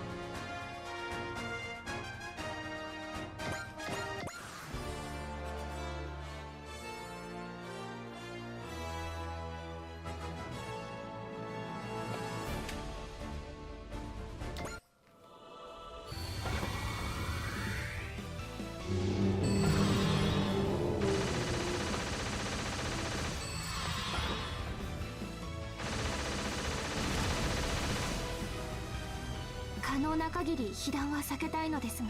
可能な限り被弾は避けたいのですが、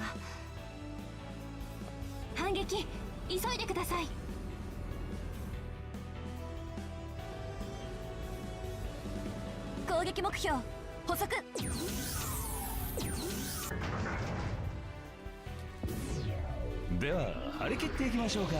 反撃急いでください。攻撃目標捕捉。では張り切っていきましょうか。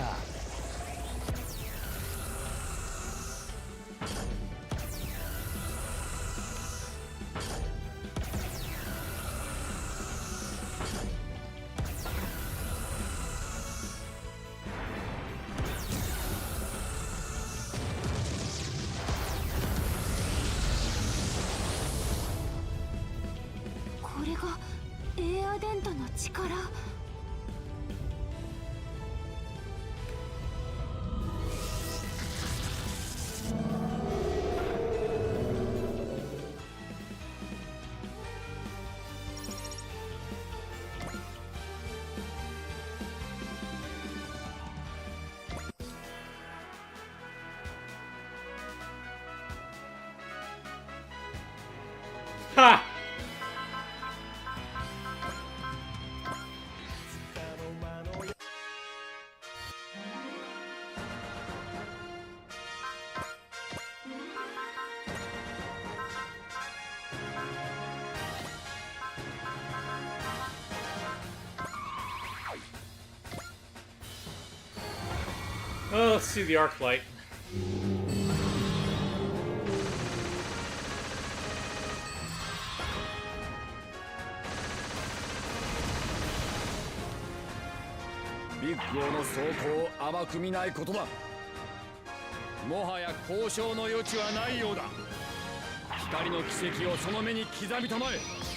これがエアデントの力。Ha! Oh, let's see the arc light. Big 王の走行を甘く見ないことだ。もはや交渉の余地はないようだ。光の奇跡をその目に刻みたまえ。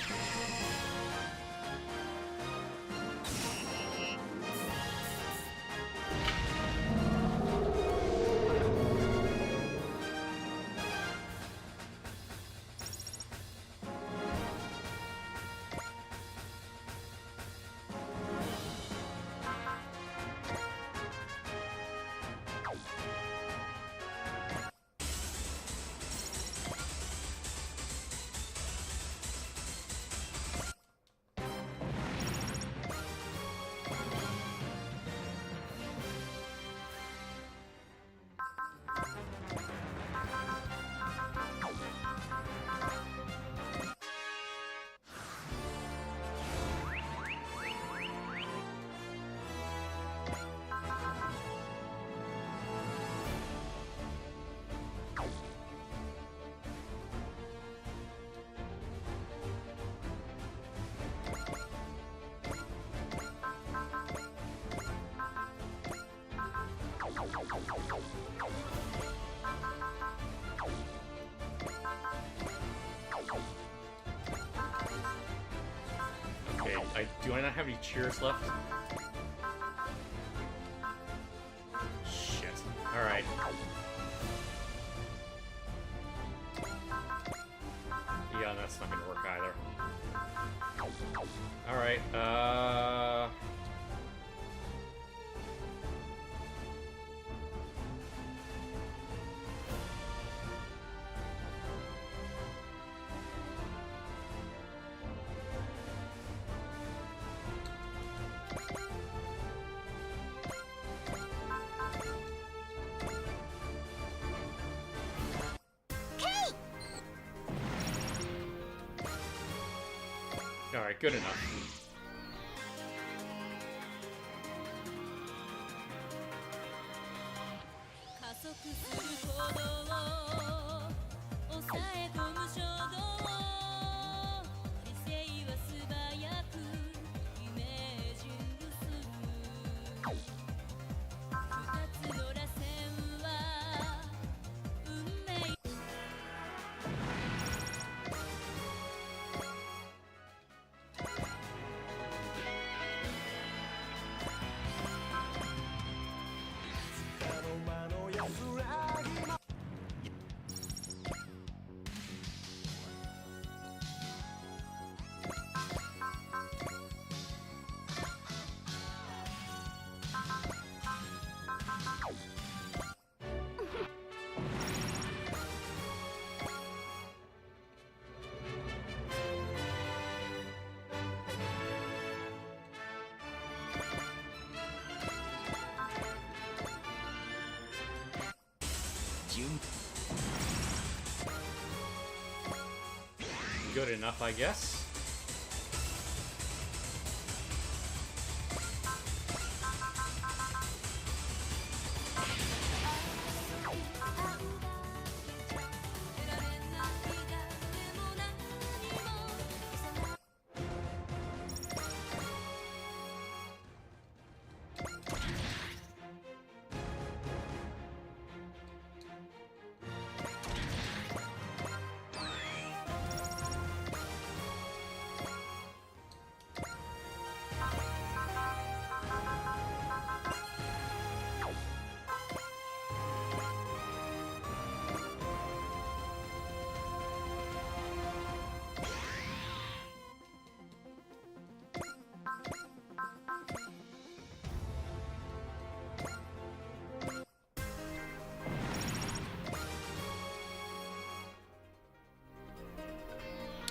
Okay, do I not have any cheers left? Shit. Alright. Yeah, that's not gonna work either. Alright, Alright, good enough. good enough, I guess.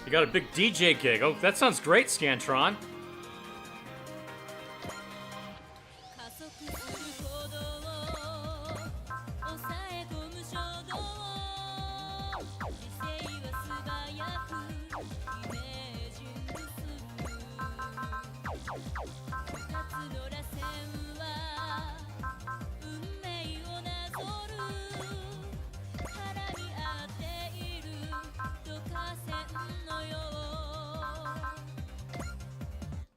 You got a big DJ gig. Oh, that sounds great, Scantron. 加速する鼓動抑え込む衝動理性は素早くイメージする二つの螺旋は運命をなぞる絡み合っている導火線のよう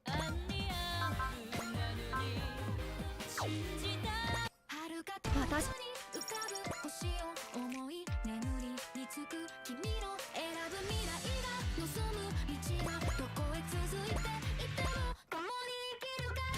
暗にあるなのに信じた遥か遠くに浮かぶ星を思い眠りにつく君の選ぶ未来が望む道がどこへ続いていても共に生きるから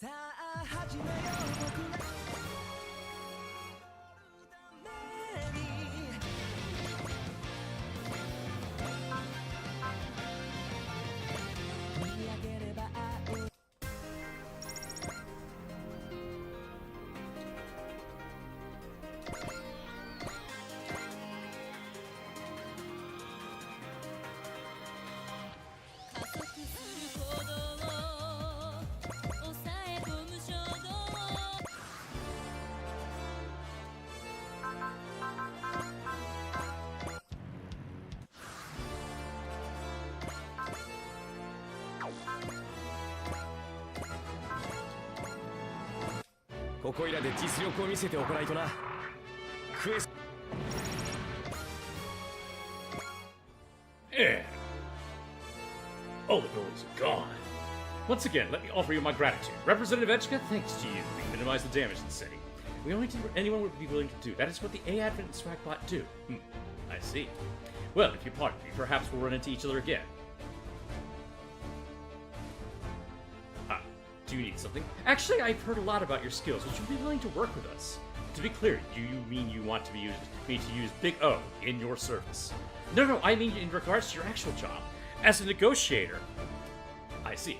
さあ始めよう僕らために見上げれば青い加速する鼓動抑え込む衝動ここいらで実力を見せておかないとな。クエス Yeah. All the buildings are gone. Once again, let me offer you my gratitude. Representative Etchka, thanks to you, we minimized the damage to the city. We only did what anyone would be willing to do. That is what the A-Advent and Swagbot do. I see. Well, if you pardon me, perhaps we'll run into each other again. Do you need something? Actually, I've heard a lot about your skills. Would you be willing to work with us? To be clear, do you mean you want to me to use Big O in your service? No, I mean in regards to your actual job. As a negotiator. I see.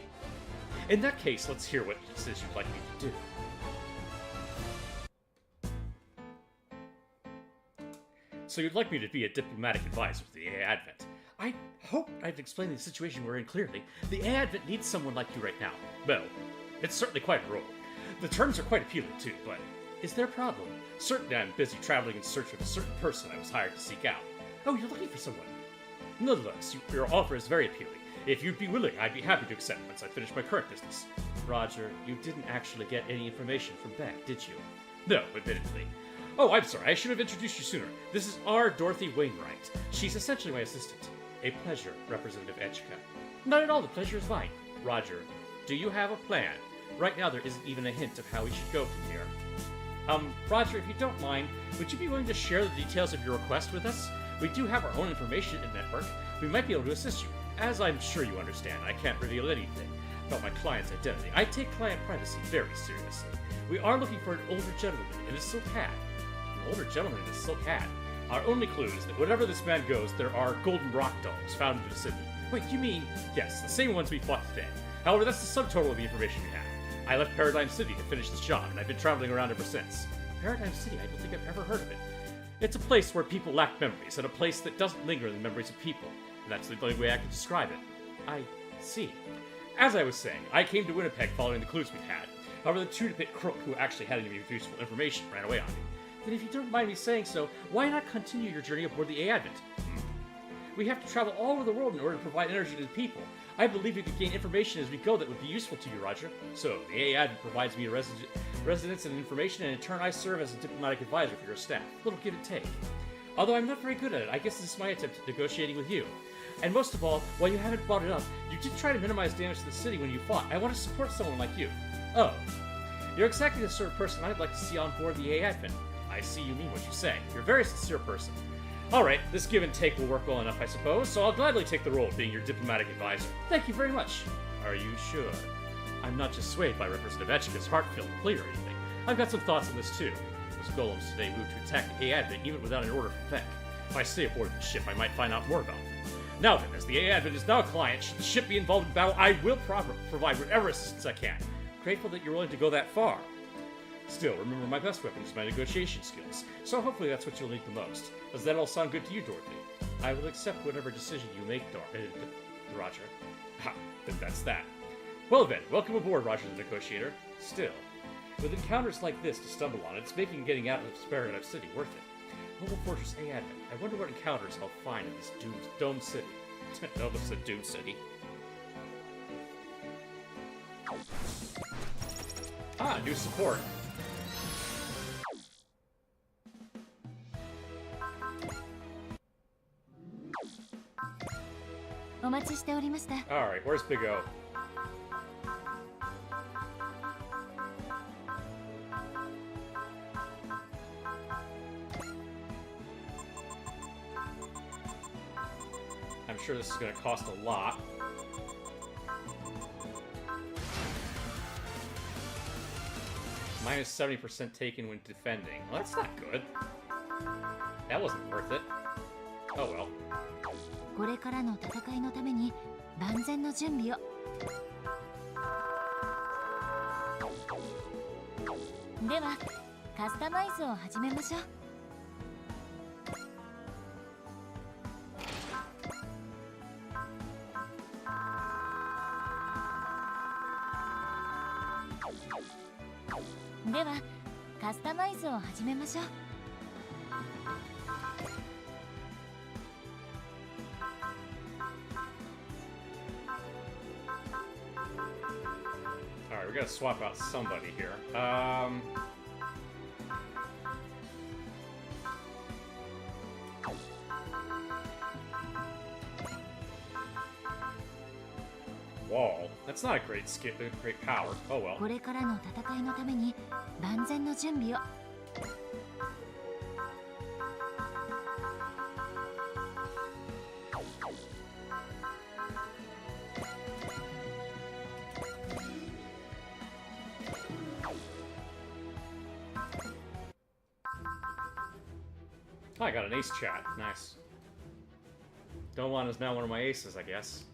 In that case, let's hear what it is you'd like me to do. So you'd like me to be a diplomatic advisor to the A-Advent. I hope I've explained the situation we're in clearly. The A-Advent needs someone like you right now. Well, it's certainly quite a role. The terms are quite appealing too, but is there a problem? Certainly I'm busy traveling in search of a certain person I was hired to seek out. Oh, you're looking for someone. Nonetheless, your offer is very appealing. If you'd be willing, I'd be happy to accept once I finish my current business. Roger, you didn't actually get any information from Beck, did you? No, admittedly. Oh, I'm sorry, I should have introduced you sooner. This is R. Dorothy Wainwright. She's essentially my assistant. A pleasure, Representative Etchka. Not at all, the pleasure is mine. Roger, do you have a plan? Right now, there isn't even a hint of how we should go from here. Roger, if you don't mind, would you be willing to share the details of your request with us? We do have our own information network. We might be able to assist you. As I'm sure you understand, I can't reveal anything about my client's identity. I take client privacy very seriously. We are looking for an older gentleman in a silk hat. An older gentleman in a silk hat. Our only clue is that wherever this man goes, there are golden rock dogs found in the city. Wait, you mean... Yes, the same ones we fought today. However, that's the subtotal of the information we have. I left Paradigm City to finish this job, and I've been traveling around ever since. Paradigm City? I don't think I've ever heard of it. It's a place where people lack memories, and a place that doesn't linger in the memories of people. And that's the only way I can describe it. I see. As I was saying, I came to Winnipeg following the clues we had. However, the two-bit crook who actually had any useful information ran away on me. Then if you don't mind me saying so, why not continue your journey aboard the A-Advent? We have to travel all over the world in order to provide energy to the people. I believe we could gain information as we go that would be useful to you, Roger. So, the A-Advent provides me a residence and information, and in turn I serve as a diplomatic advisor for your staff. Little give and take. Although I'm not very good at it, I guess this is my attempt at negotiating with you. And most of all, while you haven't brought it up, you did try to minimize damage to the city when you fought. I want to support someone like you. Oh. You're exactly the sort of person I'd like to see on board the A-Advent. I see you mean what you say. You're a very sincere person. Alright, this give and take will work well enough, I suppose, so I'll gladly take the role of being your diplomatic advisor. Thank you very much. Are you sure? I'm not just swayed by Representative Etchika's heart-filled plea or anything. I've got some thoughts on this too. Those golems today moved to attack the A-Advent even without an order from Vec. If I stay aboard the ship, I might find out more about them. Now then, as the A-Advent is now a client, should the ship be involved in battle, I will provide whatever assistance I can. Grateful that you're willing to go that far. Still, remember my best weapon is my negotiation skills, so hopefully that's what you'll need the most. Does that all sound good to you, Dorothy? I will accept whatever decision you make, Roger. Ha, then that's that. Well then, welcome aboard, Roger the Negotiator. Still, with encounters like this to stumble on, it's making getting out of Paradigm City worth it. Mobile Fortress A-Advent. I wonder what encounters I'll find in this Dome City. No, this is a Doom City. Ah, new support. Alright, where's Big O? I'm sure this is going to cost a lot. Minus 70% taken when defending. Well, that's not good. That wasn't worth it. Oh well. これからの戦いのために万全の準備を。では、カスタマイズを始めましょう。では、カスタマイズを始めましょう。Alright, we gotta swap out somebody here. Wall. That's not a great skill, great power. Oh well. これからの戦いのために万全の準備を。I got an ace chat. Nice. Dolan is now one of my aces, I guess.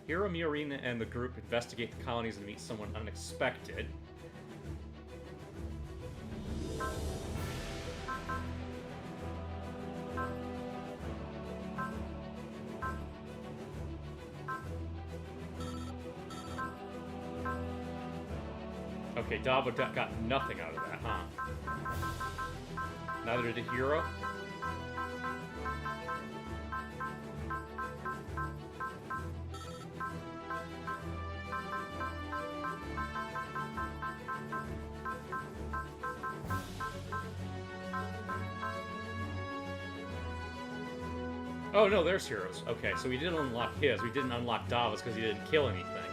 Hiro, Miorina, and the group investigate the colonies and meet someone unexpected. Okay, Dabo got nothing out of that, huh? Neither did Hiro. Oh no, there's Heroes. Okay, so we didn't unlock his. We didn't unlock Dava's because he didn't kill anything.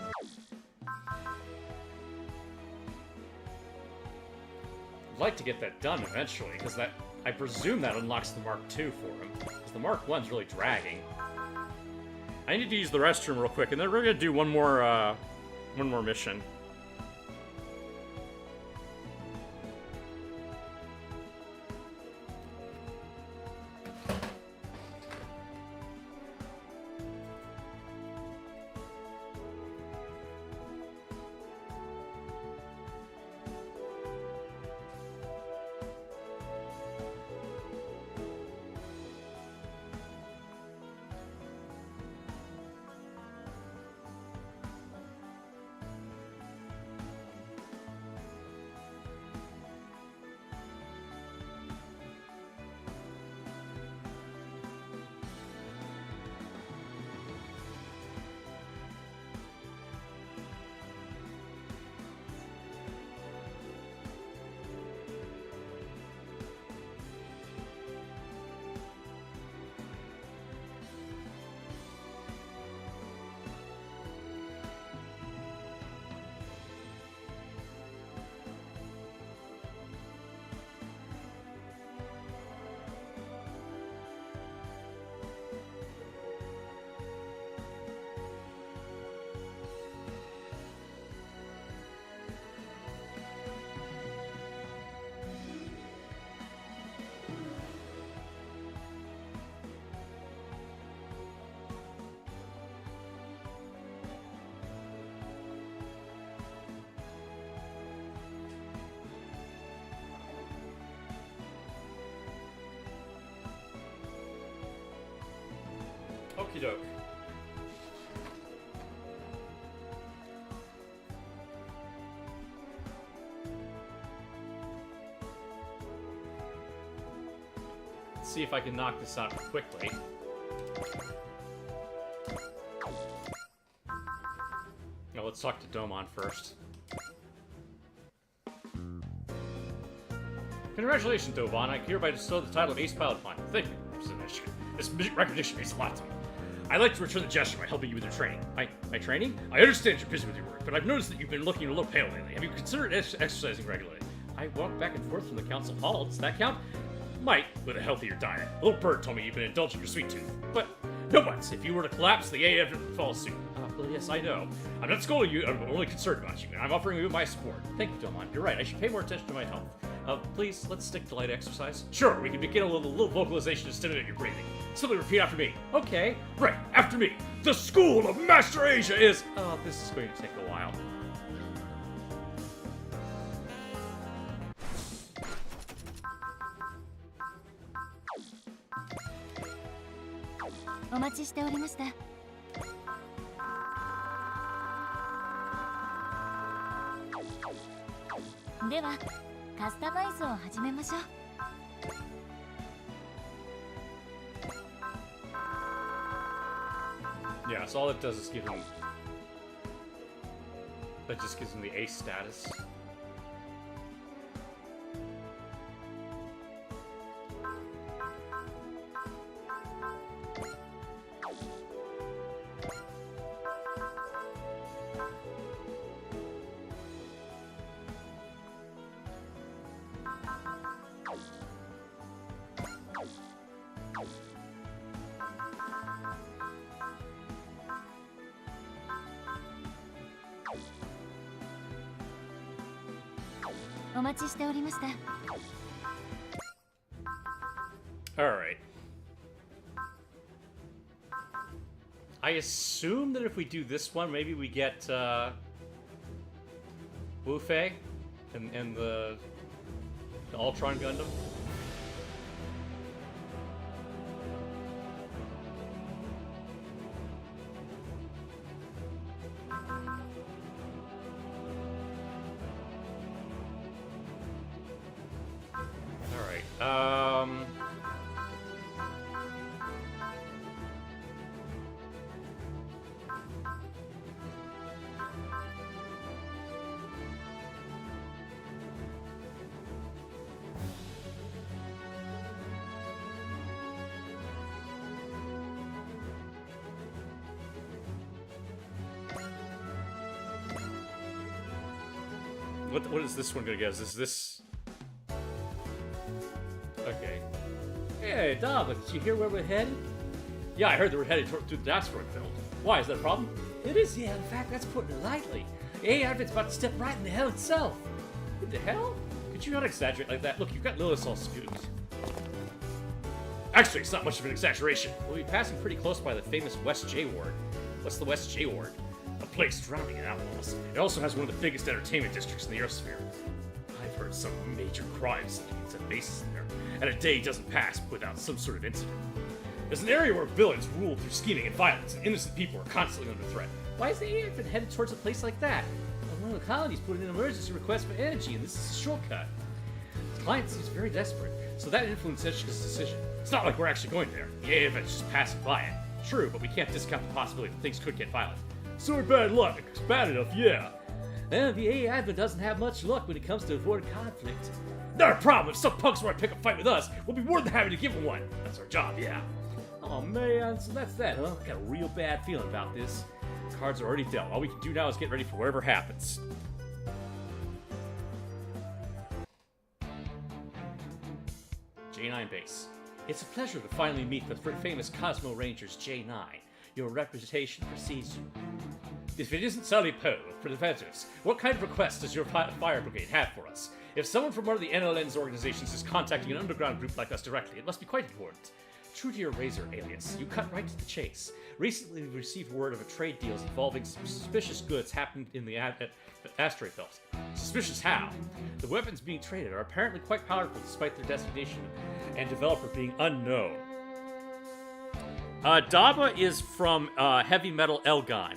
I'd like to get that done eventually, because that, I presume that unlocks the Mark II for him. The Mark 1's really dragging. I need to use the restroom real quick, and then we're gonna do one more mission. Okie doke. Let's see if I can knock this out quickly. Now let's talk to Domon first. Congratulations, Domon. I hereby bestow the title of Ace Pilot upon you. Thank you, Mr. Michigan. This recognition means a lot to me. I'd like to return the gesture by helping you with your training. My training? I understand you're busy with your work, but I've noticed that you've been looking a little pale lately. Have you considered exercising regularly? I walk back and forth from the council hall. Does that count? Might, with a healthier diet. A little bird told me you've been indulging your sweet tooth. But no buts. If you were to collapse, the AF would follow suit. Well, yes, I know. I'm not scolding you. I'm only concerned about you, and I'm offering you my support. Thank you, Domon. You're right. I should pay more attention to my health. Please, let's stick to light exercise. Sure, we can begin a little vocalization to stimulate your breathing. Simply repeat after me. Okay, right, after me. The School of Master Asia is... Oh, this is going to take a while. Yeah, so all it does is give him... That just gives him the ace status. Alright. I assume that if we do this one, maybe we get, Wu Fei and the Ultron Gundam. What is this one gonna get? Is this... Okay. Yeah, Hey, Dava, did you hear where we're headed? Yeah, I heard that we're headed through the asteroid belt. Why, is that a problem? It is, yeah. In fact, that's putting it lightly. A Advent's about to step right into hell itself. What the hell? Could you not exaggerate like that? Look, you've got Lilith all skewed. Actually, it's not much of an exaggeration. We'll be passing pretty close by the famous West J Ward. What's the West J Ward? A place drowning in outlaws. It also has one of the biggest entertainment districts in the Earthsphere. I've heard some major crimes against a bases there, and a day doesn't pass without some sort of incident. There's an area where villains rule through scheming and violence, and innocent people are constantly under threat. Why is the AF headed towards a place like that? One of the colonies put in an emergency request for energy, and this is a shortcut. The client seems very desperate, so that influenced Setchka's decision. It's not like we're actually going there. The AF is just passing by it. True, but we can't discount the possibility that things could get violent. So bad luck. It's bad enough, yeah. And the A Advent doesn't have much luck when it comes to avoiding conflict. Not a problem. If some punks want to pick a fight with us, we'll be more than happy to give them one. That's our job, yeah. Oh man, so that's that, huh? I got a real bad feeling about this. The cards are already dealt. All we can do now is get ready for whatever happens. J9 base. It's a pleasure to finally meet the famous Cosmo Rangers J9. Your reputation precedes you. If it isn't Sally Poe of Preventers, what kind of request does your fire brigade have for us? If someone from one of the NLN's organizations is contacting an underground group like us directly, it must be quite important. True to your Razor alias, you cut right to the chase. Recently, we received word of a trade deal involving suspicious goods happening in the asteroid belt. Suspicious how? The weapons being traded are apparently quite powerful despite their destination and developer being unknown. Daba is from Heavy Metal Elgon.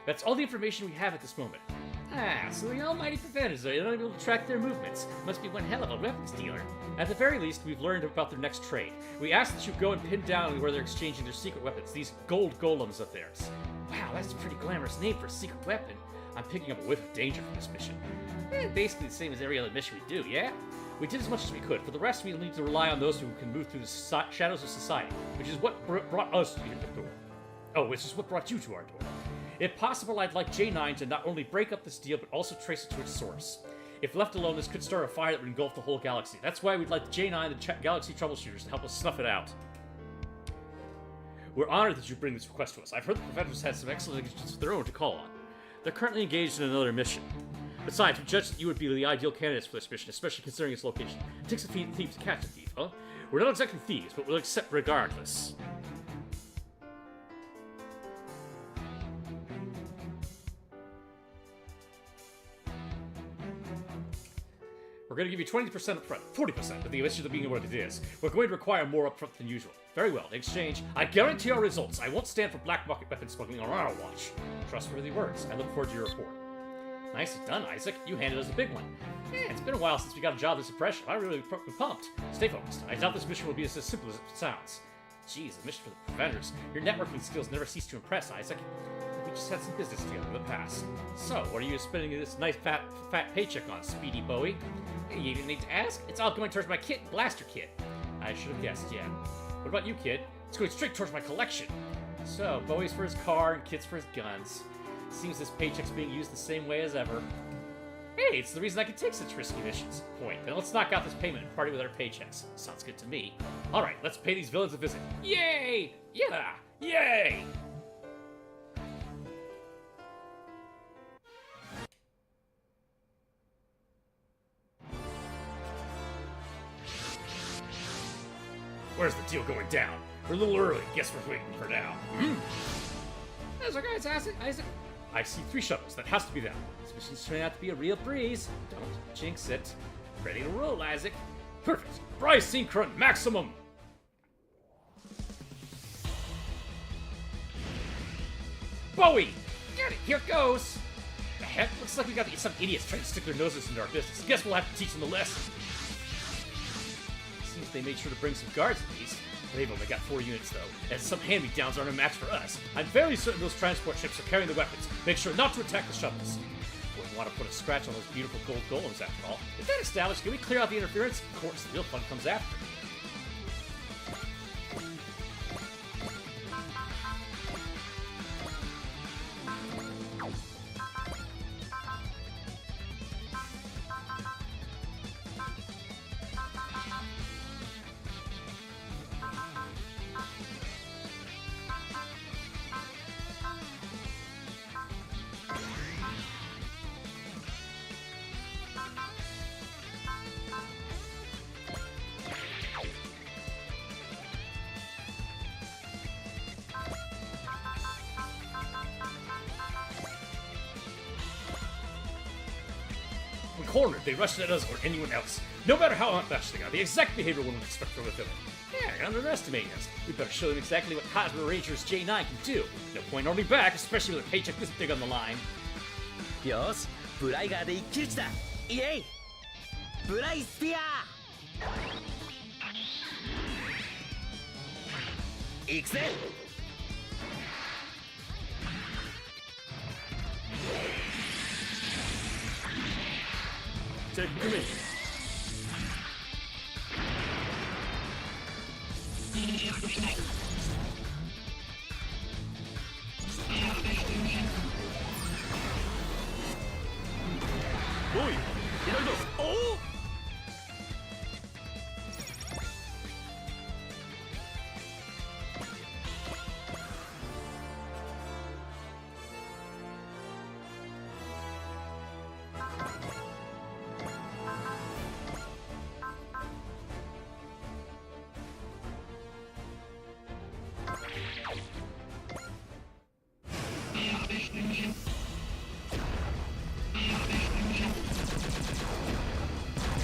That's all the information we have at this moment. Ah, so the almighty preventers are unable to track their movements. Must be one hell of a weapons dealer. At the very least, we've learned about their next trade. We ask that you go and pin down where they're exchanging their secret weapons, these gold golems of theirs. Wow, that's a pretty glamorous name for a secret weapon. I'm picking up a whiff of danger from this mission. Basically the same as every other mission we do, yeah? We did as much as we could. For the rest, we'll need to rely on those who can move through the shadows of society, which is what brought us to your door. Oh, which is what brought you to our door. If possible, I'd like J9 to not only break up this deal, but also trace it to its source. If left alone, this could start a fire that would engulf the whole galaxy. That's why we'd like J9 and Galaxy Troubleshooters to help us snuff it out. We're honored that you bring this request to us. I've heard the Preventers had some excellent agents of their own to call on. They're currently engaged in another mission. Besides, we judged that you would be the ideal candidates for this mission, especially considering its location. It takes a thief to catch a thief, huh? We're not exactly thieves, but we'll accept regardless. We're going to give you 20% up front, 40% with the issue of being what it is. We're going to require more up front than usual. Very well. In exchange, I guarantee our results. I won't stand for black market weapon smuggling on our watch. Trustworthy words. I look forward to your report. Nicely done, Isaac. You handed us a big one. It's been a while since we got a job this impressive. I'm really pumped. Stay focused. I doubt this mission will be as simple as it sounds. Jeez, a mission for the Preventers. Your networking skills never cease to impress, Isaac. We just had some business together in the past. So, what are you spending this nice fat paycheck on, Speedy Bowie? You didn't need to ask. It's all going towards my blaster kit. I should have guessed, yeah. What about you, kid? It's going straight towards my collection. So, Bowie's for his car and Kit's for his guns. Seems this paycheck's being used the same way as ever. Hey, it's the reason I can take such risky missions. Point. Then let's knock out this payment and party with our paychecks. Sounds good to me. Alright, let's pay these villains a visit. Yay! Yeah! Yay! Where's the deal going down? We're a little early. Guess we're waiting for now. There's our guys, Isaac. I see 3 shuttles. That has to be them. This mission's turning out to be a real breeze. Don't jinx it. Ready to roll, Isaac. Perfect. Bryce Synchron Maximum. Bowie! Get it. Here goes. The heck? Looks like we got some idiots trying to stick their noses into our business. Guess we'll have to teach them a lesson. Seems they made sure to bring some guards at least. They've only got 4 units though, and some hand-me-downs aren't a match for us. I'm very certain those transport ships are carrying the weapons. Make sure not to attack the shuttles. Wouldn't want to put a scratch on those beautiful gold golems after all. If that established, can we clear out the interference? Of course, the real fun comes after. cornered, they rushed at us or anyone else. No matter how unabashed they are, the exact behavior one would expect from a villain. Yeah, you're underestimating us. We better show them exactly what Cosmo Rangers J9 can do. No point holding back, especially with a paycheck this big on the line. よしブライガーで一騎打ちだイエイブライスピア行くぜチェックメイトおい左だおお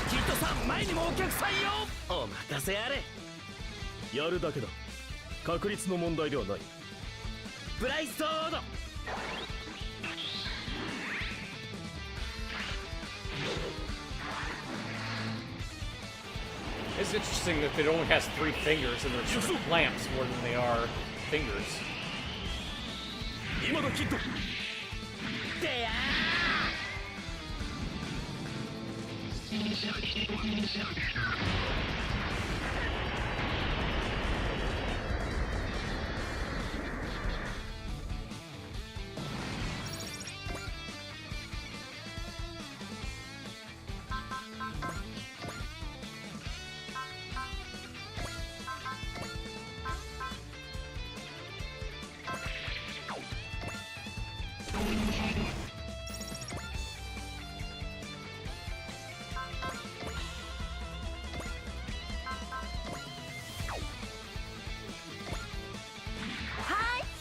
キッドさん前にもお客さんよお任せあれやるだけだ確率の問題ではないブライスソード It's interesting that it only has 3 fingers and they're sort of clamps more than they are fingers. 今だキッドでや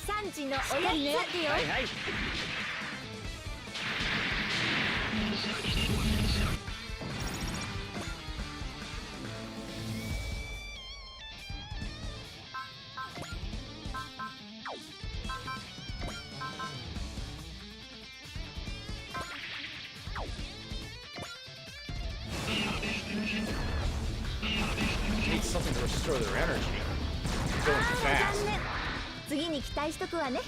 3時のおやつよはいはい Need something to restore their energy. Going fast. 次に期待しとくわね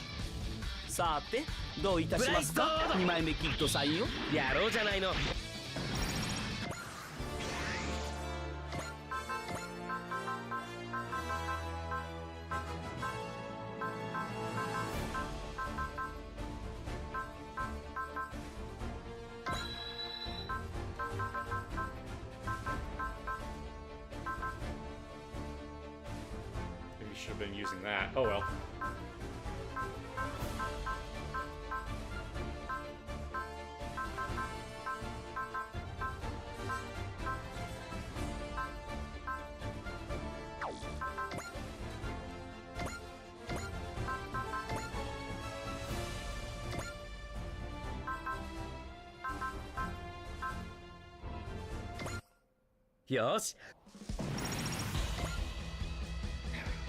さてどういたしますか2枚目キッドさんよやろうじゃないの Maybe you should have been using that. Oh well. Yosh.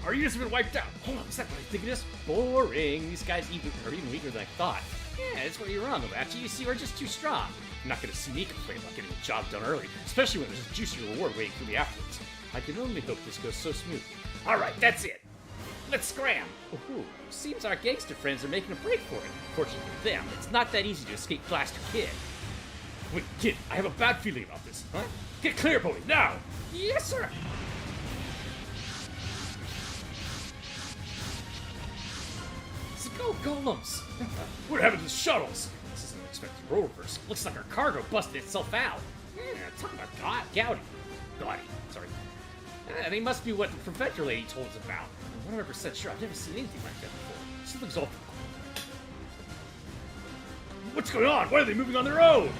Our units have been wiped out. Hold on, is that what I think it is? Boring. These guys are even weaker than I thought. Yeah, that's where you're wrong, Obachi. You see, we're just too strong. You're not gonna see me complain about getting the job done early, especially when there's a juicy reward waiting for me afterwards. I can only hope this goes so smooth. Alright, that's it. Let's scram! Ooh, seems our gangster friends are making a break for it. Fortunately for them, it's not that easy to escape Blaster Kid. Wait, Kid, I have a bad feeling about this. Huh? Get clear, Bodhi, now! Yes, sir! Go golems! What happened to the shuttles? This isn't an expected role reverse. Looks like our cargo busted itself out. Yeah, talk about Gaudy. Sorry. They must be what the Professor Lady told us about. I'm 100% sure I've never seen anything like that before. Something's off. What's going on? Why are they moving on their own?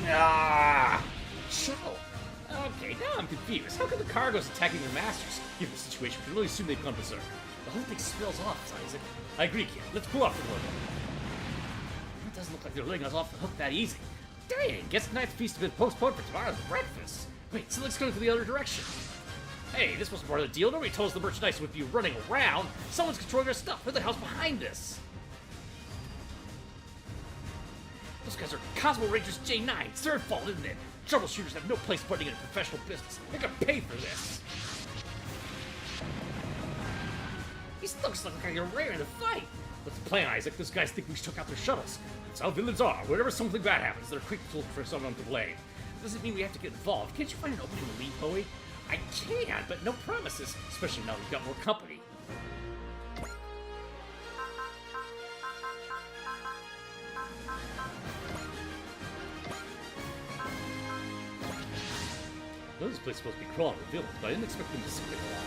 Ah! Shuttle. Okay, now I'm confused. How come the cargo's attacking their masters? Given the situation, we can only assume they've gone berserk. The whole thing spills off, Isaac. I agree, kid. Let's pull off the logo. What Doesn't look like they're letting us off the hook that easy. Dang, guess tonight's feast has been postponed for tomorrow's breakfast. Wait, so let's go the other direction. Hey, this wasn't part of the deal. Nobody told us the merchandise would be running around. Someone's controlling our stuff. Who the hell's behind this? Those guys are Cosmo Rangers J9. It's their fault, isn't it? Troubleshooters have no place putting in a professional business. They're gonna pay for this. These thugs look like they're rare in the fight. What's the plan, Isaac? Those guys think we took out their shuttles. That's how villains are. Whenever something bad happens, they're quick to look for someone to blame. Doesn't mean we have to get involved. Can't you find an opening to leave, Bowie? I can, but no promises, especially now we've got more company. I know this place is supposed to be crawling with villains, but I didn't expect them to stick along.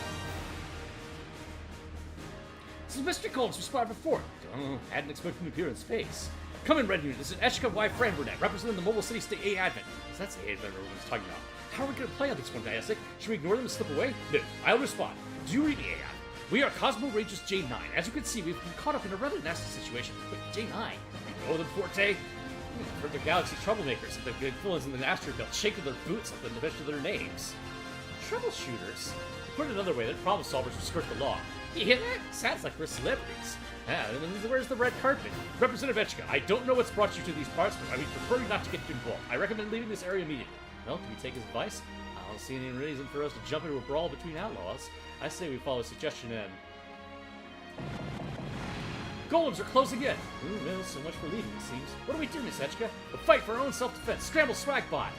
This is Mr. Combs we spotted before. Hadn't expected him to appear in space. Come in, Red Unit. This is Eshka Y. Frambernet, representing the Mobile City State A Advent. So that's the A Advent everyone's talking about. How are we going to play on this one, Diasic? Should we ignore them and slip away? No, I'll respond. Do you read me, AI? We are Cosmo Rangers J9. As you can see, we've been caught up in a rather nasty situation. Wait, J9? You know them, Forte? For the Galaxy Troublemakers and the good villains in the asteroid belt shaking their boots up and the mention of their names. Troubleshooters? To put it another way, they're problem solvers who skirt the law. You hear that? Sounds like we're celebrities. Ah, and then where's the red carpet? Representative Etchka, I don't know what's brought you to these parts, but I would prefer you not to get involved. I recommend leaving this area immediately. Well, can we take his advice? I don't see any reason for us to jump into a brawl between outlaws. I say we follow suggestion and... Golems are closing in! Ooh, well, so much for leaving, it seems. What do we do, Miss Etchka? A fight for our own self-defense. Scramble Swagbot!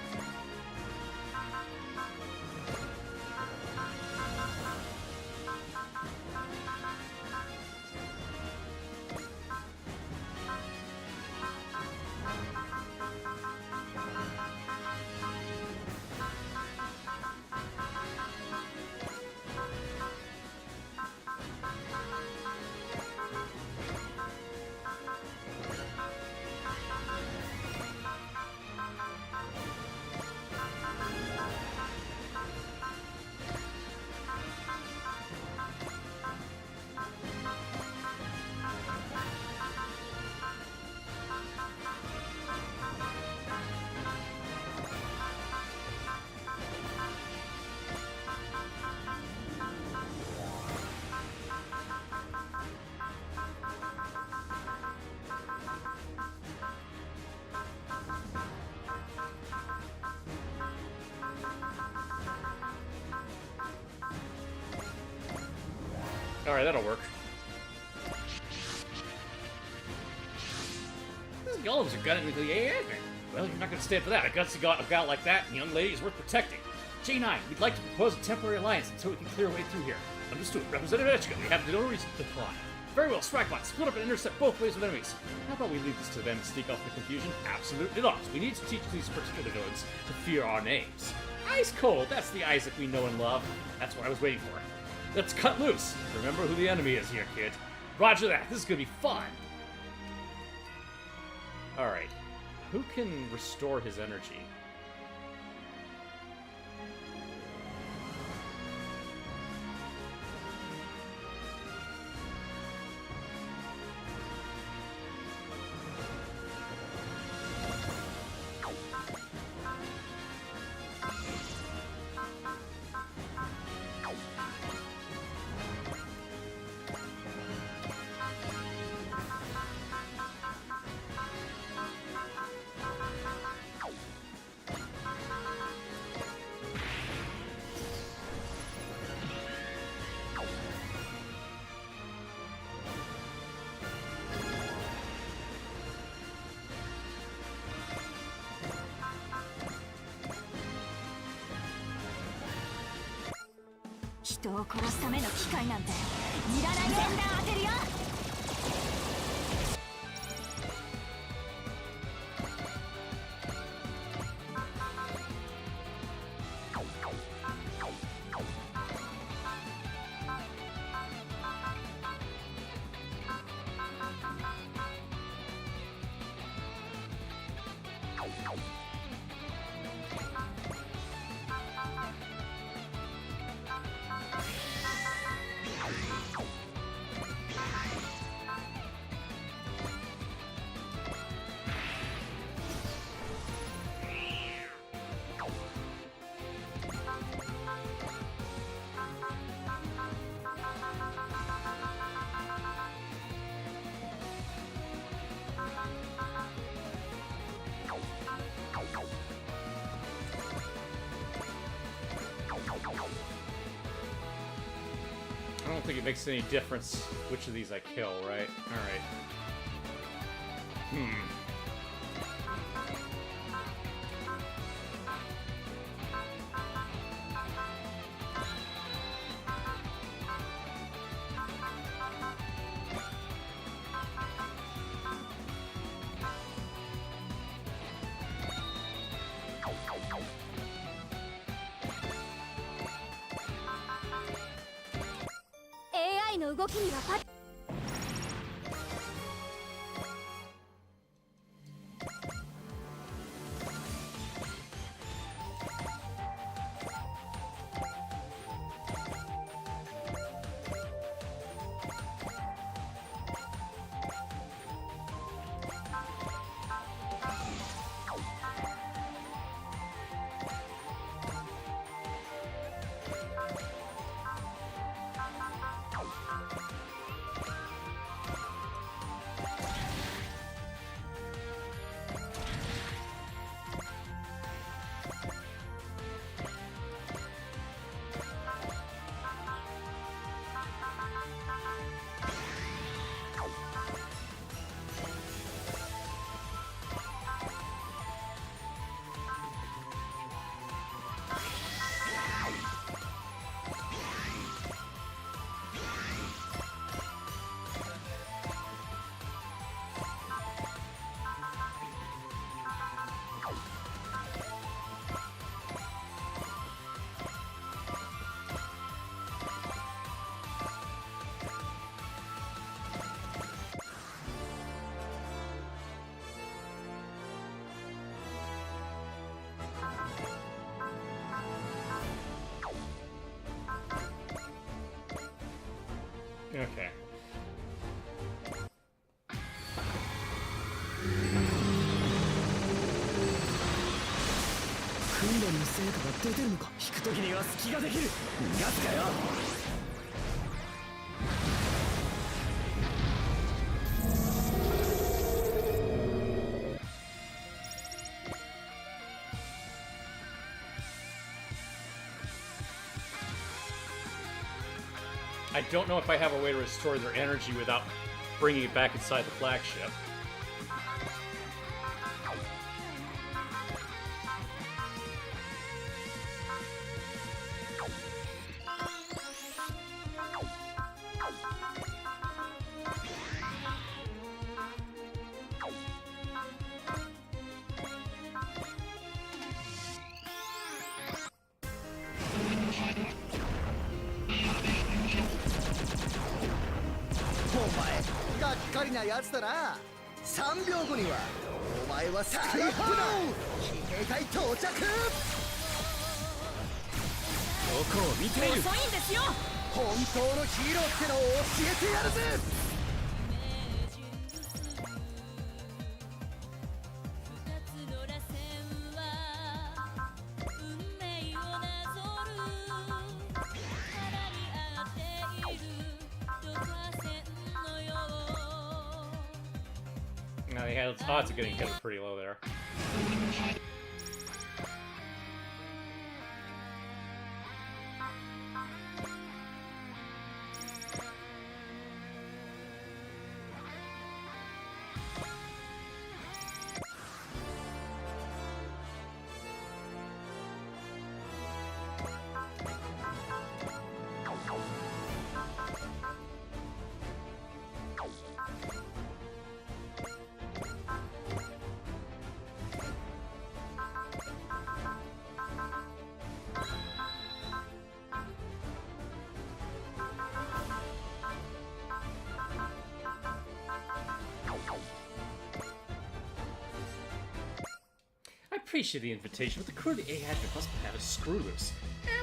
Alright, that'll work. These golems are gunning into the AA Advent. Well, you're not going to stand for that. A gutsy gal like that, young lady, is worth protecting. J9, we'd like to propose a temporary alliance until we can clear a way through here. Understood. Representative Etchka, we have no reason to decline. Very well, Swagbot, split up and intercept both waves of enemies. How about we leave this to them and sneak off the confusion? Absolutely not. We need to teach these particular villains to fear our names. Ice Cold, that's the Isaac we know and love. That's what I was waiting for. Let's cut loose. Remember who the enemy is here, kid. Roger that. This is gonna be fun. Alright. Who can restore his energy?人を殺すための機械なんていらない。前段当てるよ。don't think it makes any difference which of these I kill, right? Alright. AI の動きにはパッOkay. 訓練の成果が出てるのか。引く時には隙ができる。逃がすかよ。I don't know if I have a way to restore their energy without bringing it back inside the flagship. Yeah, the odds of getting hit are pretty low there. I appreciate the invitation, but the crew of the AI must have a screw loose.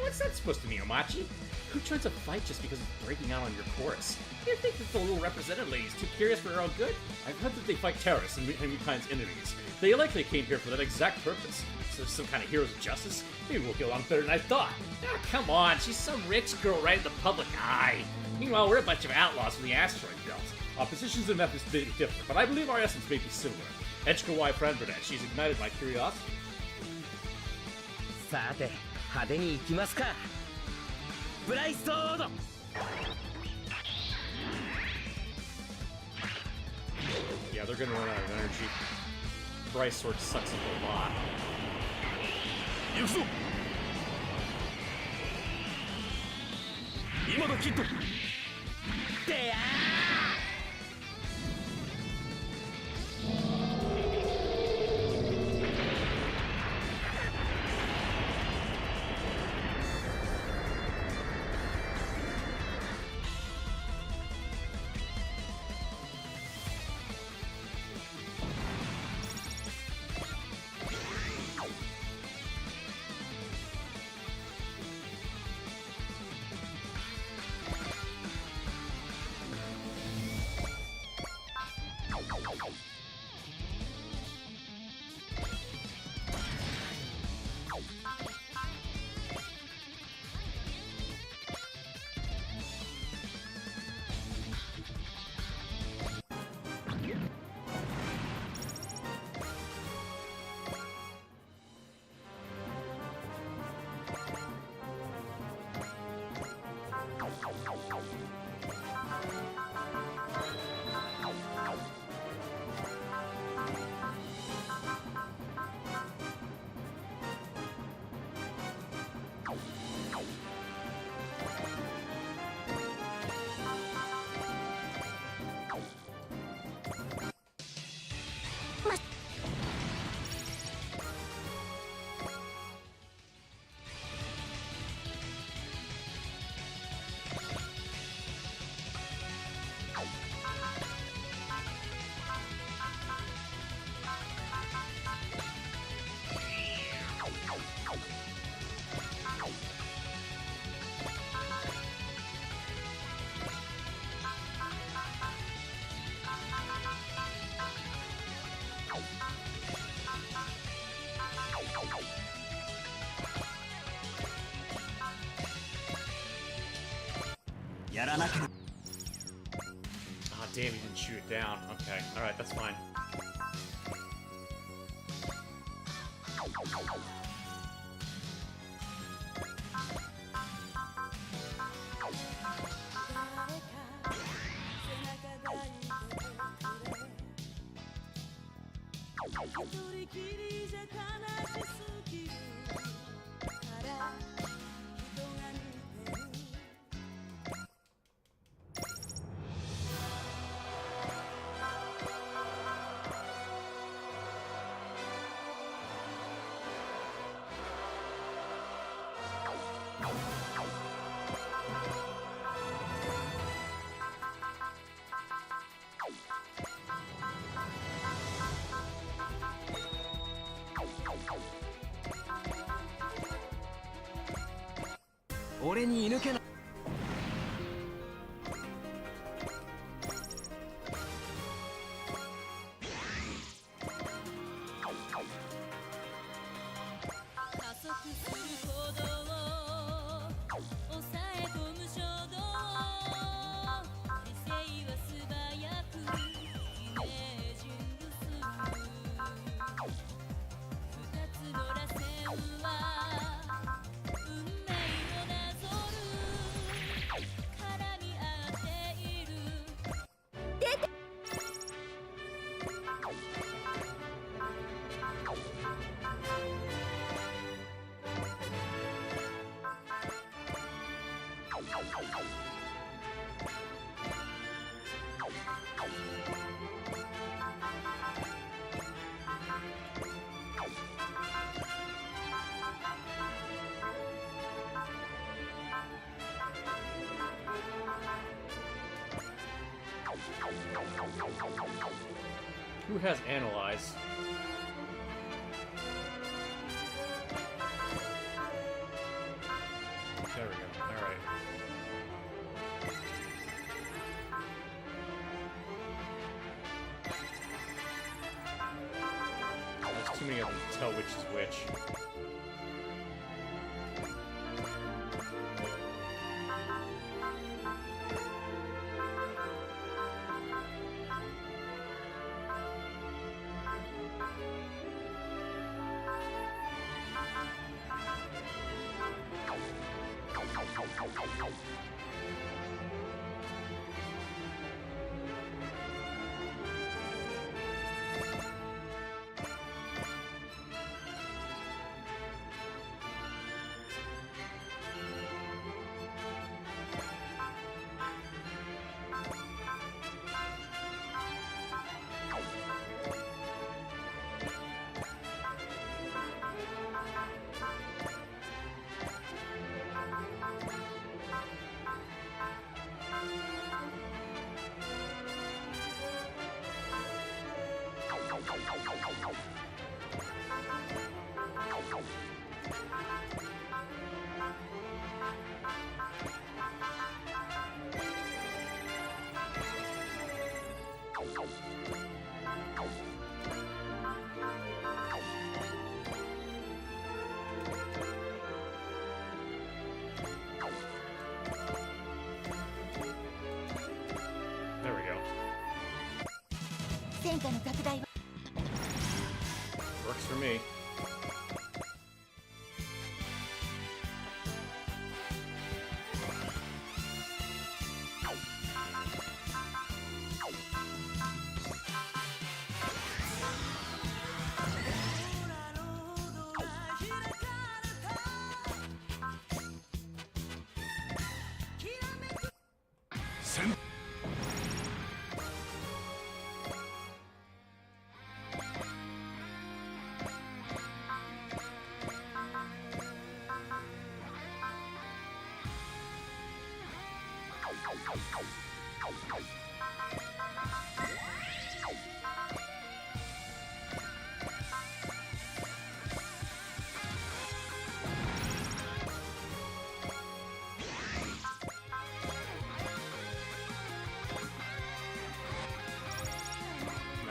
What's that supposed to mean, Omachi? Who joins a fight just because of breaking out on your chorus? You think that the little representative lady's too curious for her own good? I've heard that they fight terrorists and mankind's enemies. They likely came here for that exact purpose. So there's some kind of heroes of justice? Maybe we'll get along better than I thought. Ah, come on, she's some rich girl right in the public eye. Meanwhile, we're a bunch of outlaws from the asteroid belt. Our positions and methods may be different, but I believe our essence may be similar. Echika Y. friend Burnett, she's ignited my curiosity. さて、派手に行きますか。ブライストード。Yeah, they're gonna run out of energy. Bryce Sword sucks up a lot. 行くぞ今だキッドでやらなければ Ah, damn, he didn't shoot it down. Okay, alright, that's fine.俺に射抜けな加速する行動抑え込む衝動理性は素早くイメージングする二つの螺旋は運命をなぞる絡み合っているWho has Analyze? There we go. Alright. There's too many of them to tell which is which. 戦火の拡大は Works for me.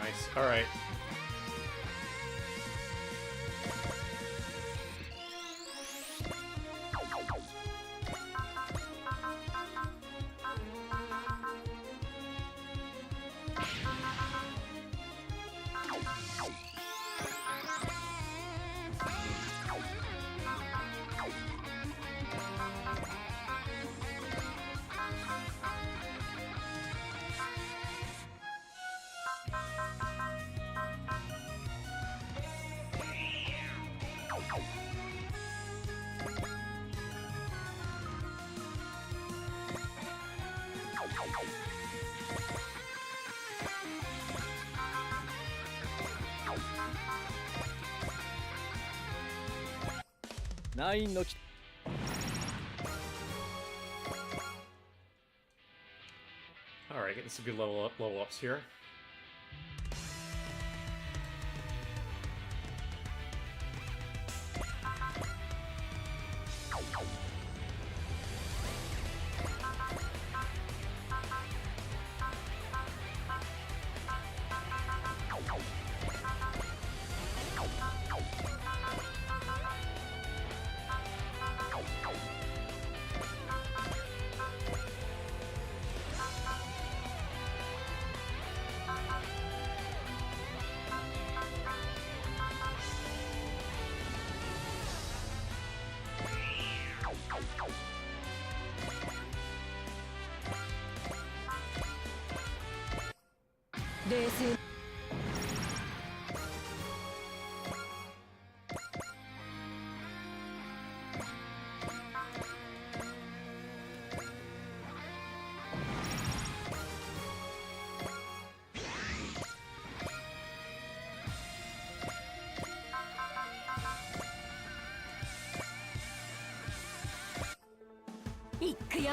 Nice. All right. Nine のき All right, getting some good level ups here. Let's いくよ。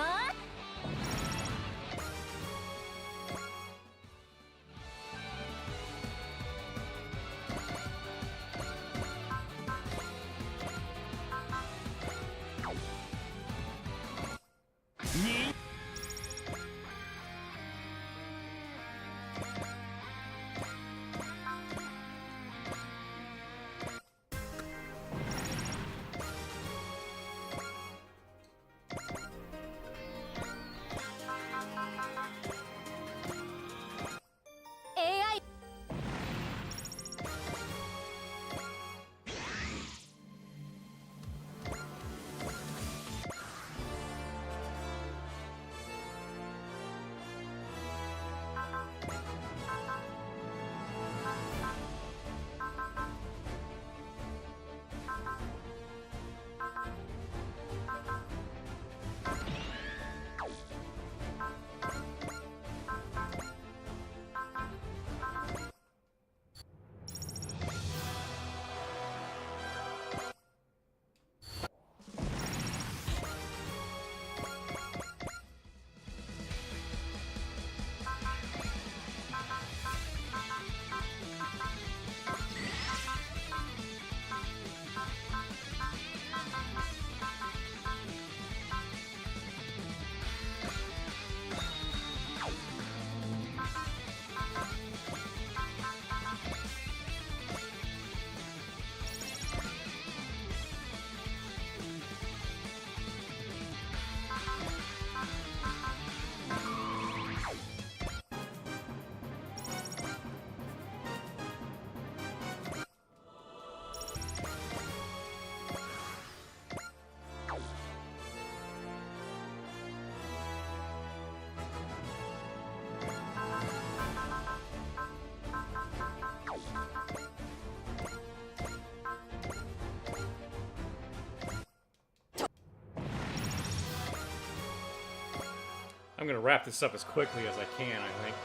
I'm gonna wrap this up as quickly as I can, I think.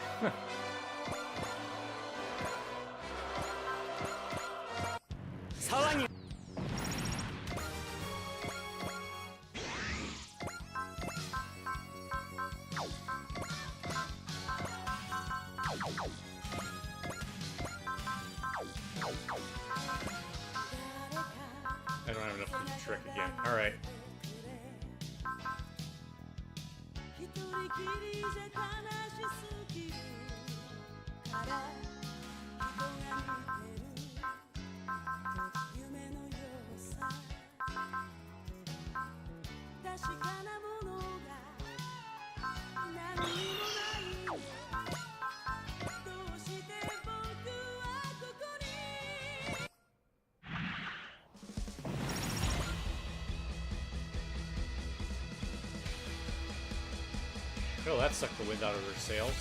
I don't have enough to do trick again. Alright. Oh, that sucked the wind out of her sails.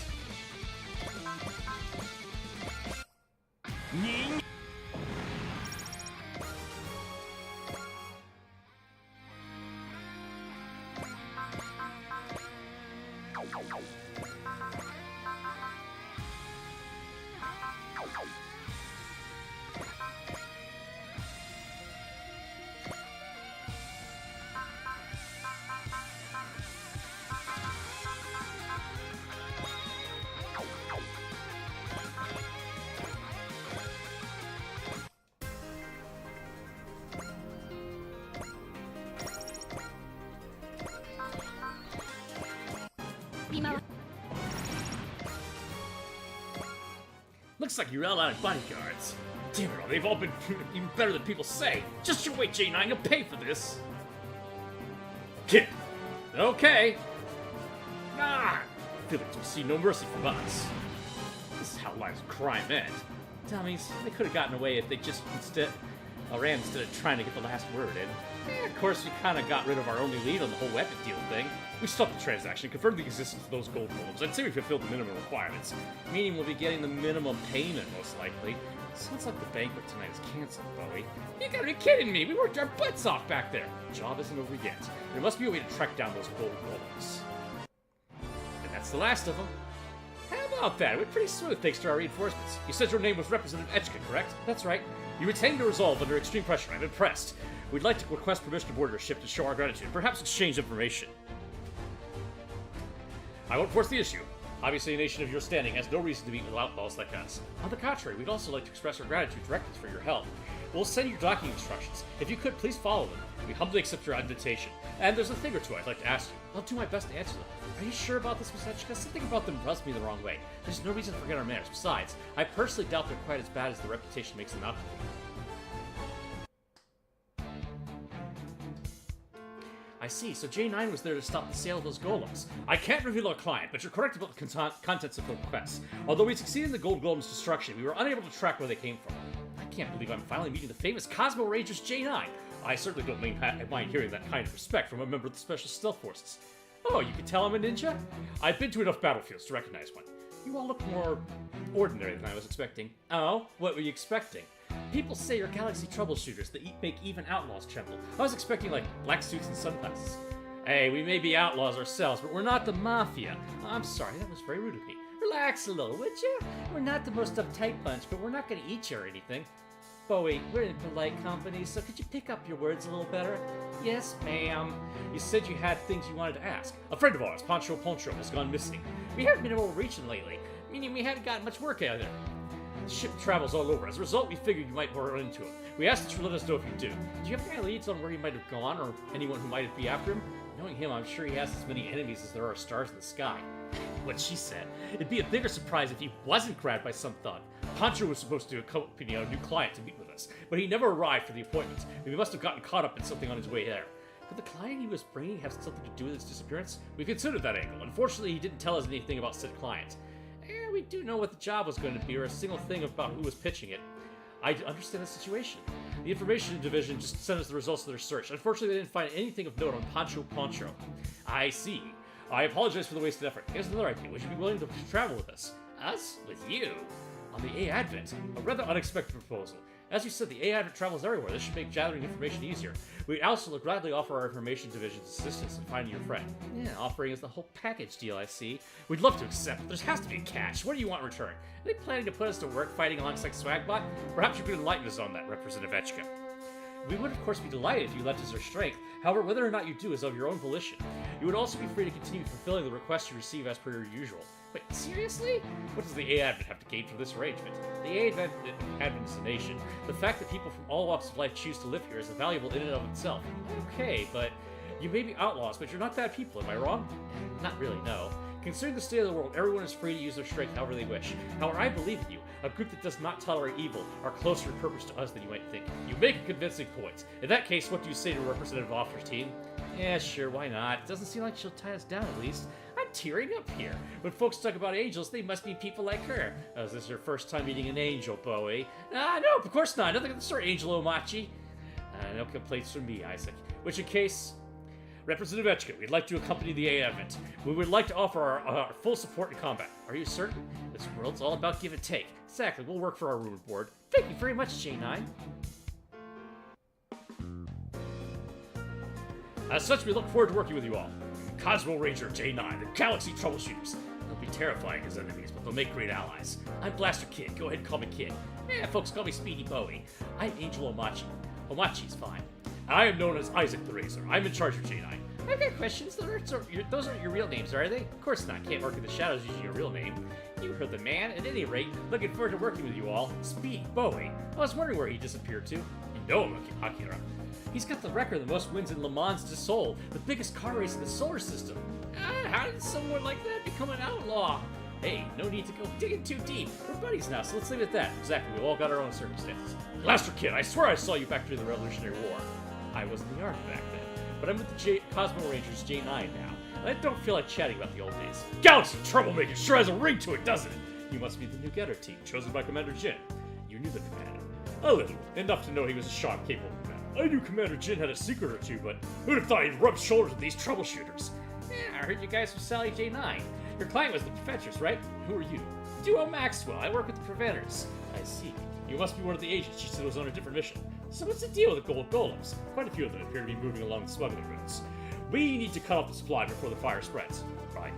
Looks like you're all out of bodyguards. Damn it all, they've all been even better than people say. Just you wait, J9, you'll pay for this. Kid. Okay. Ah, I feel like you'll see no mercy from us. This is how lives of crime end. Dummies, they could have gotten away if they just ran instead of trying to get the last word in. Of course, we kind of got rid of our only lead on the whole weapon deal thing. We stopped the transaction, confirmed the existence of those gold golems. I'd say we fulfilled the minimum requirements, meaning we'll be getting the minimum payment, most likely. Sounds like the banquet tonight is canceled, Bowie. You gotta be kidding me! We worked our butts off back there! Job isn't over yet. There must be a way to track down those gold golems. And that's the last of them. How about that? It went pretty smooth thanks to our reinforcements. You said your name was Representative Etchka, correct? That's right. You retained your resolve under extreme pressure. I'm impressed. We'd like to request permission to board your ship to show our gratitude, perhaps exchange information. I won't force the issue. Obviously, a nation of your standing has no reason to meet with outlaws like us. On the contrary, we'd also like to express our gratitude directly for your help. We'll send you docking instructions. If you could, please follow them. We humbly accept your invitation. And there's a thing or two I'd like to ask you. I'll do my best to answer them. Are you sure about this, Miss Etchka? Something about them rubs me the wrong way. There's no reason to forget our manners. Besides, I personally doubt they're quite as bad as the reputation makes them out to be. I see, so J9 was there to stop the sale of those golems. I can't reveal our client, but you're correct about the contents of the request. Although we succeeded in the gold golem's destruction, we were unable to track where they came from. I can't believe I'm finally meeting the famous Cosmo Rangers J9. I certainly don't mind hearing that kind of respect from a member of the Special Stealth Forces. Oh, you can tell I'm a ninja? I've been to enough battlefields to recognize one. You all look more ordinary than I was expecting. Oh, what were you expecting? People say you're galaxy troubleshooters that make even outlaws tremble. I was expecting, like, black suits and sunglasses. Hey, we may be outlaws ourselves, but we're not the Mafia. I'm sorry, that was very rude of me. Relax a little, would you? We're not the most uptight bunch, but we're not gonna eat you or anything. Bowie, we're in polite company, so could you pick up your words a little better? Yes, ma'am. You said you had things you wanted to ask. A friend of ours, Pancho Poncho, has gone missing. We haven't been able to reach him lately, meaning we haven't gotten much work out of him. The ship travels all over. As a result, we figured you might run into him. We asked that you let us know if you do. Do you have any leads on where he might have gone, or anyone who might be after him? Knowing him, I'm sure he has as many enemies as there are stars in the sky. What she said. It'd be a bigger surprise if he wasn't grabbed by some thug. Pancho was supposed to accompany a new client to meet with us, but he never arrived for the appointment. We must have gotten caught up in something on his way there. Could the client he was bringing have something to do with his disappearance? We considered that angle. Unfortunately, he didn't tell us anything about said client. We do know what the job was going to be, or a single thing about who was pitching it. I understand the situation. The information division just sent us the results of their search. Unfortunately, they didn't find anything of note on Pancho Poncho. I see. I apologize for the wasted effort. Here's another idea. Would you be willing to travel with us? Us? With you? On the A Advent? A rather unexpected proposal. As you said, the AI Advent travels everywhere. This should make gathering information easier. We also gladly offer our information division's assistance in finding your friend. Yeah, offering us the whole package deal, I see. We'd love to accept, but there has to be a catch. What do you want in return? Are they planning to put us to work fighting alongside Swagbot? Perhaps you could enlighten us on that, Representative Etchka. We would, of course, be delighted if you left us our strength. However, whether or not you do is of your own volition. You would also be free to continue fulfilling the requests you receive as per your usual. Wait, seriously? What does the AI Advent have to gain from this arrangement? The AI Advent is a nation. The fact that people from all walks of life choose to live here is valuable in and of itself. Okay, but you may be outlaws, but you're not bad people, am I wrong? Not really, no. Considering the state of the world, everyone is free to use their strength however they wish. However, I believe in you. A group that does not tolerate evil are closer in purpose to us than you might think. You make a convincing point. In that case, what do you say to Representative Officer's team? Yeah, sure, why not? It doesn't seem like she'll tie us down, at least. I'm tearing up here. When folks talk about angels, they must be people like her. Is this your first time meeting an angel, Bowie? No, of course not. Nothing of the sort, Angel Omachi. No complaints from me, Isaac. Which, in case, Representative Etchka, we'd like to accompany the AI Advent. We would like to offer our full support in combat. Are you certain? This world's all about give and take. Exactly, we'll work for our room and board. Thank you very much, J9. As such, we look forward to working with you all. Cosmo Ranger J9, the Galaxy Troubleshooters. They'll be terrifying as enemies, but they'll make great allies. I'm Blaster Kid. Go ahead and call me Kid. Folks call me Speedy Bowie. I'm Angel Omachi. Omachi's fine. I am known as Isaac the Razor. I'm in charge of J9. I've got questions. Those aren't your real names, are they? Of course not. Can't work in the shadows using your real name. You heard the man. At any rate, looking forward to working with you all. Speedy Bowie. I was wondering where he disappeared to. You know him, Akira. He's got the record of the most wins in Le Mans de Sol, the biggest car race in the solar system. How did someone like that become an outlaw? Hey, no need to go digging too deep. We're buddies now, so let's leave it at that. Exactly, we've all got our own circumstances. Blaster Kid, I swear I saw you back during the Revolutionary War. I was in the Army back then, but I'm with the Cosmo Rangers J9 now, and I don't feel like chatting about the old days. Galaxy Troublemaker sure has a ring to it, doesn't it? You must be the new Getter team, chosen by Commander Jin. You knew the commander. A little, enough to know he was a sharp, capable commander. I knew Commander Jin had a secret or two, but who'd have thought he'd rub shoulders with these troubleshooters? Yeah, I heard you guys from Sally J9. Your client was the Preventers, right? Who are you? Duo Maxwell. I work with the Preventers. I see. You must be one of the agents. She said it was on a different mission. So what's the deal with the gold golems? Quite a few of them appear to be moving along the smuggling routes. We need to cut off the supply before the fire spreads. Right.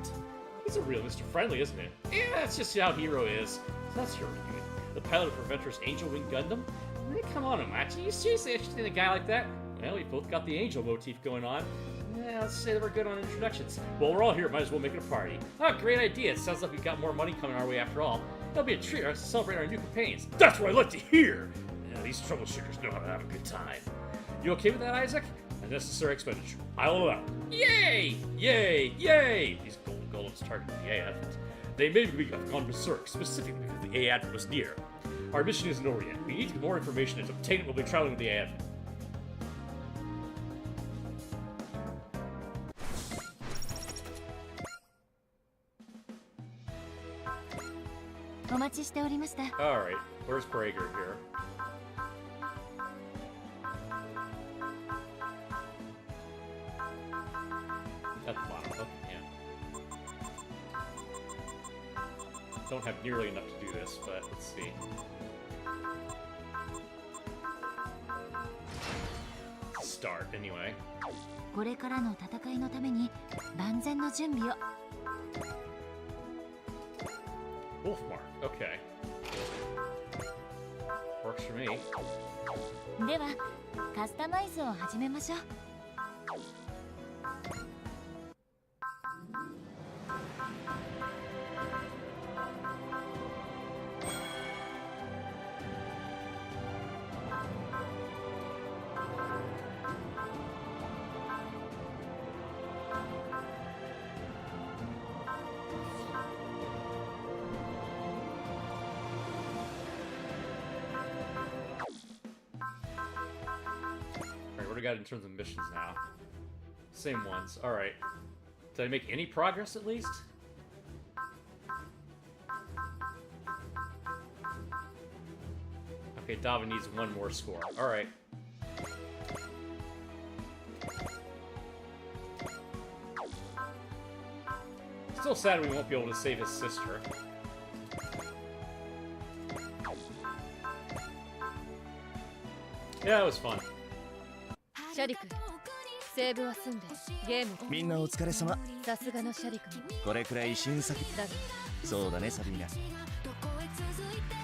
He's a real Mr. Friendly, isn't it? Yeah, that's just how Hero is. So that's your unit. The pilot of Preventers Angel Wing Gundam? Come on, Omachi. You seriously interested in a guy like that? Well, we both got the angel motif going on. Yeah, let's say that we're good on introductions. Well, we're all here. Might as well make it a party. Oh, great idea. It sounds like we've got more money coming our way after all. That'll be a treat to celebrate our new companions. That's what I like to hear! Yeah, these troubleshooters know how to have a good time. You okay with that, Isaac? Unnecessary expenditure. I'll allow. Yay! Yay! Yay! These gold golems targeted the AI Advent. They may have gone berserk, specifically because the AI Advent was near. Our mission isn't over yet. We need to get more information, and to obtain it, we'll be traveling with the AI Advent. Alright, where's Prager here? At the bottom, okay, yeah. Don't have nearly enough to do this, but let's see. Start, anyway. これからの戦いのために万全の準備を。Wolfmark, okay. Works for me. ではカスタマイズを始めましょう。What do we got in terms of missions now? Same ones. Alright. Did I make any progress at least? Okay, Dava needs one more score. Alright. Still sad we won't be able to save his sister. Yeah, it was fun. シャリク、セーブは済んでゲームみんなお疲れ様。さすがのシャリクもこれくらい新作だがそうだねサビーナ。どこへ続いて